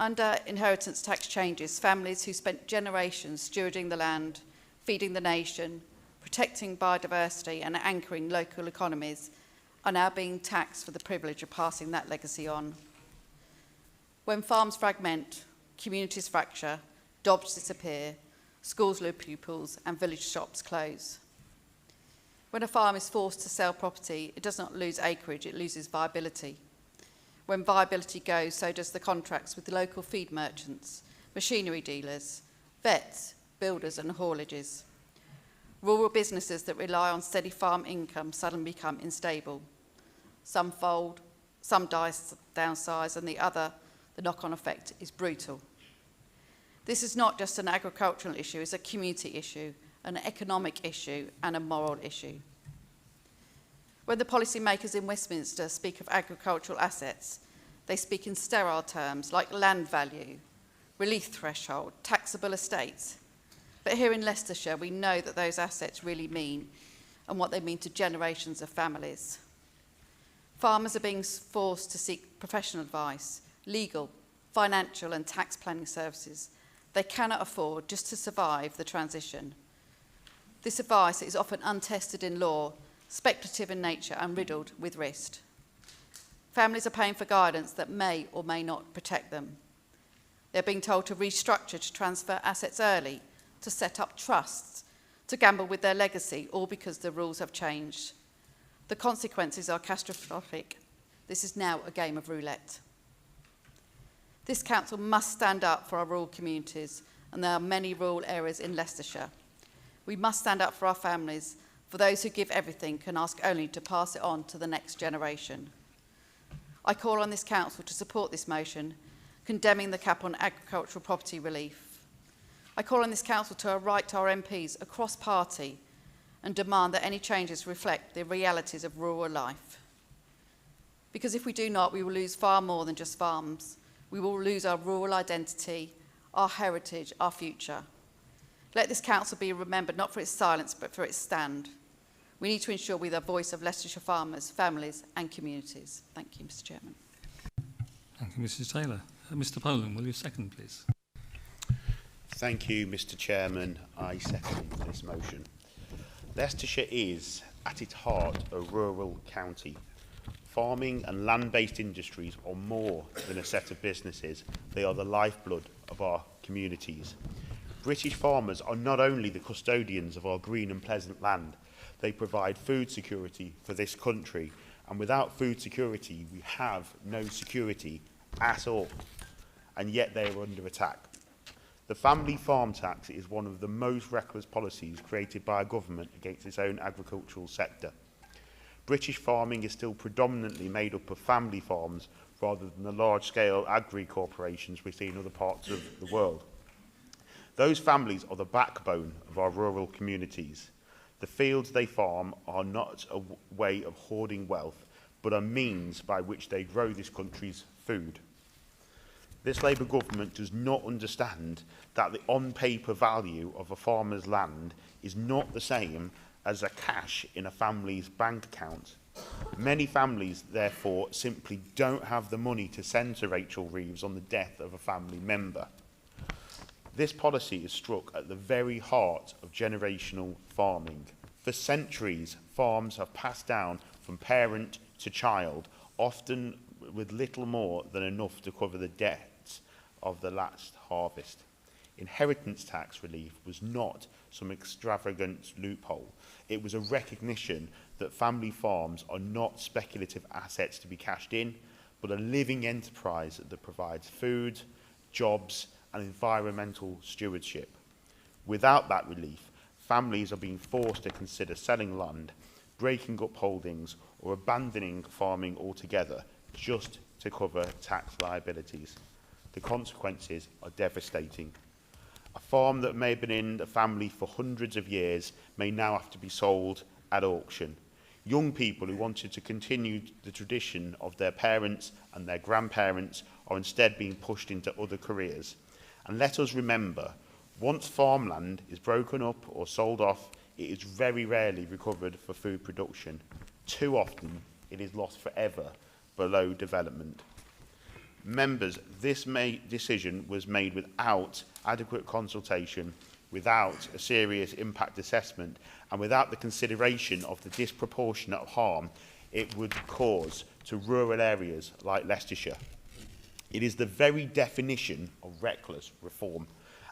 Under inheritance tax changes, families who spent generations stewarding the land, feeding the nation, protecting biodiversity and anchoring local economies are now being taxed for the privilege of passing that legacy on. When farms fragment, communities fracture, jobs disappear, schools lose pupils and village shops close. When a farm is forced to sell property, it does not lose acreage, it loses viability. When viability goes, so does the contracts with the local feed merchants, machinery dealers, vets, builders and haulages. Rural businesses that rely on steady farm income suddenly become unstable. Some fold, some downsize, and the knock-on effect is brutal. This is not just an agricultural issue, it's a community issue, an economic issue and a moral issue. When the policymakers in Westminster speak of agricultural assets, they speak in sterile terms like land value, relief threshold, taxable estates. But here in Leicestershire, we know that those assets really mean and what they mean to generations of families. Farmers are being forced to seek professional advice, legal, financial and tax planning services they cannot afford just to survive the transition. This advice is often untested in law, speculative in nature and riddled with risk. Families are paying for guidance that may or may not protect them. They're being told to restructure, to transfer assets early, to set up trusts, to gamble with their legacy, all because the rules have changed. The consequences are catastrophic. This is now a game of roulette. This council must stand up for our rural communities, and there are many rural areas in Leicestershire. We must stand up for our families, for those who give everything can ask only to pass it on to the next generation. I call on this council to support this motion, condemning the cap on agricultural property relief. I call on this council to write to our MPs across party and demand that any changes reflect the realities of rural life. Because if we do not, we will lose far more than just farms. We will lose our rural identity, our heritage, our future. Let this council be remembered not for its silence, but for its stand. We need to ensure we're the voice of Leicestershire farmers, families and communities. Thank you, Mr Chairman. Thank you, Mrs Taylor. Mr Poland, will you second, please? Thank you, Mr Chairman. I second this motion. Leicestershire is, at its heart, a rural county. Farming and land-based industries are more than a set of businesses. They are the lifeblood of our communities. British farmers are not only the custodians of our green and pleasant land, they provide food security for this country, and without food security we have no security at all, and yet they are under attack. The family farm tax is one of the most reckless policies created by a government against its own agricultural sector. British farming is still predominantly made up of family farms rather than the large-scale agri-corporations we see in other parts of the world. Those families are the backbone of our rural communities. The fields they farm are not a way of hoarding wealth, but a means by which they grow this country's food. This Labour government does not understand that the on-paper value of a farmer's land is not the same as a cash in a family's bank account. Many families, therefore, simply don't have the money to send to Rachel Reeves on the death of a family member. This policy is struck at the very heart of generational farming. For centuries, farms have passed down from parent to child, often with little more than enough to cover the debts of the last harvest. Inheritance tax relief was not some extravagant loophole. It was a recognition that family farms are not speculative assets to be cashed in, but a living enterprise that provides food, jobs, and environmental stewardship. Without that relief, families are being forced to consider selling land, breaking up holdings, or abandoning farming altogether just to cover tax liabilities. The consequences are devastating. A farm that may have been in the family for hundreds of years may now have to be sold at auction. Young people who wanted to continue the tradition of their parents and their grandparents are instead being pushed into other careers. And let us remember, once farmland is broken up or sold off, it is very rarely recovered for food production. Too often, it is lost forever below development. Members, this decision was made without adequate consultation, without a serious impact assessment, and without the consideration of the disproportionate harm it would cause to rural areas like Leicestershire. It is the very definition of reckless reform,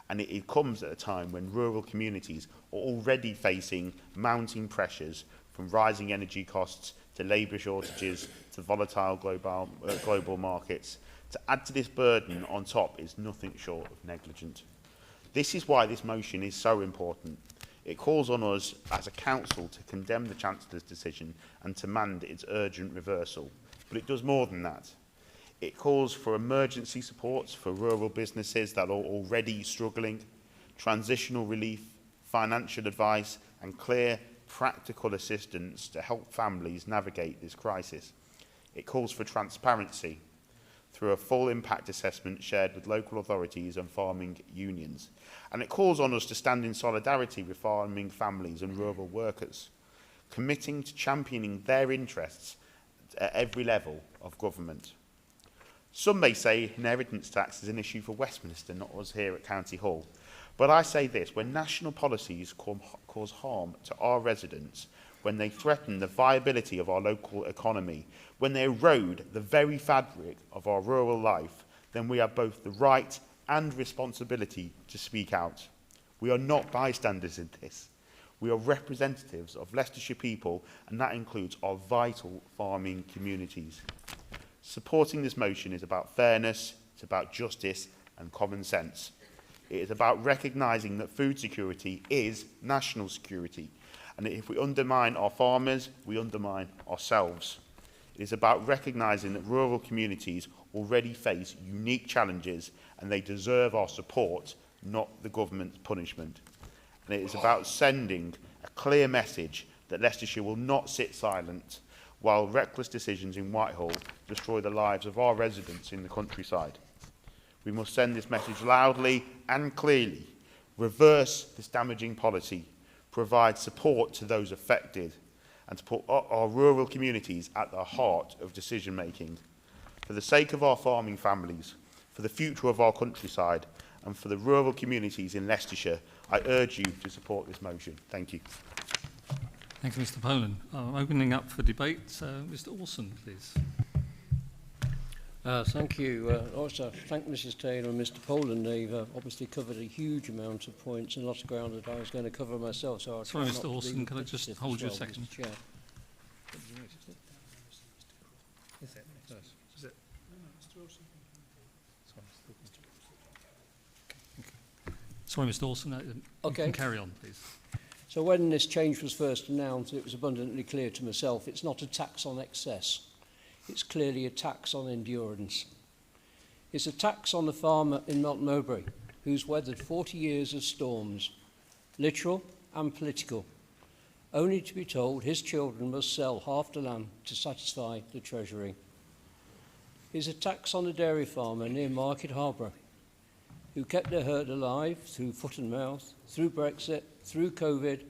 and it comes at a time when rural communities are already facing mounting pressures from rising energy costs to labour shortages to volatile global markets. To add to this burden on top is nothing short of negligent. This is why this motion is so important. It calls on us as a council to condemn the Chancellor's decision and to demand its urgent reversal. But it does more than that. It calls for emergency supports for rural businesses that are already struggling, transitional relief, financial advice, and clear, practical assistance to help families navigate this crisis. It calls for transparency through a full impact assessment shared with local authorities and farming unions. And it calls on us to stand in solidarity with farming families and rural workers, committing to championing their interests at every level of government. Some may say inheritance tax is an issue for Westminster, not us here at County Hall. But I say this, when national policies cause harm to our residents, when they threaten the viability of our local economy, when they erode the very fabric of our rural life, then we have both the right and responsibility to speak out. We are not bystanders in this. We are representatives of Leicestershire people, and that includes our vital farming communities. Supporting this motion is about fairness, it's about justice and common sense. It is about recognising that food security is national security, and that if we undermine our farmers, we undermine ourselves. It is about recognising that rural communities already face unique challenges and they deserve our support, not the government's punishment. And it is about sending a clear message that Leicestershire will not sit silent while reckless decisions in Whitehall destroy the lives of our residents in the countryside. We must send this message loudly and clearly. Reverse this damaging policy. Provide support to those affected and to put our rural communities at the heart of decision making. For the sake of our farming families, for the future of our countryside, and for the rural communities in Leicestershire, I urge you to support this motion. Thank you. Thank you, Mr. Poland. Opening up for debate, Mr. Orson, please. Thank you. Also, thank Mrs Taylor and Mr Poland. They've obviously covered a huge amount of points and lots of ground that I was going to cover myself. So I'll Sorry, try Mr. not to Orson, be can I just repetitive hold as you a well, second? Mr Chair. Sorry, Mr. Orson, you Okay. can carry on, please. So when this change was first announced, it was abundantly clear to myself it's not a tax on excess. It's clearly a tax on endurance. It's a tax on the farmer in Melton Mowbray, who's weathered 40 years of storms, literal and political, only to be told his children must sell half the land to satisfy the Treasury. It's a tax on the dairy farmer near Market Harborough, who kept their herd alive through foot and mouth, through Brexit, through COVID,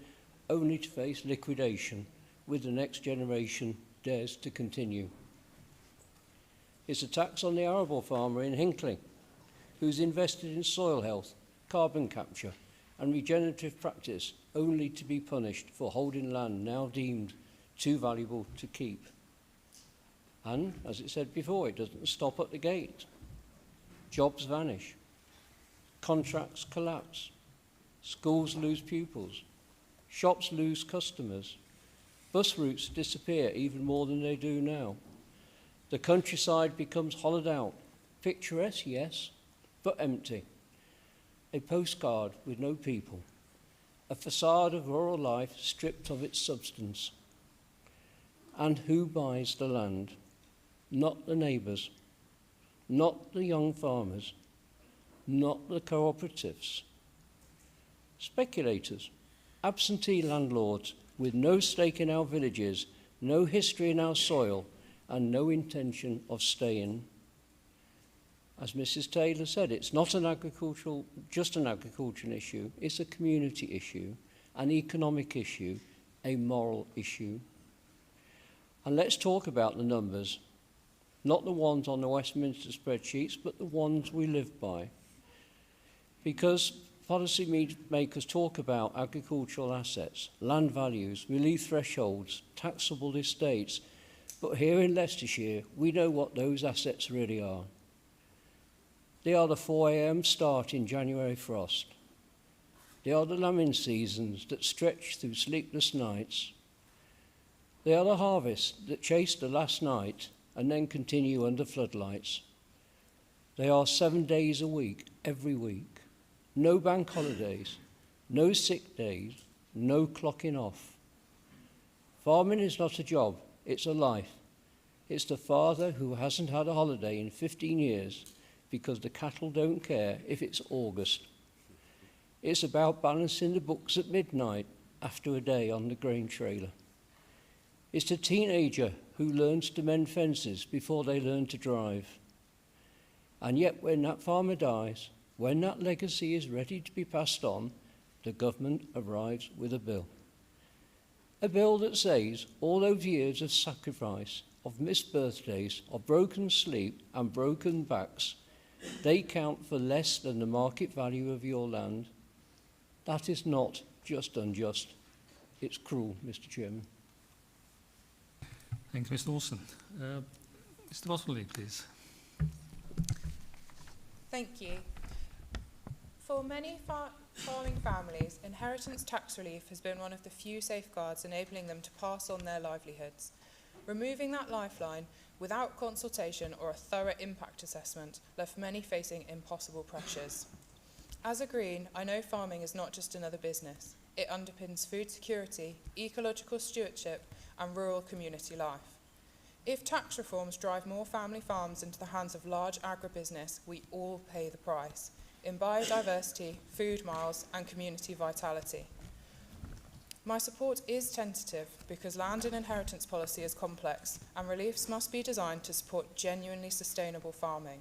only to face liquidation with the next generation dares to continue. It's a tax on the arable farmer in Hinckley, who's invested in soil health, carbon capture and regenerative practice, only to be punished for holding land now deemed too valuable to keep. And, as it said before, it doesn't stop at the gate. Jobs vanish. Contracts collapse. Schools lose pupils. Shops lose customers. Bus routes disappear even more than they do now. The countryside becomes hollowed out. Picturesque, yes, but empty. A postcard with no people. A facade of rural life stripped of its substance. And who buys the land? Not the neighbours. Not the young farmers. Not the cooperatives. Speculators, absentee landlords with no stake in our villages, no history in our soil, and no intention of staying. As Mrs Taylor said, it's not just an agricultural issue, it's a community issue, an economic issue, a moral issue. And let's talk about the numbers, not the ones on the Westminster spreadsheets, but the ones we live by. Because policy makers talk about agricultural assets, land values, relief thresholds, taxable estates, but here in Leicestershire, we know what those assets really are. They are the 4 a.m. start in January frost. They are the lambing seasons that stretch through sleepless nights. They are the harvests that chase the last night and then continue under floodlights. They are 7 days a week, every week. No bank holidays, no sick days, no clocking off. Farming is not a job, it's a life. It's the father who hasn't had a holiday in 15 years because the cattle don't care if it's August. It's about balancing the books at midnight after a day on the grain trailer. It's the teenager who learns to mend fences before they learn to drive. And yet when that farmer dies, when that legacy is ready to be passed on, the government arrives with a bill. A bill that says all those years of sacrifice, of missed birthdays, of broken sleep and broken backs, they count for less than the market value of your land. That is not just unjust. It's cruel, Mr. Chairman. Thank you, Mr. Orson. Mr. Bottomley, please. Thank you. For many farming families, inheritance tax relief has been one of the few safeguards enabling them to pass on their livelihoods. Removing that lifeline without consultation or a thorough impact assessment left many facing impossible pressures. As a Green, I know farming is not just another business. It underpins food security, ecological stewardship, and rural community life. If tax reforms drive more family farms into the hands of large agribusiness, we all pay the price in biodiversity, food miles, and community vitality. My support is tentative because land and inheritance policy is complex, and reliefs must be designed to support genuinely sustainable farming.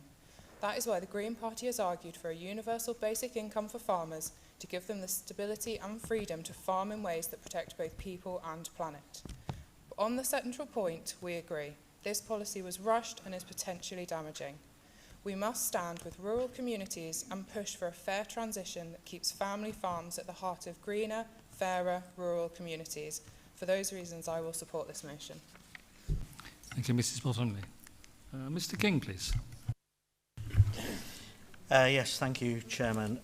That is why the Green Party has argued for a universal basic income for farmers to give them the stability and freedom to farm in ways that protect both people and planet. But on the central point, we agree. This policy was rushed and is potentially damaging. We must stand with rural communities and push for a fair transition that keeps family farms at the heart of greener, fairer rural communities. For those reasons, I will support this motion. Thank you, Mrs. Bottomley. Mr. King, please. Yes, thank you, Chairman.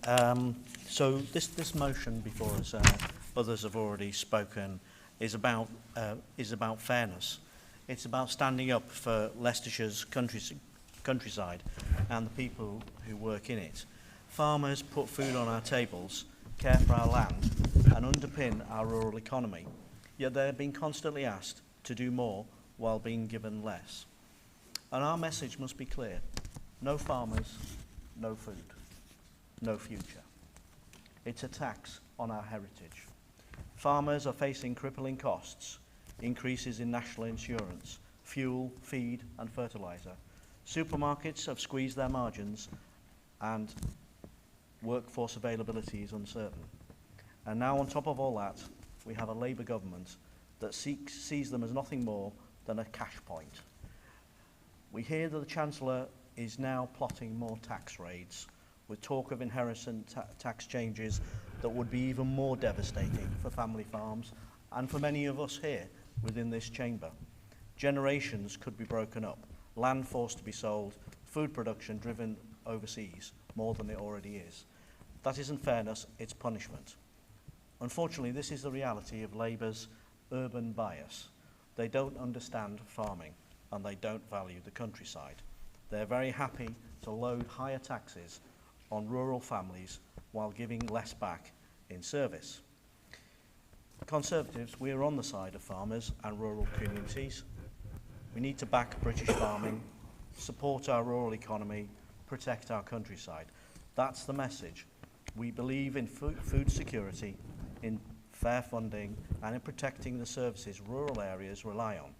So this motion before us, others have already spoken, is about fairness. It's about standing up for Leicestershire's countryside and the people who work in it. Farmers put food on our tables, care for our land, and underpin our rural economy. Yet they're being constantly asked to do more while being given less. And our message must be clear. No farmers, no food, no future. It's a tax on our heritage. Farmers are facing crippling costs, increases in national insurance, fuel, feed and fertiliser. Supermarkets have squeezed their margins and workforce availability is uncertain. And now on top of all that, we have a Labour government that sees them as nothing more than a cash point. We hear that the Chancellor is now plotting more tax raids, with talk of inheritance tax changes that would be even more devastating for family farms and for many of us here within this chamber. Generations could be broken up, land forced to be sold, food production driven overseas more than it already is. That isn't fairness, it's punishment. Unfortunately, this is the reality of Labour's urban bias. They don't understand farming and they don't value the countryside. They're very happy to load higher taxes on rural families while giving less back in service. Conservatives, we are on the side of farmers and rural communities. We need to back British farming, support our rural economy, protect our countryside. That's the message. We believe in food security, in fair funding, and in protecting the services rural areas rely on,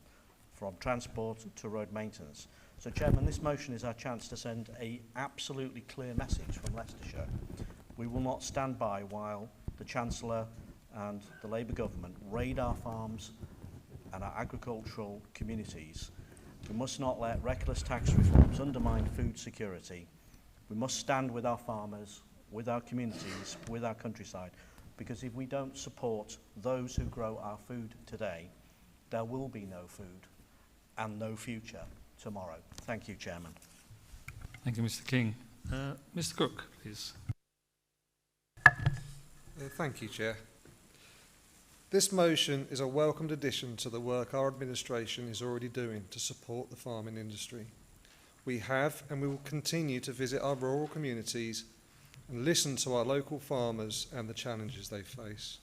from transport to road maintenance. So, Chairman, this motion is our chance to send an absolutely clear message from Leicestershire. We will not stand by while the Chancellor and the Labour government raid our farms and our agricultural communities. We must not let reckless tax reforms undermine food security. We must stand with our farmers, with our communities, with our countryside, because if we don't support those who grow our food today, there will be no food and no future tomorrow. Thank you, Chairman. Thank you, Mr. King. Mr. Cook, please. Thank you, Chair. This motion is a welcomed addition to the work our administration is already doing to support the farming industry. We have and we will continue to visit our rural communities and listen to our local farmers and the challenges they face.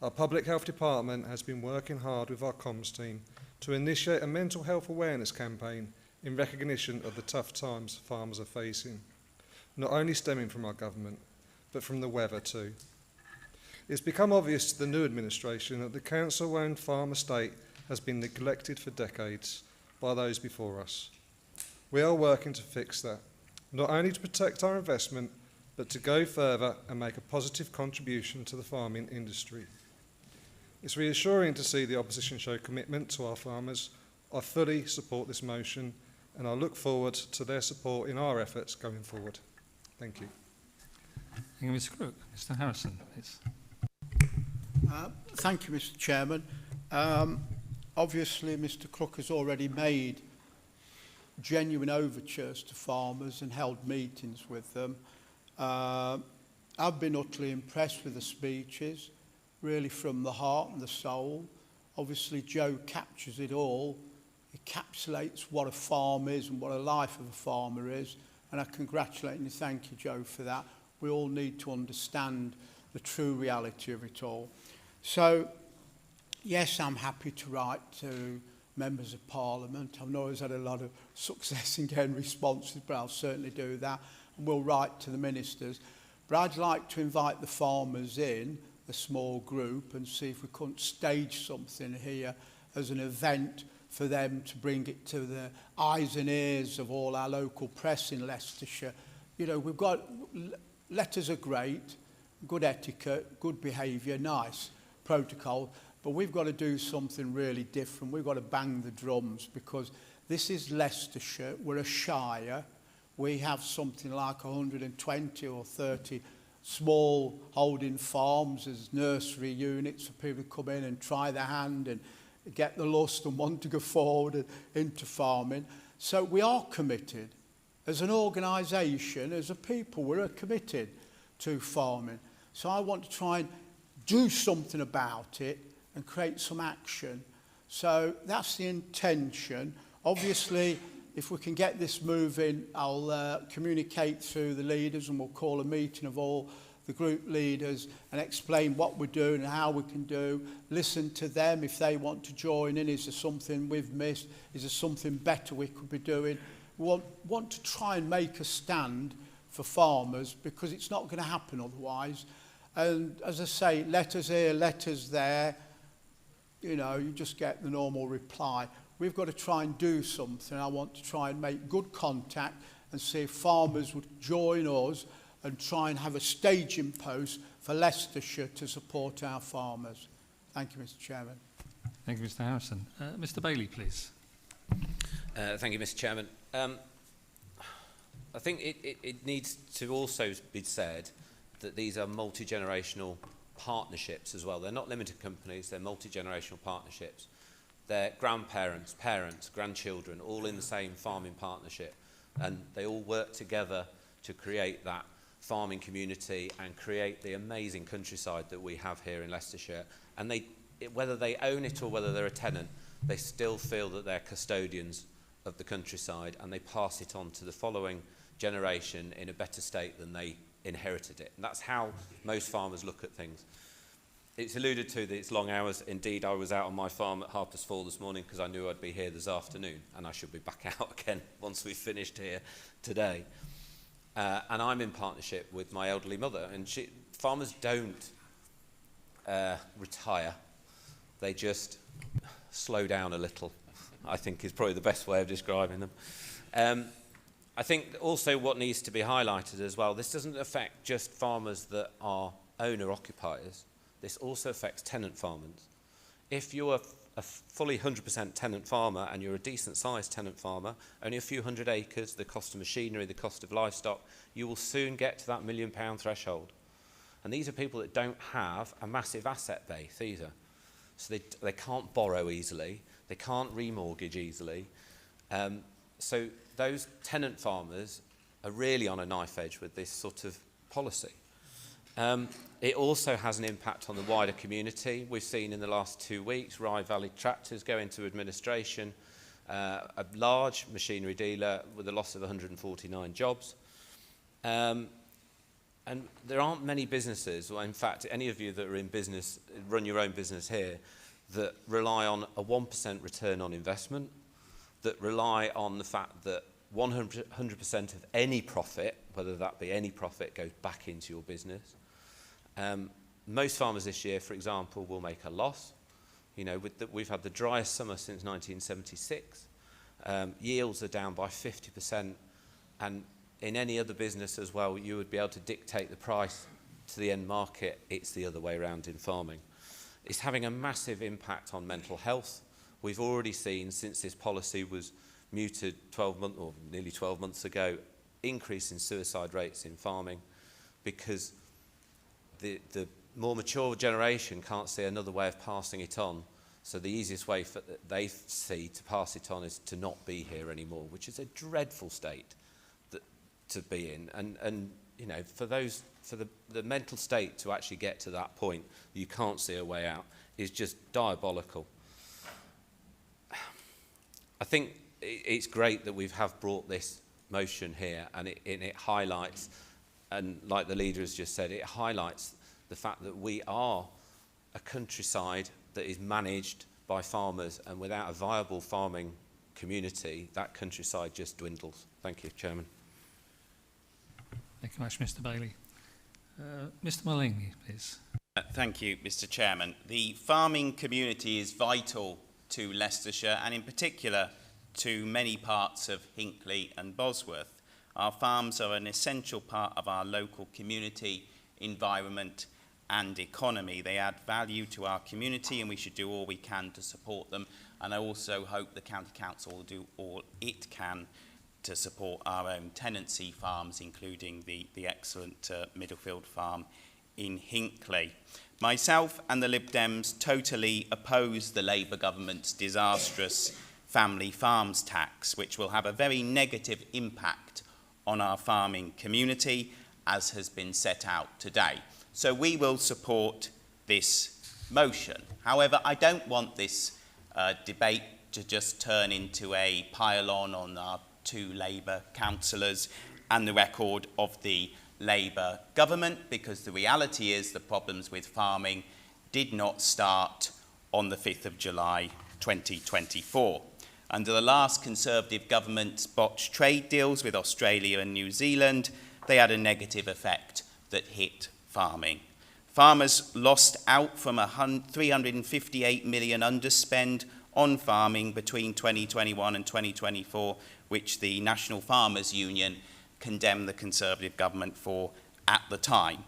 Our Public Health Department has been working hard with our comms team to initiate a mental health awareness campaign in recognition of the tough times farmers are facing, not only stemming from our government, but from the weather too. It's become obvious to the new administration that the council-owned farm estate has been neglected for decades by those before us. We are working to fix that, not only to protect our investment, but to go further and make a positive contribution to the farming industry. It's reassuring to see the opposition show commitment to our farmers. I fully support this motion and I look forward to their support in our efforts going forward. Thank you. Thank you, Mr. Crook. Mr. Harrison, please. Thank you, Mr. Chairman. Obviously, Mr. Crook has already made genuine overtures to farmers and held meetings with them. I've been utterly impressed with the speeches, really from the heart and the soul. Obviously, Joe captures it all. It encapsulates what a farm is and what a life of a farmer is. And I congratulate and thank you, Joe, for that. We all need to understand the true reality of it all. So, yes, I'm happy to write to members of Parliament. I've not always had a lot of success in getting responses, but I'll certainly do that. And we'll write to the ministers. But I'd like to invite the farmers in, a small group, and see if we couldn't stage something here as an event for them to bring it to the eyes and ears of all our local press in Leicestershire. You know, we've got, letters are great, good etiquette, good behaviour, nice protocol, but we've got to do something really different. We've got to bang the drums, because this is Leicestershire. We're a shire. We have something like 120 or 30 small holding farms as nursery units for people to come in and try their hand and get the lust and want to go forward into farming. So we are committed. As an organisation, as a people, we're committed to farming. So I want to try and do something about it and create some action. So that's the intention. Obviously, if we can get this moving, I'll communicate through the leaders, and we'll call a meeting of all the group leaders and explain what we're doing and how we can do. Listen to them if they want to join in. Is there something we've missed? Is there something better we could be doing? We want to try and make a stand for farmers, because it's not going to happen otherwise. And as I say, letters here, letters there, you know, you just get the normal reply. We've got to try and do something. I want to try and make good contact and see if farmers would join us and try and have a staging post for Leicestershire to support our farmers. Thank you, Mr. Chairman. Thank you, Mr. Harrison. Mr. Bailey, please. Thank you, Mr. Chairman. I think it needs to also be said that these are multi-generational partnerships as well. They're not limited companies, they're multi-generational partnerships. They're grandparents, parents, grandchildren, all in the same farming partnership. And they all work together to create that farming community and create the amazing countryside that we have here in Leicestershire. And whether they own it or whether they're a tenant, they still feel that they're custodians of the countryside, and they pass it on to the following generation in a better state than they inherited it. And that's how most farmers look at things. It's alluded to that it's long hours. Indeed, I was out on my farm at Harpers Fall this morning because I knew I'd be here this afternoon, and I should be back out again once we've finished here today. And I'm in partnership with my elderly mother, and farmers don't retire. They just slow down a little, I think is probably the best way of describing them. I think also what needs to be highlighted as well, this doesn't affect just farmers that are owner-occupiers. This also affects tenant farmers. If you're a fully 100% tenant farmer and you're a decent-sized tenant farmer, only a few hundred acres, the cost of machinery, the cost of livestock, you will soon get to that £1 million threshold. And these are people that don't have a massive asset base either. So they can't borrow easily, they can't remortgage easily. So those tenant farmers are really on a knife edge with this sort of policy. It also has an impact on the wider community. We've seen in the last 2 weeks Rye Valley Tractors go into administration, a large machinery dealer with a loss of 149 jobs. And there aren't many businesses, or in fact, any of you that are in business, run your own business here, that rely on a 1% return on investment, that rely on the fact that 100% of any profit, whether that be any profit, goes back into your business. Most farmers this year, for example, will make a loss. You know, we've had the driest summer since 1976. Yields are down by 50%, and in any other business as well, you would be able to dictate the price to the end market. It's the other way around in farming. It's having a massive impact on mental health. We've already seen, since this policy was muted 12 months or nearly 12 months ago, increase in suicide rates in farming, because the more mature generation can't see another way of passing it on. So the easiest way they see to pass it on is to not be here anymore, which is a dreadful state to be in. And you know, for the mental state to actually get to that point, you can't see a way out, is just diabolical. I think it's great that we have brought this motion here, and it highlights, and like the leader has just said, it highlights the fact that we are a countryside that is managed by farmers, and without a viable farming community, that countryside just dwindles. Thank you, Chairman. Thank you much, Mr. Bailey. Mr. Mullaney, please. Thank you, Mr. Chairman. The farming community is vital to Leicestershire, and in particular to many parts of Hinckley and Bosworth. Our farms are an essential part of our local community environment and economy. They add value to our community, and we should do all we can to support them. And I also hope the County Council will do all it can to support our own tenancy farms, including the excellent Middlefield farm in Hinckley. Myself and the Lib Dems totally oppose the Labour government's disastrous family farms tax, which will have a very negative impact on our farming community, as has been set out today. So we will support this motion. However, I don't want this debate to just turn into a pile-on our two Labour councillors and the record of the Labour government, because the reality is the problems with farming did not start on the 5th of July 2024. Under the last Conservative government's botched trade deals with Australia and New Zealand, they had a negative effect that hit farming. Farmers lost out from a 358 million underspend on farming between 2021 and 2024, which the National Farmers Union condemned the Conservative government for at the time.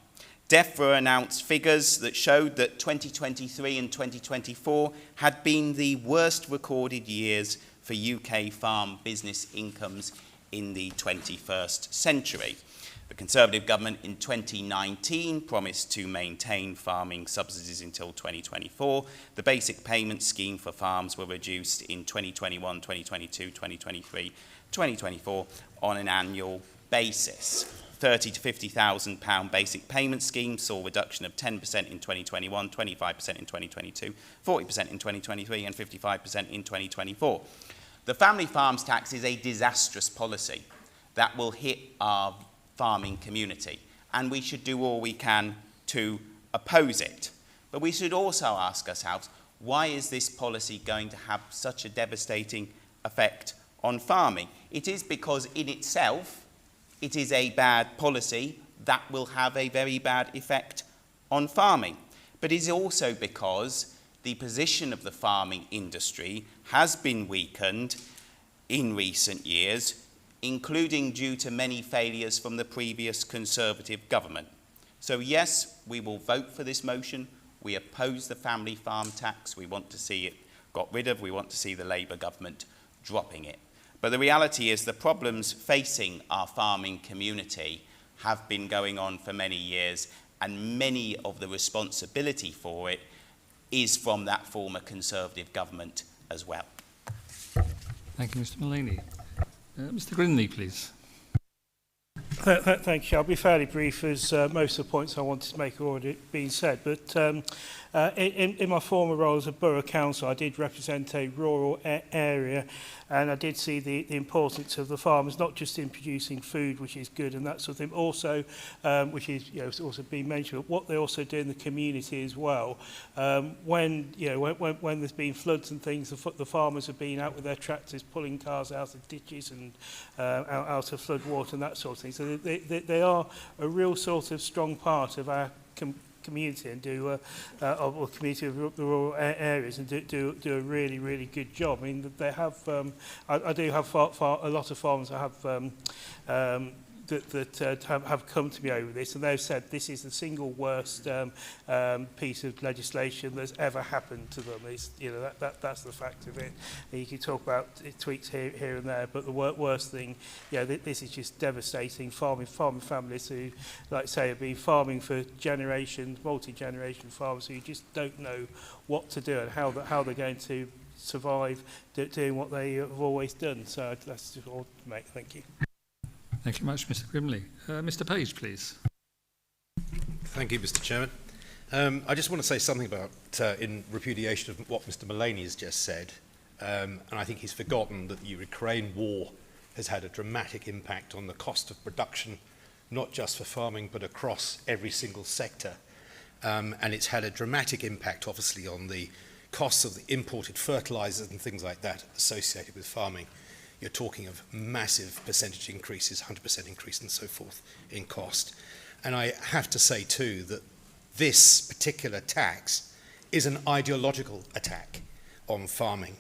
DEFRA announced figures that showed that 2023 and 2024 had been the worst recorded years for UK farm business incomes in the 21st century. The Conservative government in 2019 promised to maintain farming subsidies until 2024. The basic payment scheme for farms were reduced in 2021, 2022, 2023, 2024 on an annual basis. £30,000 to £50,000 basic payment scheme saw a reduction of 10% in 2021, 25% in 2022, 40% in 2023 and 55% in 2024. The family farms tax is a disastrous policy that will hit our farming community, and we should do all we can to oppose it. But we should also ask ourselves, why is this policy going to have such a devastating effect on farming? It is because in itself it is a bad policy that will have a very bad effect on farming. But it is also because the position of the farming industry has been weakened in recent years, including due to many failures from the previous Conservative government. So yes, we will vote for this motion. We oppose the family farm tax. We want to see it got rid of. We want to see the Labour government dropping it. But the reality is the problems facing our farming community have been going on for many years, and many of the responsibility for it is from that former Conservative government as well. Thank you, Mr Mullaney. Mr Grinley, please. Thank you. I'll be fairly brief, as most of the points I wanted to make have already been said. But in my former role as a borough council, I did represent a rural area, and I did see the importance of the farmers, not just in producing food, which is good and that sort of thing, also, which is also being mentioned, but what they also do in the community as well. When there's been floods and things, the farmers have been out with their tractors pulling cars out of ditches and out of flood water and that sort of thing. So they are a real sort of strong part of our community and do of the community of the rural areas and do a really, really good job. I mean, they have I do have a lot of farmers that have that have come to me over this, and they've said this is the single worst piece of legislation that's ever happened to them. It's, that's the fact of it. And you can talk about tweaks here and there, but the worst thing, this is just devastating. Farming families who, like I say, have been farming for generations, multi-generation farmers who just don't know what to do and how they're going to survive doing what they have always done. So that's just all to make. Thank you. Thank you much, Mr Grimley. Mr Page, please. Thank you, Mr Chairman. I just want to say something about, in repudiation of what Mr Mullaney has just said, and I think he's forgotten that the Ukraine war has had a dramatic impact on the cost of production, not just for farming, but across every single sector. And it's had a dramatic impact, obviously, on the costs of the imported fertilizers and things like that associated with farming. You're talking of massive percentage increases, 100% increase and so forth in cost. And I have to say too that this particular tax is an ideological attack on farming.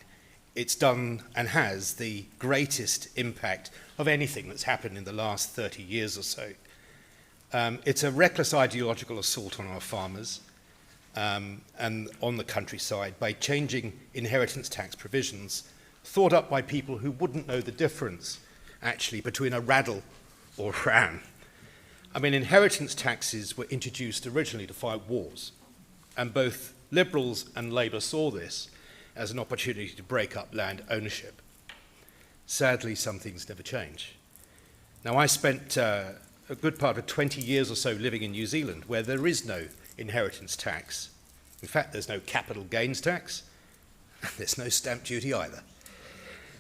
It's done and has the greatest impact of anything that's happened in the last 30 years or so. It's a reckless ideological assault on our farmers and on the countryside by changing inheritance tax provisions thought up by people who wouldn't know the difference, actually, between a raddle or a ram. I mean, inheritance taxes were introduced originally to fight wars, and both Liberals and Labour saw this as an opportunity to break up land ownership. Sadly, some things never change. Now, I spent a good part of 20 years or so living in New Zealand, where there is no inheritance tax. In fact, there's no capital gains tax, and there's no stamp duty either.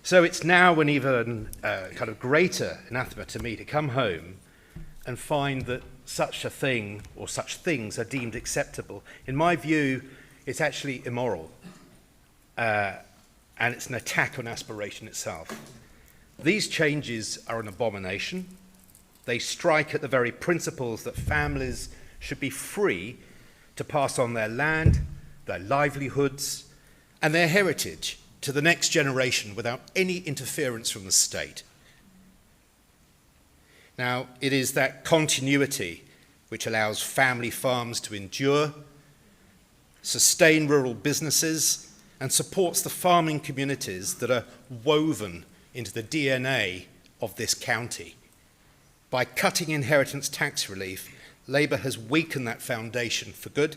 So it's now an even kind of greater anathema to me to come home and find that such a thing or such things are deemed acceptable. In my view, it's actually immoral, and it's an attack on aspiration itself. These changes are an abomination. They strike at the very principles that families should be free to pass on their land, their livelihoods, and their heritage to the next generation without any interference from the state. Now, it is that continuity which allows family farms to endure, sustain rural businesses, and supports the farming communities that are woven into the DNA of this county. By cutting inheritance tax relief, Labour has weakened that foundation for good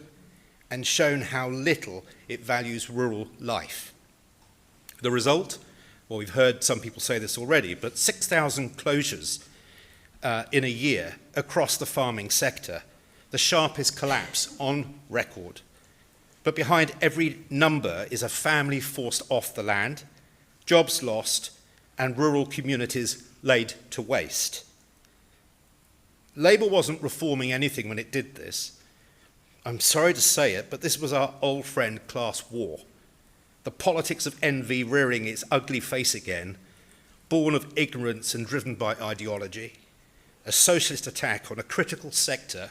and shown how little it values rural life. The result? Well, we've heard some people say this already, but 6,000 closures in a year across the farming sector, the sharpest collapse on record. But behind every number is a family forced off the land, jobs lost, and rural communities laid to waste. Labour wasn't reforming anything when it did this. I'm sorry to say it, but this was our old friend class war. The politics of envy rearing its ugly face again, born of ignorance and driven by ideology, a socialist attack on a critical sector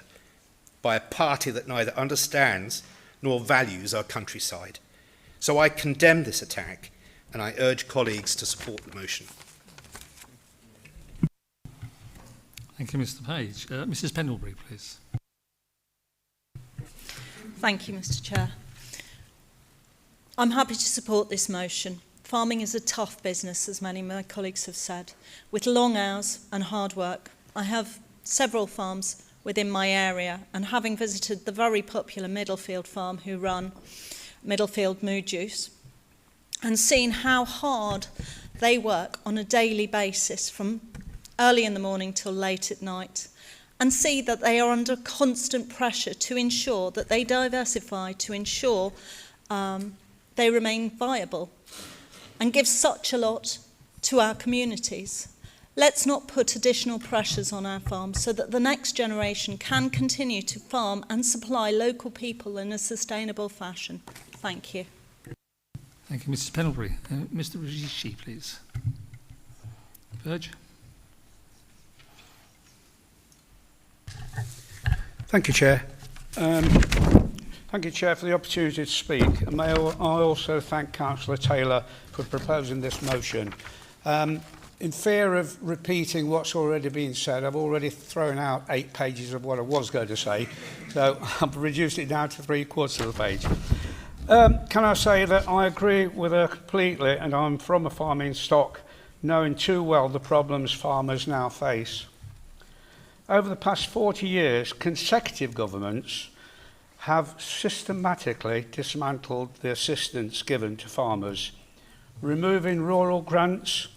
by a party that neither understands nor values our countryside. So I condemn this attack, and I urge colleagues to support the motion. Thank you, Mr. Page. Mrs. Pendlebury, please. Thank you, Mr. Chair. I'm happy to support this motion. Farming is a tough business, as many of my colleagues have said, with long hours and hard work. I have several farms within my area, and having visited the very popular Middlefield farm who run Middlefield Moo Juice, and seen how hard they work on a daily basis from early in the morning till late at night, and see that they are under constant pressure to ensure that they diversify, to ensure they remain viable, and give such a lot to our communities. Let's not put additional pressures on our farms so that the next generation can continue to farm and supply local people in a sustainable fashion. Thank you. Thank you, Mrs. Pendlebury. Mr. Rishi, please. Verge. Thank you, Chair. Thank you, Chair, for the opportunity to speak. And may I also thank Councillor Taylor for proposing this motion. In fear of repeating what's already been said, I've already thrown out 8 pages of what I was going to say, so I've reduced it down to 3/4 of the page. Can I say that I agree with her completely, and I'm from a farming stock, knowing too well the problems farmers now face. Over the past 40 years, consecutive governments have systematically dismantled the assistance given to farmers, removing rural grants,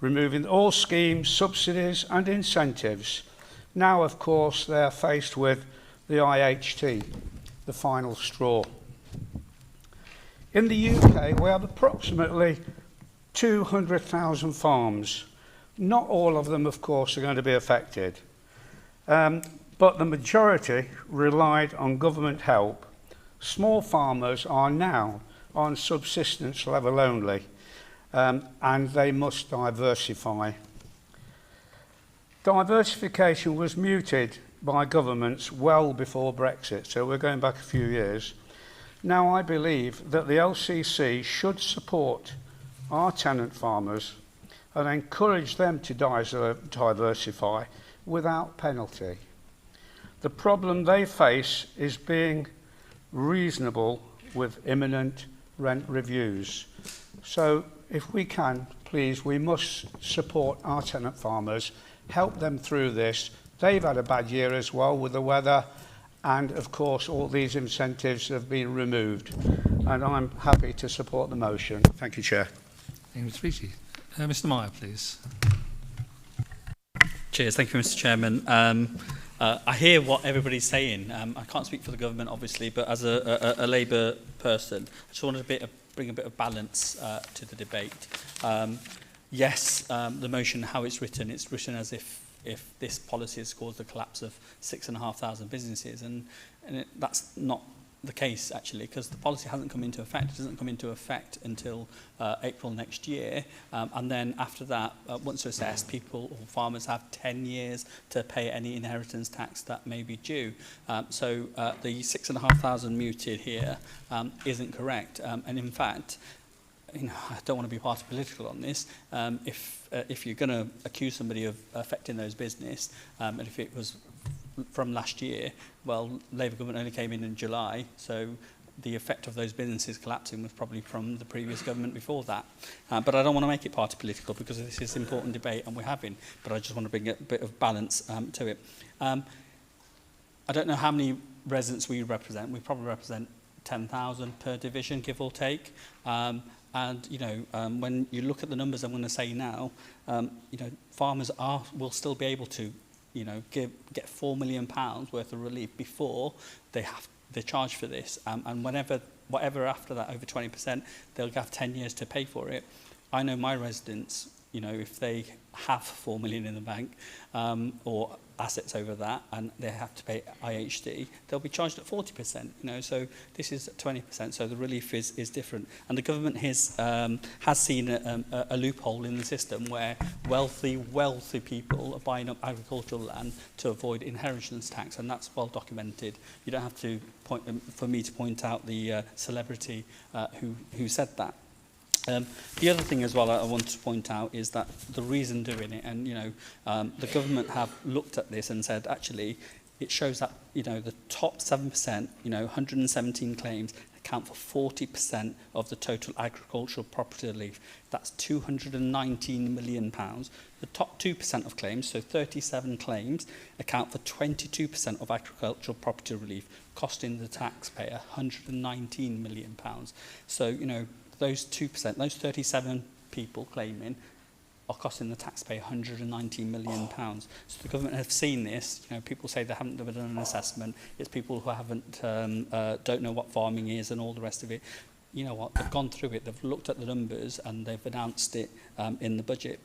removing all schemes, subsidies and incentives. Now, of course, they are faced with the IHT, the final straw. In the UK, we have approximately 200,000 farms. Not all of them, of course, are going to be affected. But the majority relied on government help. Small farmers are now on subsistence level only, and they must diversify. Diversification was muted by governments well before Brexit, so we're going back a few years. Now I believe that the LCC should support our tenant farmers and encourage them to diversify without penalty. The problem they face is being reasonable with imminent rent reviews. So if we can, please, we must support our tenant farmers, help them through this. They've had a bad year as well with the weather, and of course all these incentives have been removed. And I'm happy to support the motion. Thank you, Chair. Thank you, Mr. Beattie. Mr. Meyer, please. Cheers. Thank you, Mr. Chairman. I hear what everybody's saying. I can't speak for the government, obviously, but as a Labour person, I just wanted bring a bit of balance to the debate. Yes, the motion, how it's written as if this policy has caused the collapse of 6,500 businesses, and that's not the case, actually, because the policy hasn't come into effect. It doesn't come into effect until April next year, and then after that, once assessed, people or farmers have 10 years to pay any inheritance tax that may be due. So the 6,500 muted here isn't correct, and in fact, I don't want to be party political on this. If you're going to accuse somebody of affecting those business, and if it was from last year, well, Labour government only came in July, so the effect of those businesses collapsing was probably from the previous government before that. But I don't want to make it party political because this is an important debate and we're having, but I just want to bring a bit of balance to it. I don't know how many residents we represent. We probably represent 10,000 per division, give or take. And, when you look at the numbers I'm going to say now, farmers will still be able to get £4 million worth of relief before they're charged for this, and whatever after that, over 20%, they'll have 10 years to pay for it. I know my residents, if they have 4 million in the bank or assets over that, and they have to pay IHD, they'll be charged at 40%. So this is 20%. So the relief is different, and the government has seen a loophole in the system where wealthy people are buying up agricultural land to avoid inheritance tax, and that's well documented. You don't have to for me to point out the celebrity who said that. The other thing as well I want to point out is that the reason doing it, and the government have looked at this and said actually it shows that the top 7%, 117 claims account for 40% of the total agricultural property relief. That's £219 million. The top 2% of claims, so 37 claims, account for 22% of agricultural property relief, costing the taxpayer £119 million. So those 2%, those 37 people claiming, are costing the taxpayer £119 million. So the government have seen this. People say they haven't done an assessment. It's people who don't know what farming is and all the rest of it. You know what? They've gone through it. They've looked at the numbers and they've announced it in the budget.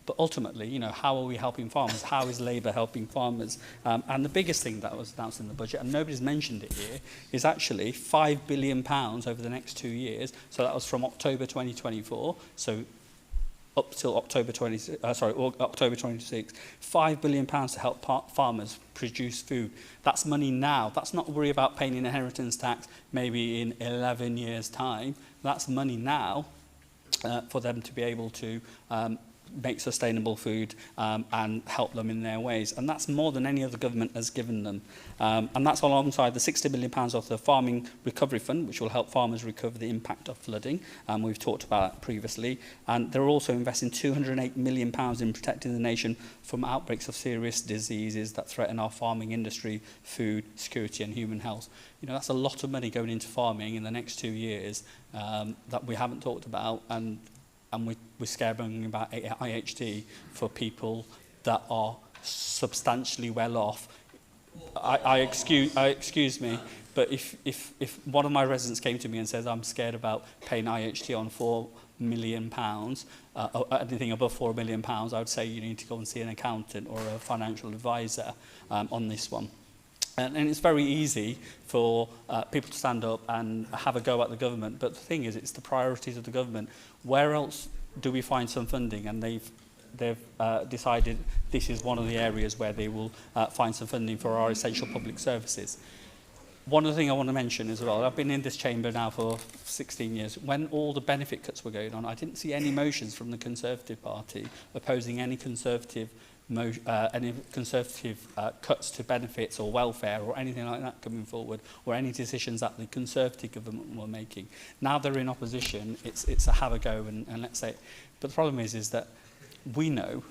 But ultimately, how are we helping farmers? How is Labour helping farmers? And the biggest thing that was announced in the budget, and nobody's mentioned it here, is actually £5 billion over the next 2 years. So that was from October 2024, so up till October 26, £5 billion to help farmers produce food. That's money now. That's not worry about paying inheritance tax maybe in 11 years' time. That's money now for them to be able to make sustainable food and help them in their ways. And that's more than any other government has given them. And that's alongside the £60 million of the Farming Recovery Fund, which will help farmers recover the impact of flooding. We've talked about that previously. And they're also investing £208 million in protecting the nation from outbreaks of serious diseases that threaten our farming industry, food security and human health. That's a lot of money going into farming in the next 2 years that we haven't talked about, and we're scarebmongering about IHT for people that are substantially well off. Excuse me, but if one of my residents came to me and says I'm scared about paying IHT on £4 million, anything above £4 million, I would say you need to go and see an accountant or a financial advisor on this one. And it's very easy for people to stand up and have a go at the government, but the thing is, it's the priorities of the government. Where else do we find some funding? And they've decided this is one of the areas where they will find some funding for our essential public services. One other thing I want to mention as well, I've been in this chamber now for 16 years. When all the benefit cuts were going on, I didn't see any motions from the Conservative Party opposing any Conservative any Conservative cuts to benefits or welfare or anything like that coming forward, or any decisions that the Conservative government were making. Now they're in opposition, it's a have a go and let's say, but the problem is that we know,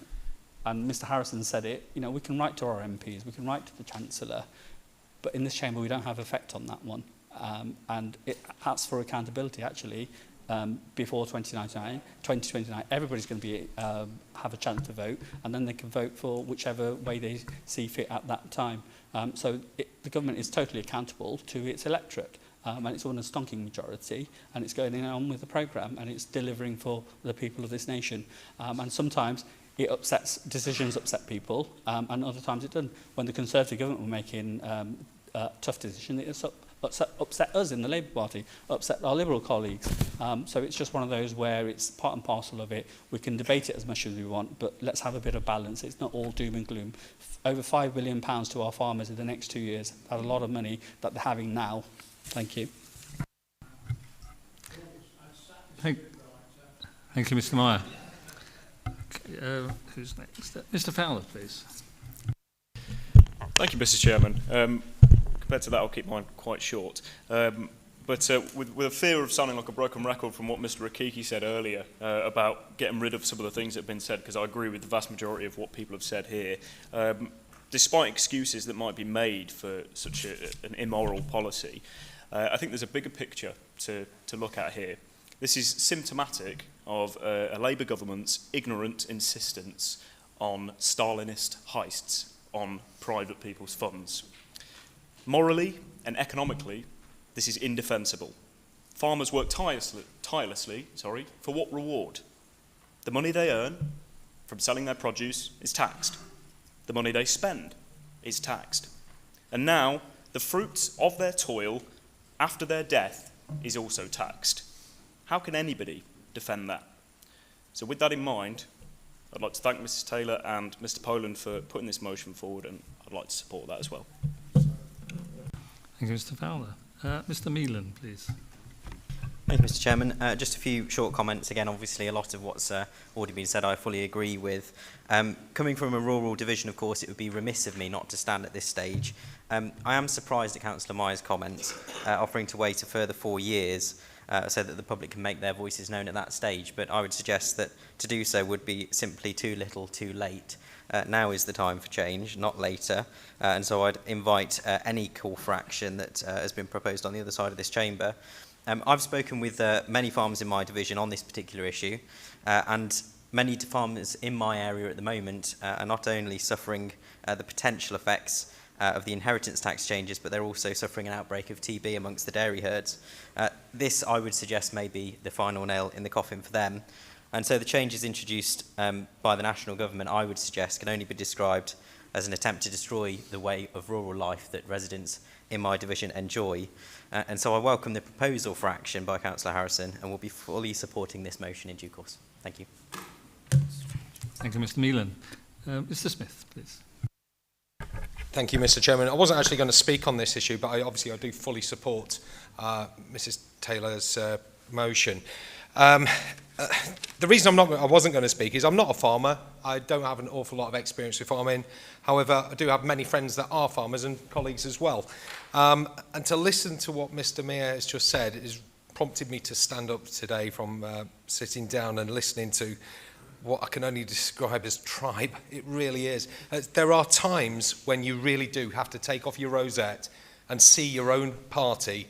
and Mr Harrison said it, you know, we can write to our MPs, we can write to the Chancellor, but in this chamber we don't have effect on that one. And it asks for accountability actually. Before 2029, everybody's going to be have a chance to vote, and then they can vote for whichever way they see fit at that time. So the government is totally accountable to its electorate, and it's on a stonking majority, and it's going on with the programme, and it's delivering for the people of this nation. And sometimes it decisions upset people, and other times it doesn't. When the Conservative government were making tough decisions, it upset us in the Labour Party, upset our Liberal colleagues. So it's just one of those where it's part and parcel of it. We can debate it as much as we want, but let's have a bit of balance. It's not all doom and gloom. Over £5 billion to our farmers in the next 2 years. That's a lot of money that they're having now. Thank you. Thank you, Mr Meyer. Who's next? Mr Fowler, please. Thank you, Mr Chairman. Compared to that, I'll keep mine quite short. But with a fear of sounding like a broken record from what Mr Akiki said earlier about getting rid of some of the things that have been said, because I agree with the vast majority of what people have said here, despite excuses that might be made for such an immoral policy, I think there's a bigger picture to look at here. This is symptomatic of a Labour government's ignorant insistence on Stalinist heists on private people's funds. Morally and economically, this is indefensible. Farmers work tirelessly, for what reward? The money they earn from selling their produce is taxed. The money they spend is taxed. And now, the fruits of their toil after their death is also taxed. How can anybody defend that? So with that in mind, I'd like to thank Mrs Taylor and Mr Poland for putting this motion forward, and I'd like to support that as well. Thank you, Mr Fowler. Mr Meelan, please. Thank you, Mr Chairman. Just a few short comments. Again, obviously a lot of what's already been said I fully agree with. Coming from a rural division, of course, it would be remiss of me not to stand at this stage. I am surprised at Councillor Meyer's comments, offering to wait a further 4 years so that the public can make their voices known at that stage, but I would suggest that to do so would be simply too little too late. Now is the time for change, not later, and so I'd invite any call for action that has been proposed on the other side of this chamber. I've spoken with many farmers in my division on this particular issue, and many farmers in my area at the moment are not only suffering the potential effects of the inheritance tax changes, but they're also suffering an outbreak of TB amongst the dairy herds. This, I would suggest, may be the final nail in the coffin for them. And so the changes introduced by the national government, I would suggest, can only be described as an attempt to destroy the way of rural life that residents in my division enjoy. And so I welcome the proposal for action by Councillor Harrison and will be fully supporting this motion in due course. Thank you. Thank you, Mr Meelan. Mr Smith, please. Thank you, Mr Chairman. I wasn't actually going to speak on this issue, but I do fully support Mrs Taylor's motion. The reason I wasn't going to speak is I'm not a farmer. I don't have an awful lot of experience with farming. However, I do have many friends that are farmers and colleagues as well. And to listen to what Mr Meyer has just said has prompted me to stand up today from sitting down and listening to what I can only describe as tribe. It really is. There are times when you really do have to take off your rosette and see your own party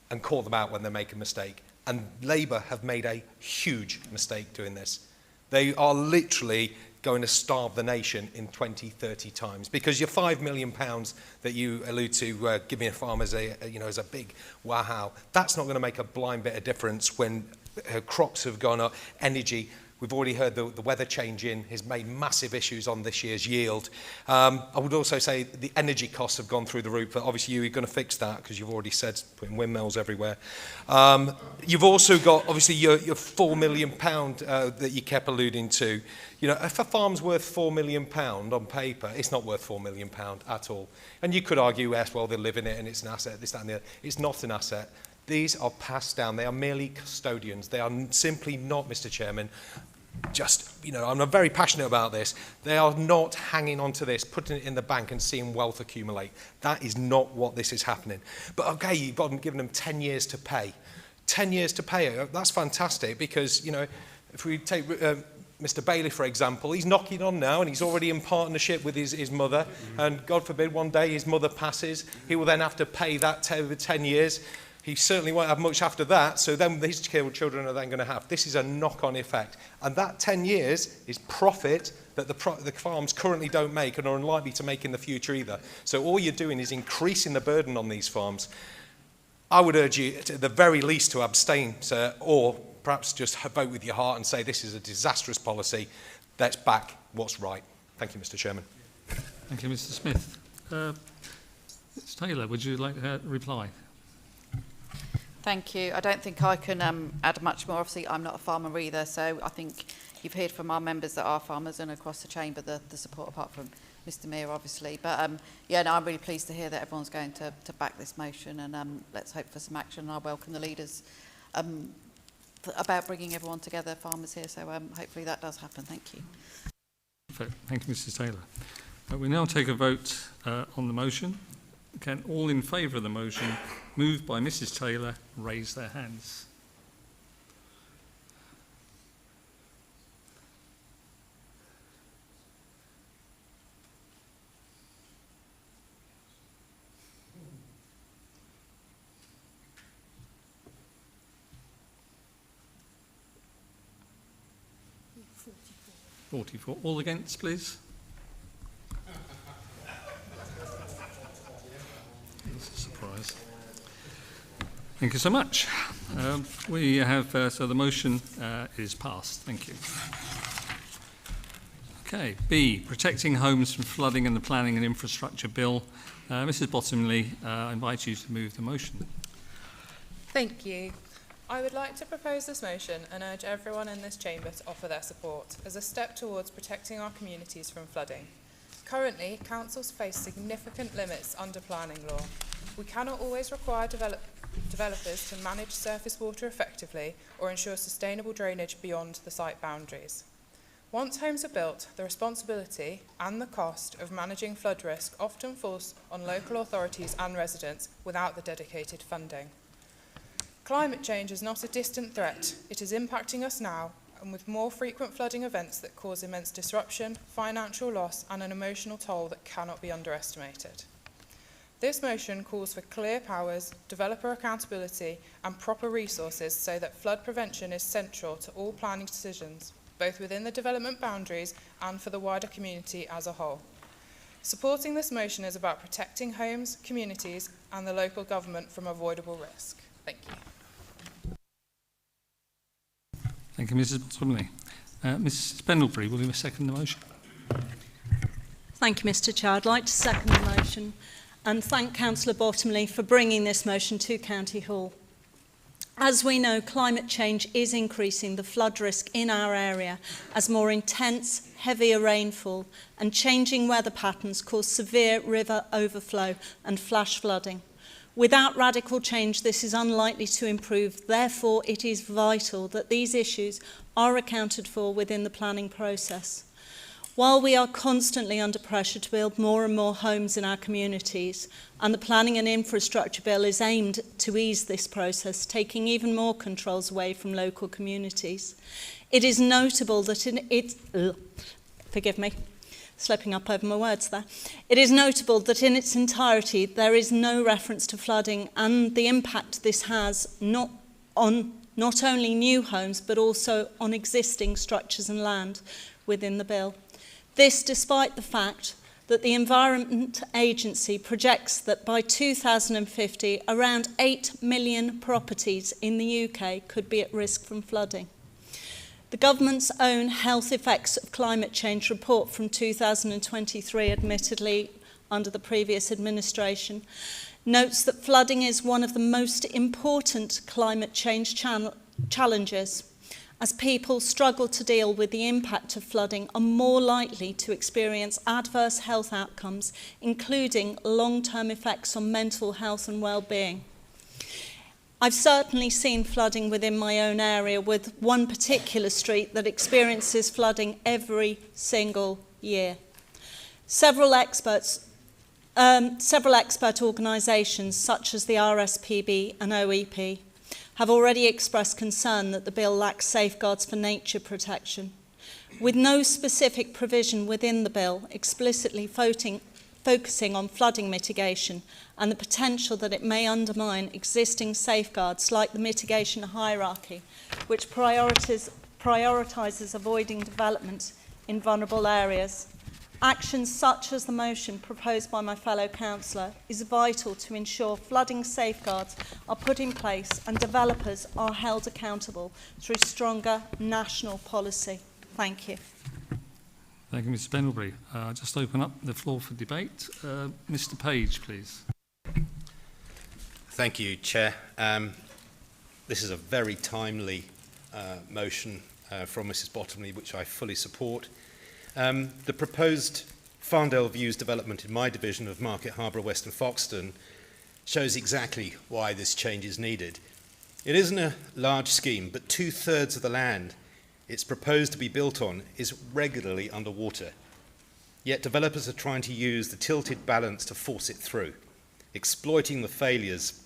and call them out when they make a mistake. And Labour have made a huge mistake doing this. They are literally going to starve the nation in 20, 30 times, because your £5 million that you allude to giving farmers as a big wow, that's not going to make a blind bit of difference when crops have gone up, energy. We've already heard the weather changing has made massive issues on this year's yield. I would also say the energy costs have gone through the roof, but obviously you're going to fix that because you've already said putting windmills everywhere. You've also got obviously your £4 million that you kept alluding to. You know, if a farm's worth £4 million on paper, it's not worth £4 million at all. And you could argue, yes, well, they live in it and it's an asset, this, that, and the other. It's not an asset. These are passed down. They are merely custodians. They are simply not, Mr Chairman, just, you know, I'm very passionate about this. They are not hanging on to this, putting it in the bank and seeing wealth accumulate. That is not what this is happening. But okay, you've got them, given them 10 years to pay. 10 years to pay, that's fantastic because, you know, if we take Mr. Bailey, for example, he's knocking on now and he's already in partnership with his mother. And God forbid one day his mother passes, he will then have to pay that over 10 years. He certainly won't have much after that, so then his children are then going to have. This is a knock-on effect. And that 10 years is profit that the farms currently don't make and are unlikely to make in the future either. So all you're doing is increasing the burden on these farms. I would urge you, at the very least, to abstain, sir, or perhaps just vote with your heart and say this is a disastrous policy. Let's back what's right. Thank you, Mr. Chairman. Thank you, Mr. Smith. Ms. Taylor, would you like to reply? Thank you. I don't think I can add much more. Obviously, I'm not a farmer either, so I think you've heard from our members that are farmers and across the chamber the support, apart from Mr. Meir, obviously. But yeah, no, I'm really pleased to hear that everyone's going to back this motion, and let's hope for some action. And I welcome the leaders about bringing everyone together, farmers here. So hopefully that does happen. Thank you. Perfect. Thank you, Mrs. Taylor. We now take a vote on the motion. Can all in favour of the motion, moved by Mrs. Taylor, raise their hands? Forty-four. All against, please. That's a surprise. Thank you so much. We have, so the motion is passed. Thank you. Okay, B, Protecting Homes from Flooding and the Planning and Infrastructure Bill. Mrs. Bottomley, I invite you to move the motion. Thank you. I would like to propose this motion and urge everyone in this chamber to offer their support as a step towards protecting our communities from flooding. Currently, councils face significant limits under planning law. We cannot always require developers to manage surface water effectively or ensure sustainable drainage beyond the site boundaries. Once homes are built, the responsibility and the cost of managing flood risk often falls on local authorities and residents without the dedicated funding. Climate change is not a distant threat. It is impacting us now, and with more frequent flooding events that cause immense disruption, financial loss, and an emotional toll that cannot be underestimated. This motion calls for clear powers, developer accountability, and proper resources so that flood prevention is central to all planning decisions, both within the development boundaries and for the wider community as a whole. Supporting this motion is about protecting homes, communities, and the local government from avoidable risk. Thank you. Thank you, Mrs. Bottomley. Mrs. Pendlebury, will you second the motion? Thank you, Mr. Chair. I'd like to second the motion and thank Councillor Bottomley for bringing this motion to County Hall. As we know, climate change is increasing the flood risk in our area as more intense, heavier rainfall and changing weather patterns cause severe river overflow and flash flooding. Without radical change, this is unlikely to improve. Therefore, it is vital that these issues are accounted for within the planning process. While we are constantly under pressure to build more and more homes in our communities, and the Planning and Infrastructure Bill is aimed to ease this process, taking even more controls away from local communities, it is notable that slipping up over my words there. It is notable that in its entirety there is no reference to flooding and the impact this has not only new homes but also on existing structures and land within the bill. This despite the fact that the Environment Agency projects that by 2050 around 8 million properties in the UK could be at risk from flooding. The government's own Health Effects of Climate Change report from 2023, admittedly under the previous administration, notes that flooding is one of the most important climate change challenges, as people struggle to deal with the impact of flooding are more likely to experience adverse health outcomes, including long-term effects on mental health and well-being. I've certainly seen flooding within my own area, with one particular street that experiences flooding every single year. Several expert organisations, such as the RSPB and OEP, have already expressed concern that the bill lacks safeguards for nature protection. With no specific provision within the bill explicitly focusing on flooding mitigation and the potential that it may undermine existing safeguards like the mitigation hierarchy, which prioritises avoiding development in vulnerable areas. Actions such as the motion proposed by my fellow councillor is vital to ensure flooding safeguards are put in place and developers are held accountable through stronger national policy. Thank you. Thank you, Mr Pendlebury. I'll just open up the floor for debate. Mr Page, please. Thank you, Chair. This is a very timely motion from Mrs Bottomley, which I fully support. The proposed Farndale Views development in my division of Market Harborough, Western Foxton, shows exactly why this change is needed. It isn't a large scheme, but 2/3 of the land it's proposed to be built on is regularly underwater. Yet developers are trying to use the tilted balance to force it through, exploiting the failures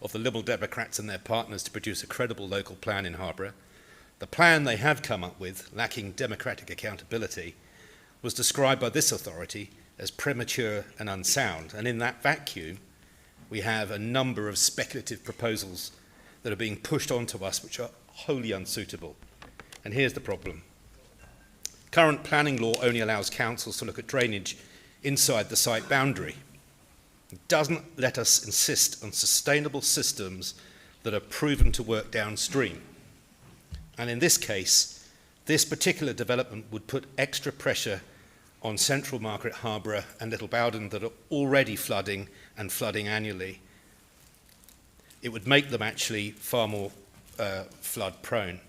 of the Liberal Democrats and their partners to produce a credible local plan in Harborough. The plan they have come up with, lacking democratic accountability, was described by this authority as premature and unsound. And in that vacuum, we have a number of speculative proposals that are being pushed onto us which are wholly unsuitable. And here's the problem. Current planning law only allows councils to look at drainage inside the site boundary. It doesn't let us insist on sustainable systems that are proven to work downstream. And in this case, this particular development would put extra pressure on Central Market Harborough and Little Bowden that are already flooding and flooding annually. It would make them actually far more flood prone.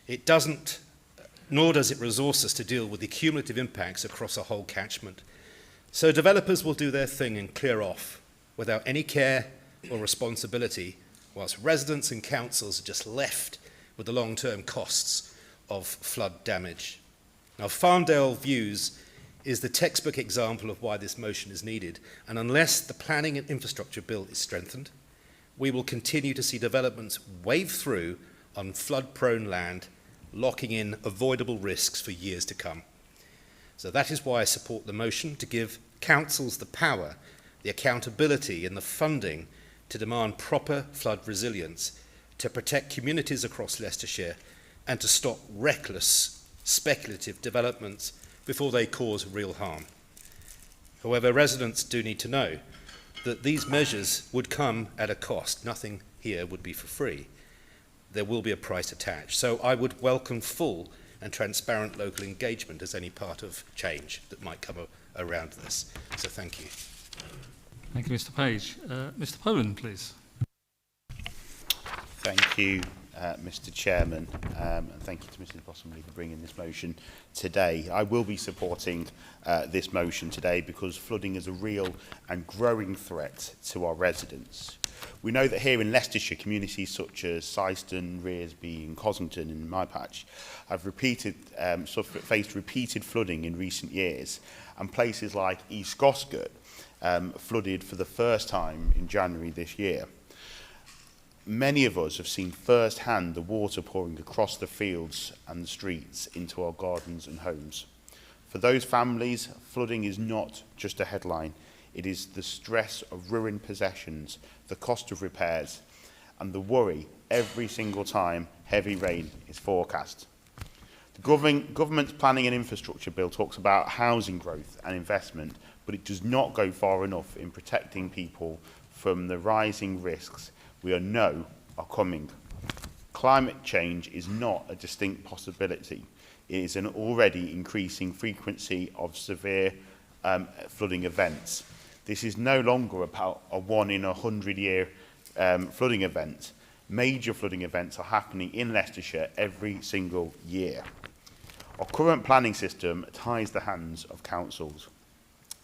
It doesn't, nor does it resource us to deal with the cumulative impacts across a whole catchment. So developers will do their thing and clear off without any care or responsibility, whilst residents and councils are just left with the long-term costs of flood damage. Now, Farndale Views is the textbook example of why this motion is needed, and unless the planning and infrastructure bill is strengthened, we will continue to see developments wave through on flood-prone land, locking in avoidable risks for years to come. So that is why I support the motion to give councils the power, the accountability and the funding to demand proper flood resilience, to protect communities across Leicestershire and to stop reckless, speculative developments before they cause real harm. However, residents do need to know that these measures would come at a cost. Nothing here would be for free. There will be a price attached. So I would welcome full and transparent local engagement as any part of change that might come around this. So thank you. Thank you, Mr Page. Mr Poland, please. Thank you, Mr Chairman, and thank you to Mrs Bottomley for bringing this motion today. I will be supporting this motion today because flooding is a real and growing threat to our residents. We know that here in Leicestershire, communities such as Syston, Rearsby and Cosington in my patch have faced repeated flooding in recent years, and places like East Goscote flooded for the first time in January this year. Many of us have seen firsthand the water pouring across the fields and the streets into our gardens and homes. For those families, flooding is not just a headline. It is the stress of ruined possessions, the cost of repairs, and the worry every single time heavy rain is forecast. The government's planning and infrastructure bill talks about housing growth and investment, but it does not go far enough in protecting people from the rising risks we know are coming. Climate change is not a distinct possibility. It is an already increasing frequency of severe flooding events. This is no longer about a 1 in 100 year flooding event. Major flooding events are happening in Leicestershire every single year. Our current planning system ties the hands of councils.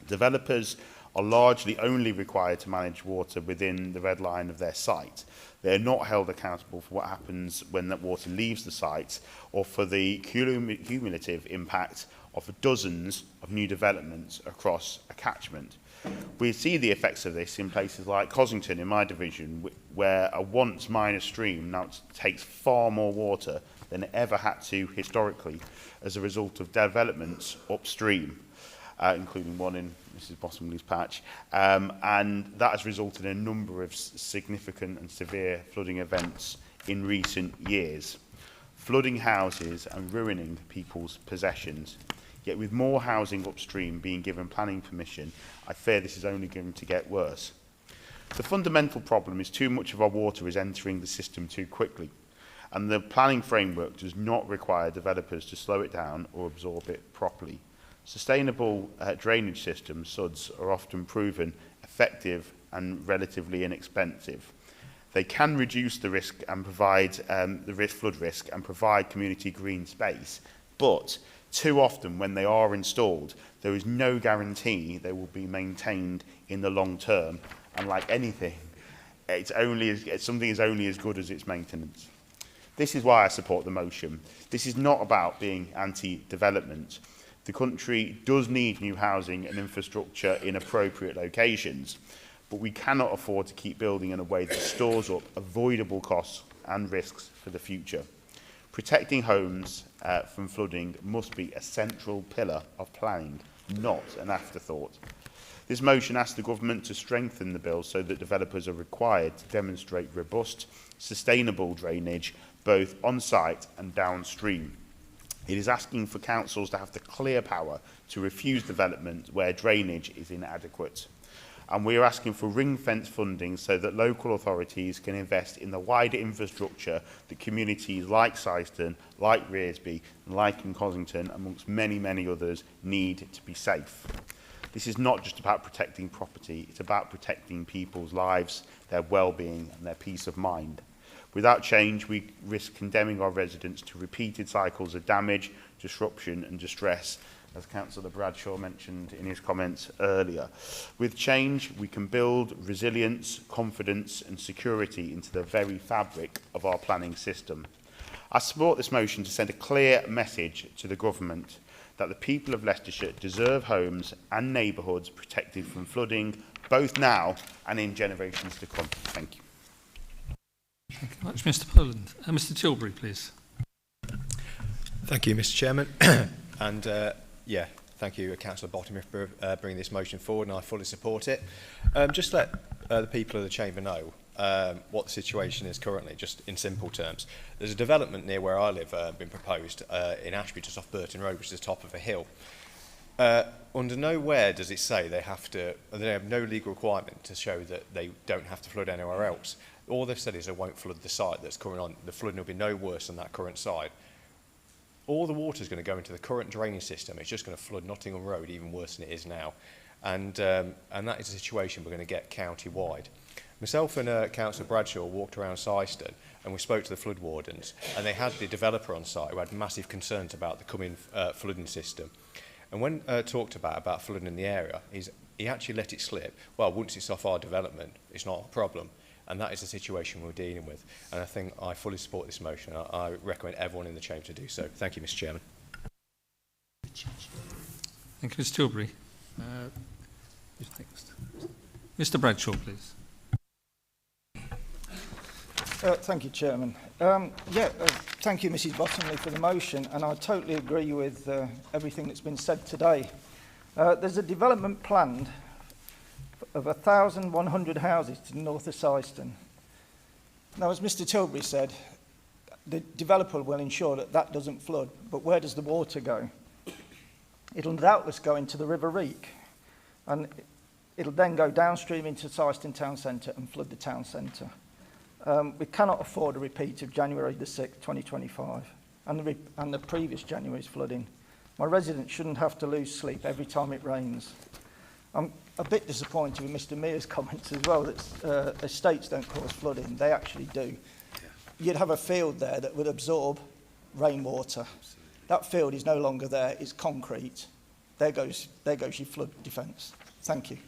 Developers are largely only required to manage water within the red line of their site. They are not held accountable for what happens when that water leaves the site or for the cumulative impact of dozens of new developments across a catchment. We see the effects of this in places like Cosington in my division, where a once minor stream now takes far more water than it ever had to historically as a result of developments upstream, including one in Mrs Bottomley's patch, and that has resulted in a number of significant and severe flooding events in recent years, flooding houses and ruining people's possessions. Yet with more housing upstream being given planning permission, I fear this is only going to get worse. The fundamental problem is too much of our water is entering the system too quickly, and the planning framework does not require developers to slow it down or absorb it properly. Sustainable drainage systems, SUDs, are often proven effective and relatively inexpensive. They can reduce the risk and provide flood risk and provide community green space, but too often when they are installed, there is no guarantee they will be maintained in the long term, and like anything, something is only as good as its maintenance. This is why I support the motion. This is not about being anti-development. The country does need new housing and infrastructure in appropriate locations, but we cannot afford to keep building in a way that stores up avoidable costs and risks for the future. Protecting homes from flooding must be a central pillar of planning, not an afterthought. This motion asks the government to strengthen the bill so that developers are required to demonstrate robust, sustainable drainage, both on-site and downstream. It is asking for councils to have the clear power to refuse development where drainage is inadequate. And we are asking for ring-fence funding so that local authorities can invest in the wider infrastructure that communities like Syston, like Rearsby, and like in Cosington, amongst many, many others, need to be safe. This is not just about protecting property, it's about protecting people's lives, their well-being and their peace of mind. Without change, we risk condemning our residents to repeated cycles of damage, disruption and distress, as Councillor Bradshaw mentioned in his comments earlier. With change, we can build resilience, confidence and security into the very fabric of our planning system. I support this motion to send a clear message to the government that the people of Leicestershire deserve homes and neighbourhoods protected from flooding, both now and in generations to come. Thank you. Thank you very much, Mr Poland. Mr Tilbury, please. Thank you, Mr Chairman. And yeah, thank you, Councillor Bottomley, for bringing this motion forward, and I fully support it. Just let the people of the Chamber know what the situation is currently, just in simple terms. There's a development near where I live been proposed in Ashby, just off Burton Road, which is the top of a hill. Under nowhere does it say they have no legal requirement to show that they don't have to flood anywhere else. All they've said is they won't flood the site that's current on. The flooding will be no worse than that current site. All the water is going to go into the current drainage system. It's just going to flood Nottingham Road even worse than it is now. And that is a situation we're going to get county-wide. Myself and Councillor Bradshaw walked around Syston and we spoke to the flood wardens, and they had the developer on site who had massive concerns about the coming flooding system. And when talked about flooding in the area, he actually let it slip. Well, once it's off our development, it's not a problem. And that is the situation we're dealing with. And I think I fully support this motion. I recommend everyone in the Chamber to do so. Thank you, Mr Chairman. Thank you, Mr Tilbury. Who's next? Mr Bradshaw, please. Thank you, Chairman. Thank you, Mrs Bottomley, for the motion, and I totally agree with everything that's been said today. There's a development planned of 1,100 houses to the north of Syston. Now, as Mr Tilbury said, the developer will ensure that that doesn't flood, but where does the water go? It'll doubtless go into the River Reek, and it'll then go downstream into Syston town centre and flood the town centre. We cannot afford a repeat of January the 6th, 2025, and the previous January's flooding. My residents shouldn't have to lose sleep every time it rains. I'm a bit disappointed with Mr Mears' comments as well, that estates don't cause flooding. They actually do. You'd have a field there that would absorb rainwater. That field is no longer there, it's concrete. There goes your flood defence. Thank you.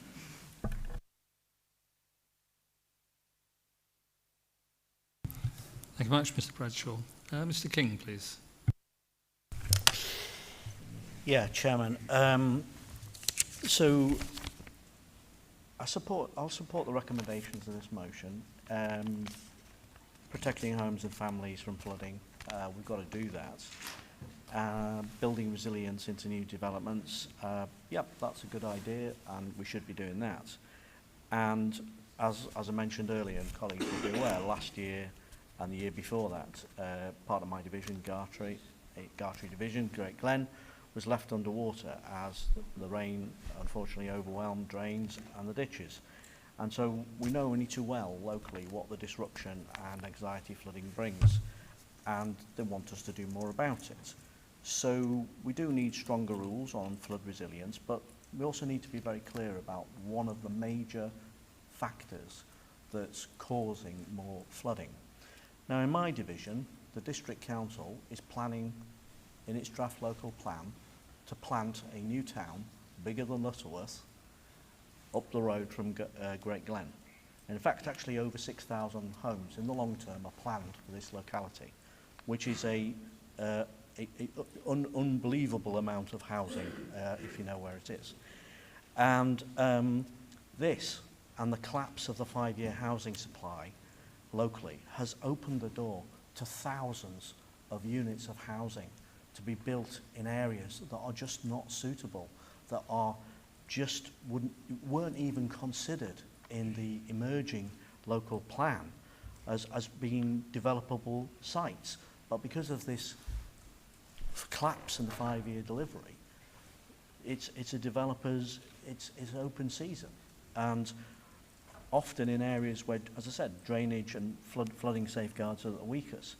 Thank you very much, Mr Bradshaw. Mr King, please. Yeah, Chairman. So I'll support the recommendations of this motion. Protecting homes and families from flooding, we've got to do that. Building resilience into new developments, yep, that's a good idea, and we should be doing that. And as I mentioned earlier, and colleagues will be aware, last year and the year before that, part of my division, Gartrey division, Great Glen, was left underwater as the rain unfortunately overwhelmed drains and the ditches. And so we know only too well locally what the disruption and anxiety flooding brings, and they want us to do more about it. So we do need stronger rules on flood resilience, but we also need to be very clear about one of the major factors that's causing more flooding. Now in my division, the District Council is planning in its draft local plan to plant a new town bigger than Lutterworth up the road from Great Glen. And in fact, actually over 6,000 homes in the long term are planned for this locality, which is an unbelievable amount of housing, if you know where it is. And this and the collapse of the 5-year housing supply locally has opened the door to thousands of units of housing to be built in areas that are just not suitable, that are just weren't even considered in the emerging local plan as being developable sites. But because of this collapse in the 5-year delivery, it's a developer's, it's open season. And often in areas where, as I said, drainage and flooding safeguards are the weakest.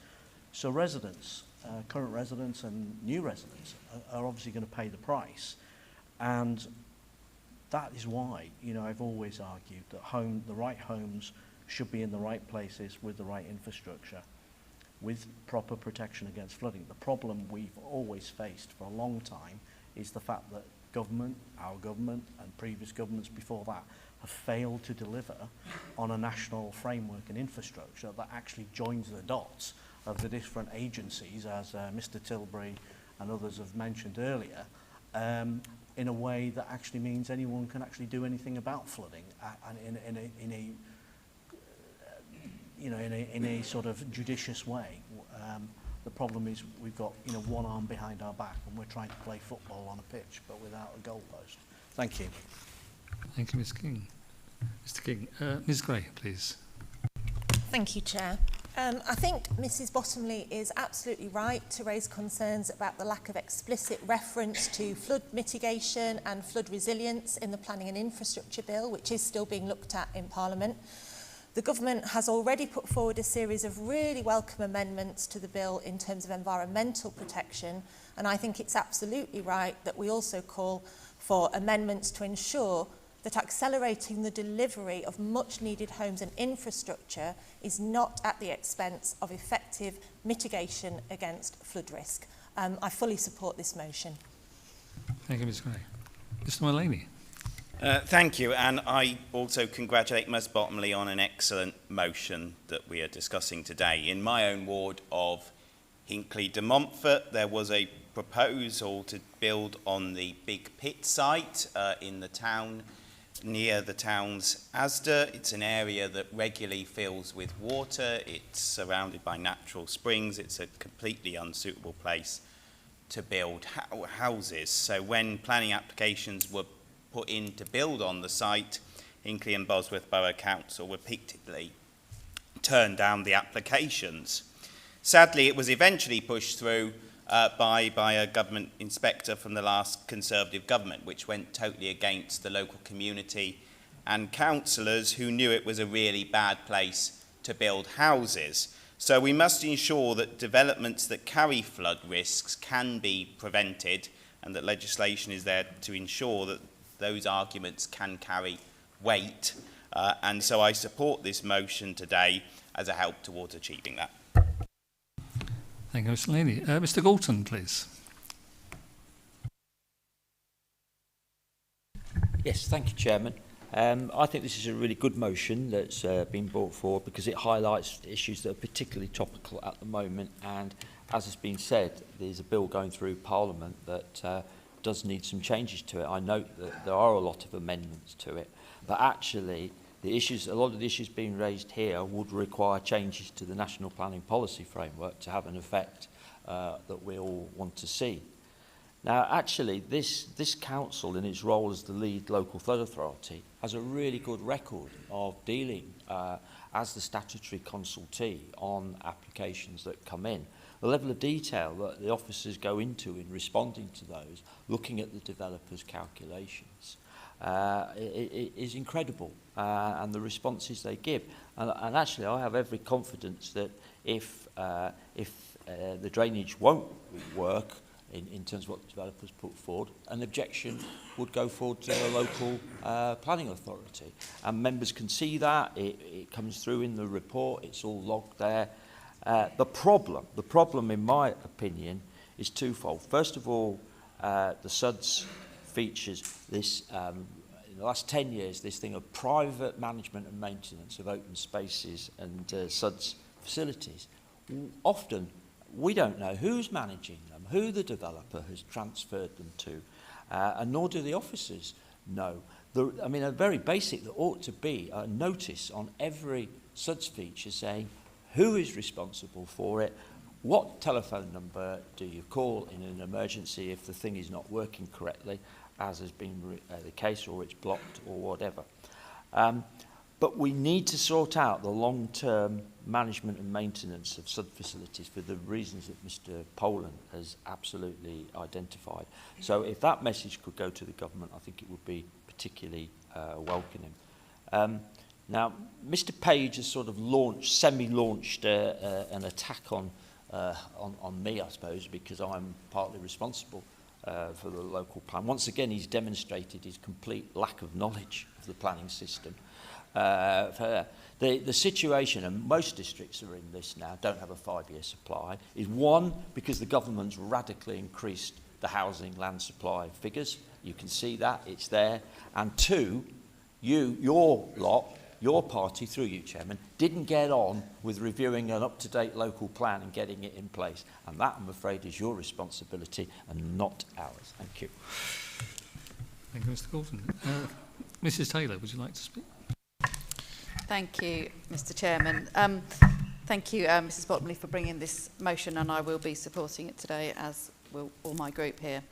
So residents, current residents and new residents are obviously going to pay the price. And that is why, you know, I've always argued that the right homes should be in the right places with the right infrastructure, with proper protection against flooding. The problem we've always faced for a long time is the fact that government, our government and previous governments before that, have failed to deliver on a national framework and infrastructure that actually joins the dots of the different agencies, as Mr Tilbury and others have mentioned earlier, in a way that actually means anyone can actually do anything about flooding, and in a sort of judicious way. The problem is we've got, you know, one arm behind our back and we're trying to play football on a pitch but without a goalpost. Thank you. Thank you, Mr King. Mr King. Ms Gray, please. Thank you, Chair. I think Mrs Bottomley is absolutely right to raise concerns about the lack of explicit reference to flood mitigation and flood resilience in the Planning and Infrastructure Bill, which is still being looked at in Parliament. The government has already put forward a series of really welcome amendments to the bill in terms of environmental protection, and I think it's absolutely right that we also call for amendments to ensure that accelerating the delivery of much needed homes and infrastructure is not at the expense of effective mitigation against flood risk. I fully support this motion. Thank you, Ms Gray. Mr Mullaney. Thank you, and I also congratulate Ms Bottomley on an excellent motion that we are discussing today. In my own ward of Hinckley de Montfort, there was a proposal to build on the Big Pit site in the town, near the town's Asda. It's an area that regularly fills with water. It's surrounded by natural springs. It's a completely unsuitable place to build houses. So when planning applications were put in to build on the site, Hinckley and Bosworth Borough Council repeatedly turned down the applications. Sadly, it was eventually pushed through by a government inspector from the last Conservative government, which went totally against the local community and councillors who knew it was a really bad place to build houses. So we must ensure that developments that carry flood risks can be prevented, and that legislation is there to ensure that those arguments can carry weight. And so I support this motion today as a help towards achieving that. Thank you, Mr Mullaney. Mr Galton, please. Yes, thank you, Chairman. I think this is a really good motion that's been brought forward because it highlights issues that are particularly topical at the moment, and as has been said, there's a bill going through Parliament that does need some changes to it. I note that there are a lot of amendments to it, but actually a lot of the issues being raised here would require changes to the National Planning Policy Framework to have an effect that we all want to see. Now, actually, this council, in its role as the lead local flood authority, has a really good record of dealing as the statutory consultee on applications that come in. The level of detail that the officers go into in responding to those, looking at the developers' calculations, is incredible, and the responses they give. And actually, I have every confidence that if the drainage won't work, in terms of what the developers put forward, an objection would go forward to the local planning authority. And members can see that, it comes through in the report, it's all logged there. The problem in my opinion is twofold. First of all, the SUDS features this, in the last 10 years, this thing of private management and maintenance of open spaces and SUDS facilities. Often, we don't know who's managing them, who the developer has transferred them to, and nor do the officers know. I mean, a very basic, there ought to be a notice on every SUDS feature saying who is responsible for it, what telephone number do you call in an emergency if the thing is not working correctly, as has been the case, or it's blocked or whatever. But we need to sort out the long-term management and maintenance of SUD facilities for the reasons that Mr. Poland has absolutely identified. So if that message could go to the government, I think it would be particularly welcoming. Now, Mr. Page has sort of semi-launched an attack on me, I suppose, because I'm partly responsible for the local plan. Once again, he's demonstrated his complete lack of knowledge of the planning system. The situation, and most districts are in this now, don't have a 5-year supply, is one, because the government's radically increased the housing land supply figures. You can see that, it's there. And two, your party, through you, Chairman, didn't get on with reviewing an up-to-date local plan and getting it in place. And that, I'm afraid, is your responsibility and not ours. Thank you. Thank you, Mr. Gorton. Mrs. Taylor, would you like to speak? Thank you, Mr. Chairman. Thank you, Mrs. Bottomley, for bringing this motion, and I will be supporting it today, as will all my group here.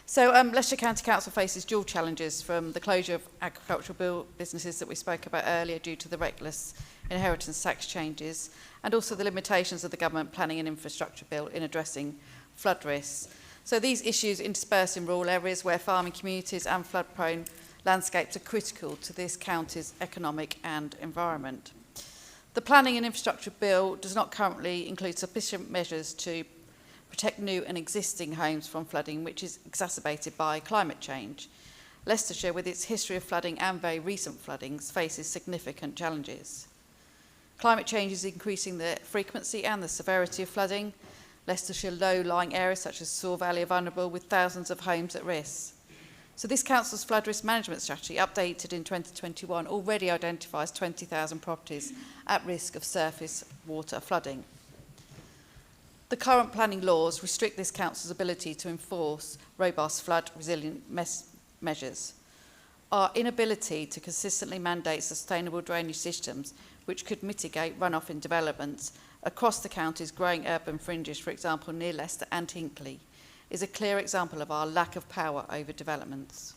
So Leicestershire County Council faces dual challenges, from the closure of agricultural businesses that we spoke about earlier due to the reckless inheritance tax changes, and also the limitations of the government planning and infrastructure bill in addressing flood risks. So these issues intersperse in rural areas where farming communities and flood-prone landscapes are critical to this county's economic and environment. The Planning and Infrastructure Bill does not currently include sufficient measures to protect new and existing homes from flooding, which is exacerbated by climate change. Leicestershire, with its history of flooding and very recent floodings, faces significant challenges. Climate change is increasing the frequency and the severity of flooding. Leicestershire low-lying areas such as Soar Valley are vulnerable, with thousands of homes at risk. So this council's flood risk management strategy, updated in 2021, already identifies 20,000 properties at risk of surface water flooding. The current planning laws restrict this council's ability to enforce robust flood resilient measures. Our inability to consistently mandate sustainable drainage systems, which could mitigate runoff in developments across the county's growing urban fringes, for example near Leicester and Hinckley, is a clear example of our lack of power over developments.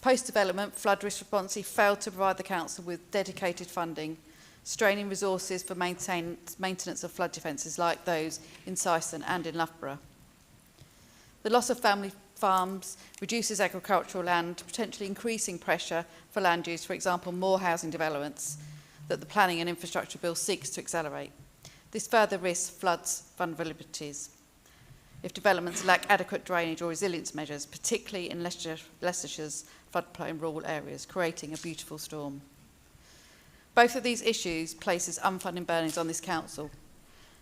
Post-development, flood risk response failed to provide the council with dedicated funding, straining resources for maintenance of flood defences like those in Syson and in Loughborough. The loss of family farms reduces agricultural land, potentially increasing pressure for land use, for example, more housing developments that the Planning and Infrastructure Bill seeks to accelerate. This further risks floods vulnerabilities if developments lack adequate drainage or resilience measures, particularly in Leicestershire's flood-prone rural areas, creating a beautiful storm. Both of these issues places unfunded burdens on this council.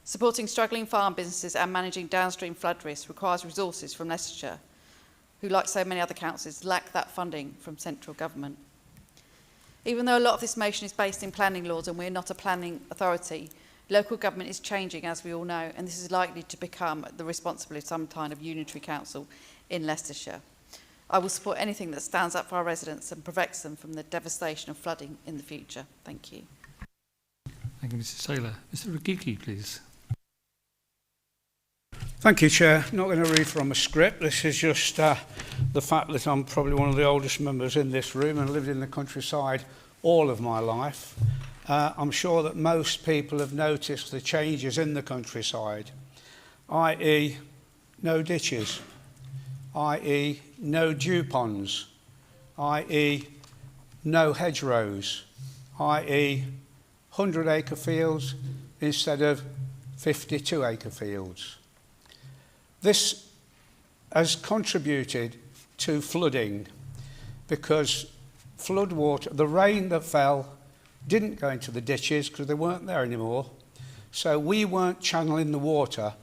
Supporting struggling farm businesses and managing downstream flood risk requires resources from Leicestershire, who, like so many other councils, lack that funding from central government. Even though a lot of this motion is based in planning laws and we're not a planning authority, local government is changing, as we all know, and this is likely to become the responsibility of some kind of unitary council in Leicestershire. I will support anything that stands up for our residents and protects them from the devastation of flooding in the future. Thank you. Thank you, Mrs Taylor. Mr Ruggici, please. Thank you, Chair. Not going to read from a script. This is just the fact that I'm probably one of the oldest members in this room and lived in the countryside all of my life. I'm sure that most people have noticed the changes in the countryside, i.e. no ditches, i.e. no dew ponds, i.e. no hedgerows, i.e. 100-acre fields instead of 52-acre fields. This has contributed to flooding because floodwater, the rain that fell didn't go into the ditches because they weren't there anymore. So we weren't channeling the water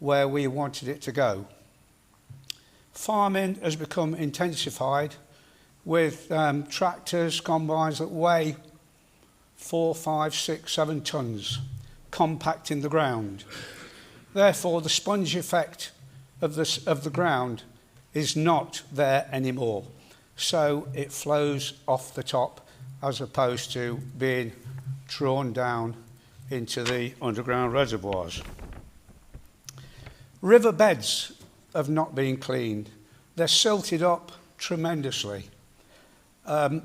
where we wanted it to go. Farming has become intensified with tractors, combines that weigh 4, 5, 6, 7 tonnes, compacting the ground. Therefore, the sponge effect of the ground is not there anymore. So it flows off the top as opposed to being drawn down into the underground reservoirs. Riverbeds have not been cleaned. They're silted up tremendously. A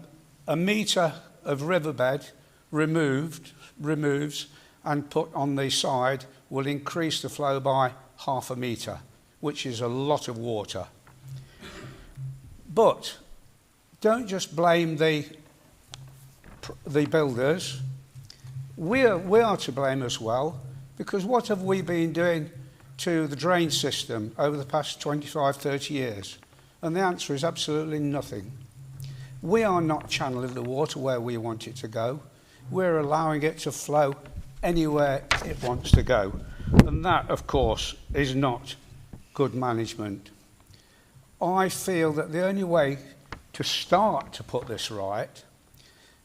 metre of riverbed removes and put on the side will increase the flow by half a metre, which is a lot of water. But don't just blame the builders. We are to blame as well, because what have we been doing to the drain system over the past 25, 30 years? And the answer is absolutely nothing. We are not channeling the water where we want it to go. We're allowing it to flow anywhere it wants to go. And that, of course, is not good management. I feel that the only way to start to put this right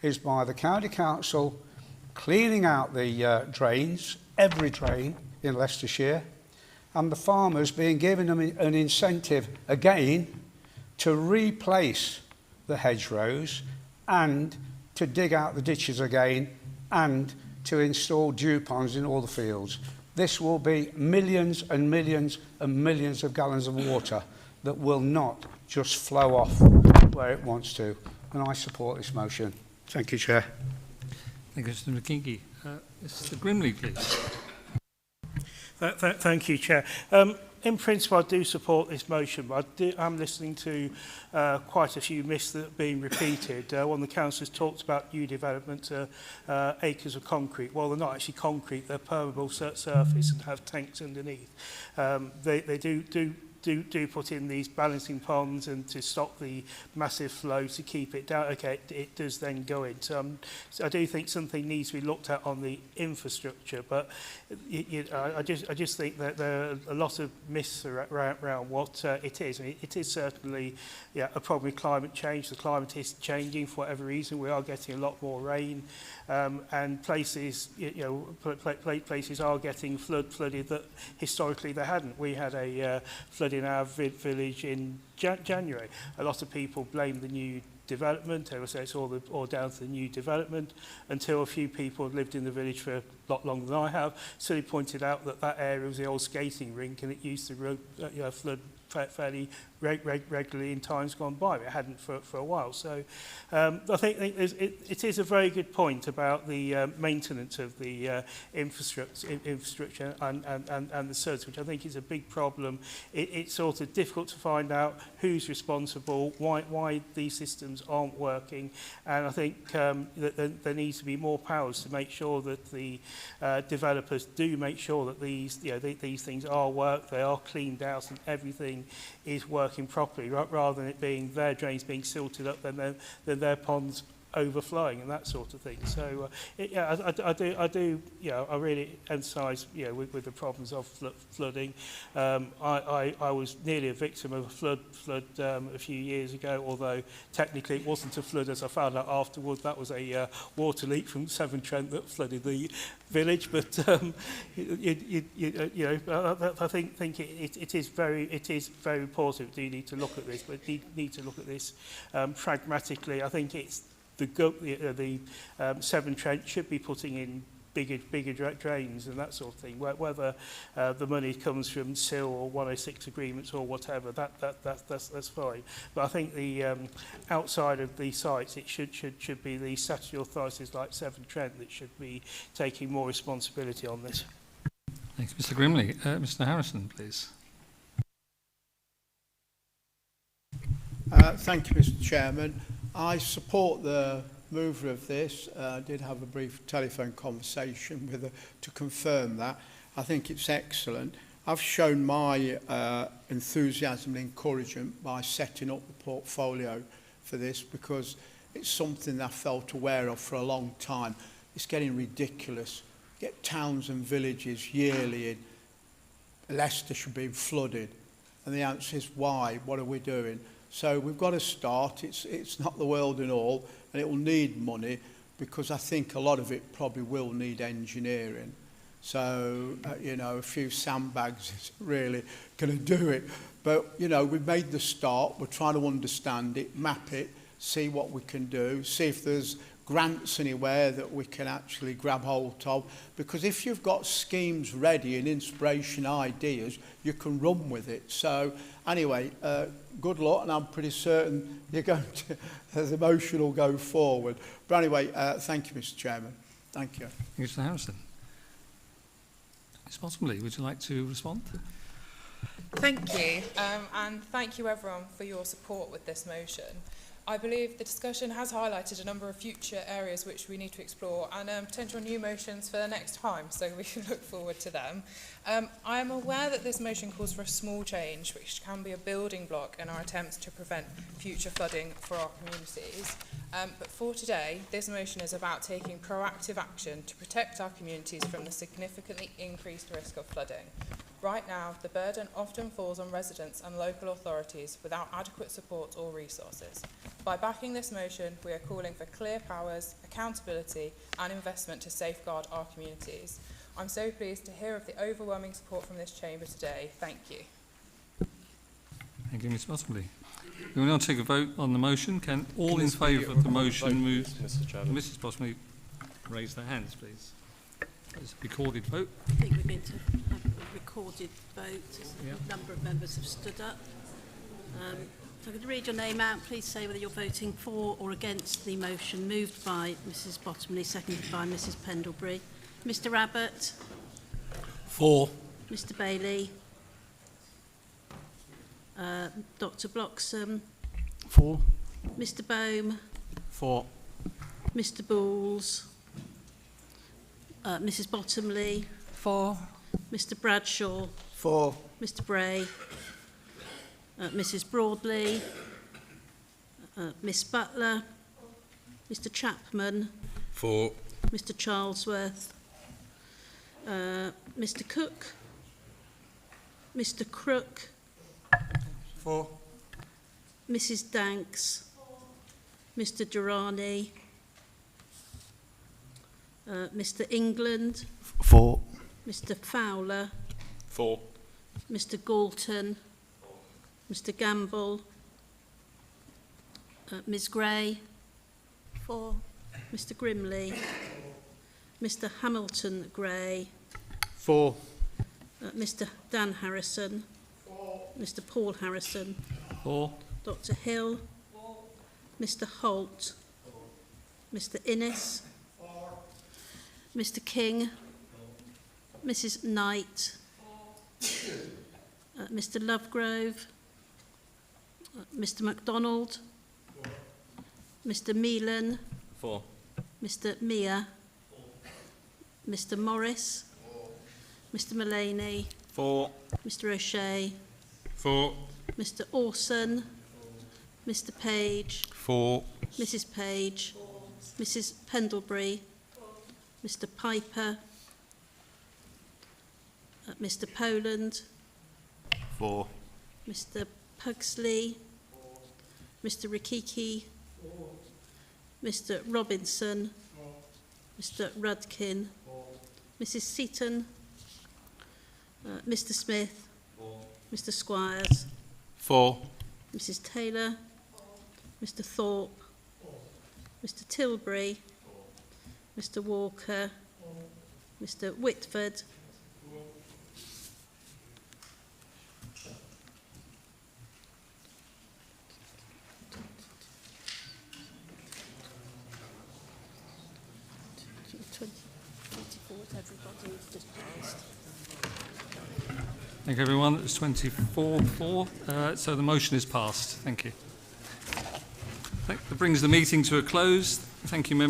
is by the County Council cleaning out the drains, every drain in Leicestershire, and the farmers being given an incentive again to replace the hedgerows and to dig out the ditches again and to install dew ponds in all the fields. This will be millions and millions and millions of gallons of water that will not just flow off where it wants to. And I support this motion. Thank you, Chair. Thank you, Mr McKinkey. Mr Grimley, please. Thank you, Chair. In principle, I do support this motion, but I'm listening to quite a few myths that are being repeated. One of the councillors talked about new development, acres of concrete. Well, they're not actually concrete, they're permeable surface and have tanks underneath. They do put in these balancing ponds and to stop the massive flow to keep it down. Okay, it does then go in. So I do think something needs to be looked at on the infrastructure, but I just think that there are a lot of myths around what it is. I mean, it is certainly a problem with climate change. The climate is changing for whatever reason. We are getting a lot more rain, and places, places are getting flooded that historically they hadn't. We had a flood in our village in January. A lot of people blame the new development. They will say it's all down to the new development, until a few people have lived in the village for a lot longer than I have. So they pointed out that area was the old skating rink, and it used to flood fairly regularly in times gone by. It hadn't for a while. So I think it is a very good point about the maintenance of the infrastructure and the surge, which I think is a big problem. It's sort of difficult to find out who's responsible, why these systems aren't working, and I think that there needs to be more powers to make sure that the developers do make sure that these things are worked, they are cleaned out, and everything is working properly, rather than it being their drains being silted up, then their ponds overflowing and that sort of thing. So I do, you know, I really emphasise, you know, with the problems of flooding. I was nearly a victim of a flood a few years ago, although technically it wasn't a flood, as I found out afterwards. That was a water leak from Severn Trent that flooded the village. But you know, I think it is very important. You need to look at this, but need to look at this pragmatically. I think it's the Severn Trent should be putting in bigger drains and that sort of thing. Whether the money comes from SIL or 106 agreements or whatever, that's fine. But I think the outside of the sites, it should be the statutory authorities like Severn Trent that should be taking more responsibility on this. Thanks, Mr. Grimley. Mr. Harrison, please. Thank you, Mr. Chairman. I support the mover of this. I did have a brief telephone conversation with her to confirm that. I think it's excellent. I've shown my enthusiasm and encouragement by setting up the portfolio for this, because it's something I felt aware of for a long time. It's getting ridiculous. Get towns and villages yearly in Leicestershire being flooded, and the answer is why? What are we doing? So we've got to start. It's not the world and all, and it will need money, because I think a lot of it probably will need engineering. So, you know, a few sandbags is really going to do it. But, you know, we've made the start. We're trying to understand it, map it, see what we can do, see if there's grants anywhere that we can actually grab hold of. Because if you've got schemes ready and inspiration ideas, you can run with it. So, anyway, good luck, and I'm pretty certain you're going to, the motion will go forward. But anyway, thank you, Mr. Chairman. Thank you. Mr. Harrison. Ms. Bottomley, would you like to respond? Thank you, and thank you everyone for your support with this motion. I believe the discussion has highlighted a number of future areas which we need to explore, and potential new motions for the next time, so we can look forward to them. I am aware that this motion calls for a small change, which can be a building block in our attempts to prevent future flooding for our communities. But for today, this motion is about taking proactive action to protect our communities from the significantly increased risk of flooding. Right now, the burden often falls on residents and local authorities without adequate support or resources. By backing this motion, we are calling for clear powers, accountability and investment to safeguard our communities. I'm so pleased to hear of the overwhelming support from this chamber today. Thank you. Thank you, Ms. Bottomley. We will now take a vote on the motion. Can all in favour of the motion move? Mr. Chairman. Mrs. Bottomley, raise their hands, please. It's a recorded vote. I think we're going to have a recorded vote. A number of members have stood up. If I could read your name out, please say whether you're voting for or against the motion moved by Mrs. Bottomley, seconded by Mrs. Pendlebury. Mr. Abbott? For. Mr. Bailey? Dr. Bloxham? For. Mr. Bohm? For. Mr. Bowles? Mrs. Bottomley? For. Mr. Bradshaw? For. Mr. Bray? Mrs. Broadley? Miss Butler? Mr. Chapman? For. Mr. Charlesworth? Mr. Cook? Mr. Crook? For. Mrs. Danks? Mr. Durrani? Mr. England? For. Mr. Fowler? For. Mr. Galton? Mr. Gamble? Ms. Gray? For. Mr. Grimley? Mr. Hamilton Gray? For. Mr. Dan Harrison? Mr. Paul Harrison? For. Dr. Hill? Mr. Holt? Mr. Innes? Mr. King? Mrs. Knight? Mr. Lovegrove? Mr. MacDonald? Mr. Meelan? For. Mr. Mear? Mr. Morris? Mr. Mullaney? For. Mr. O'Shea? For. Mr. Orson? Mr. Page? For. Mrs. Page? Mrs Pendlebury, Mr Piper, Mr Poland, 4. Mr Pugsley, Mr Rikiki, Mr Robinson, Mr Rudkin, Mrs Seaton, Mr Smith, Mr Squires, 4. Mrs Taylor, Mr Thorpe, Mr Tilbury, Mr Walker, Mr Whitford, Thank you, everyone. It was 24-4, so the motion is passed. Thank you. That brings the meeting to a close. Thank you, members.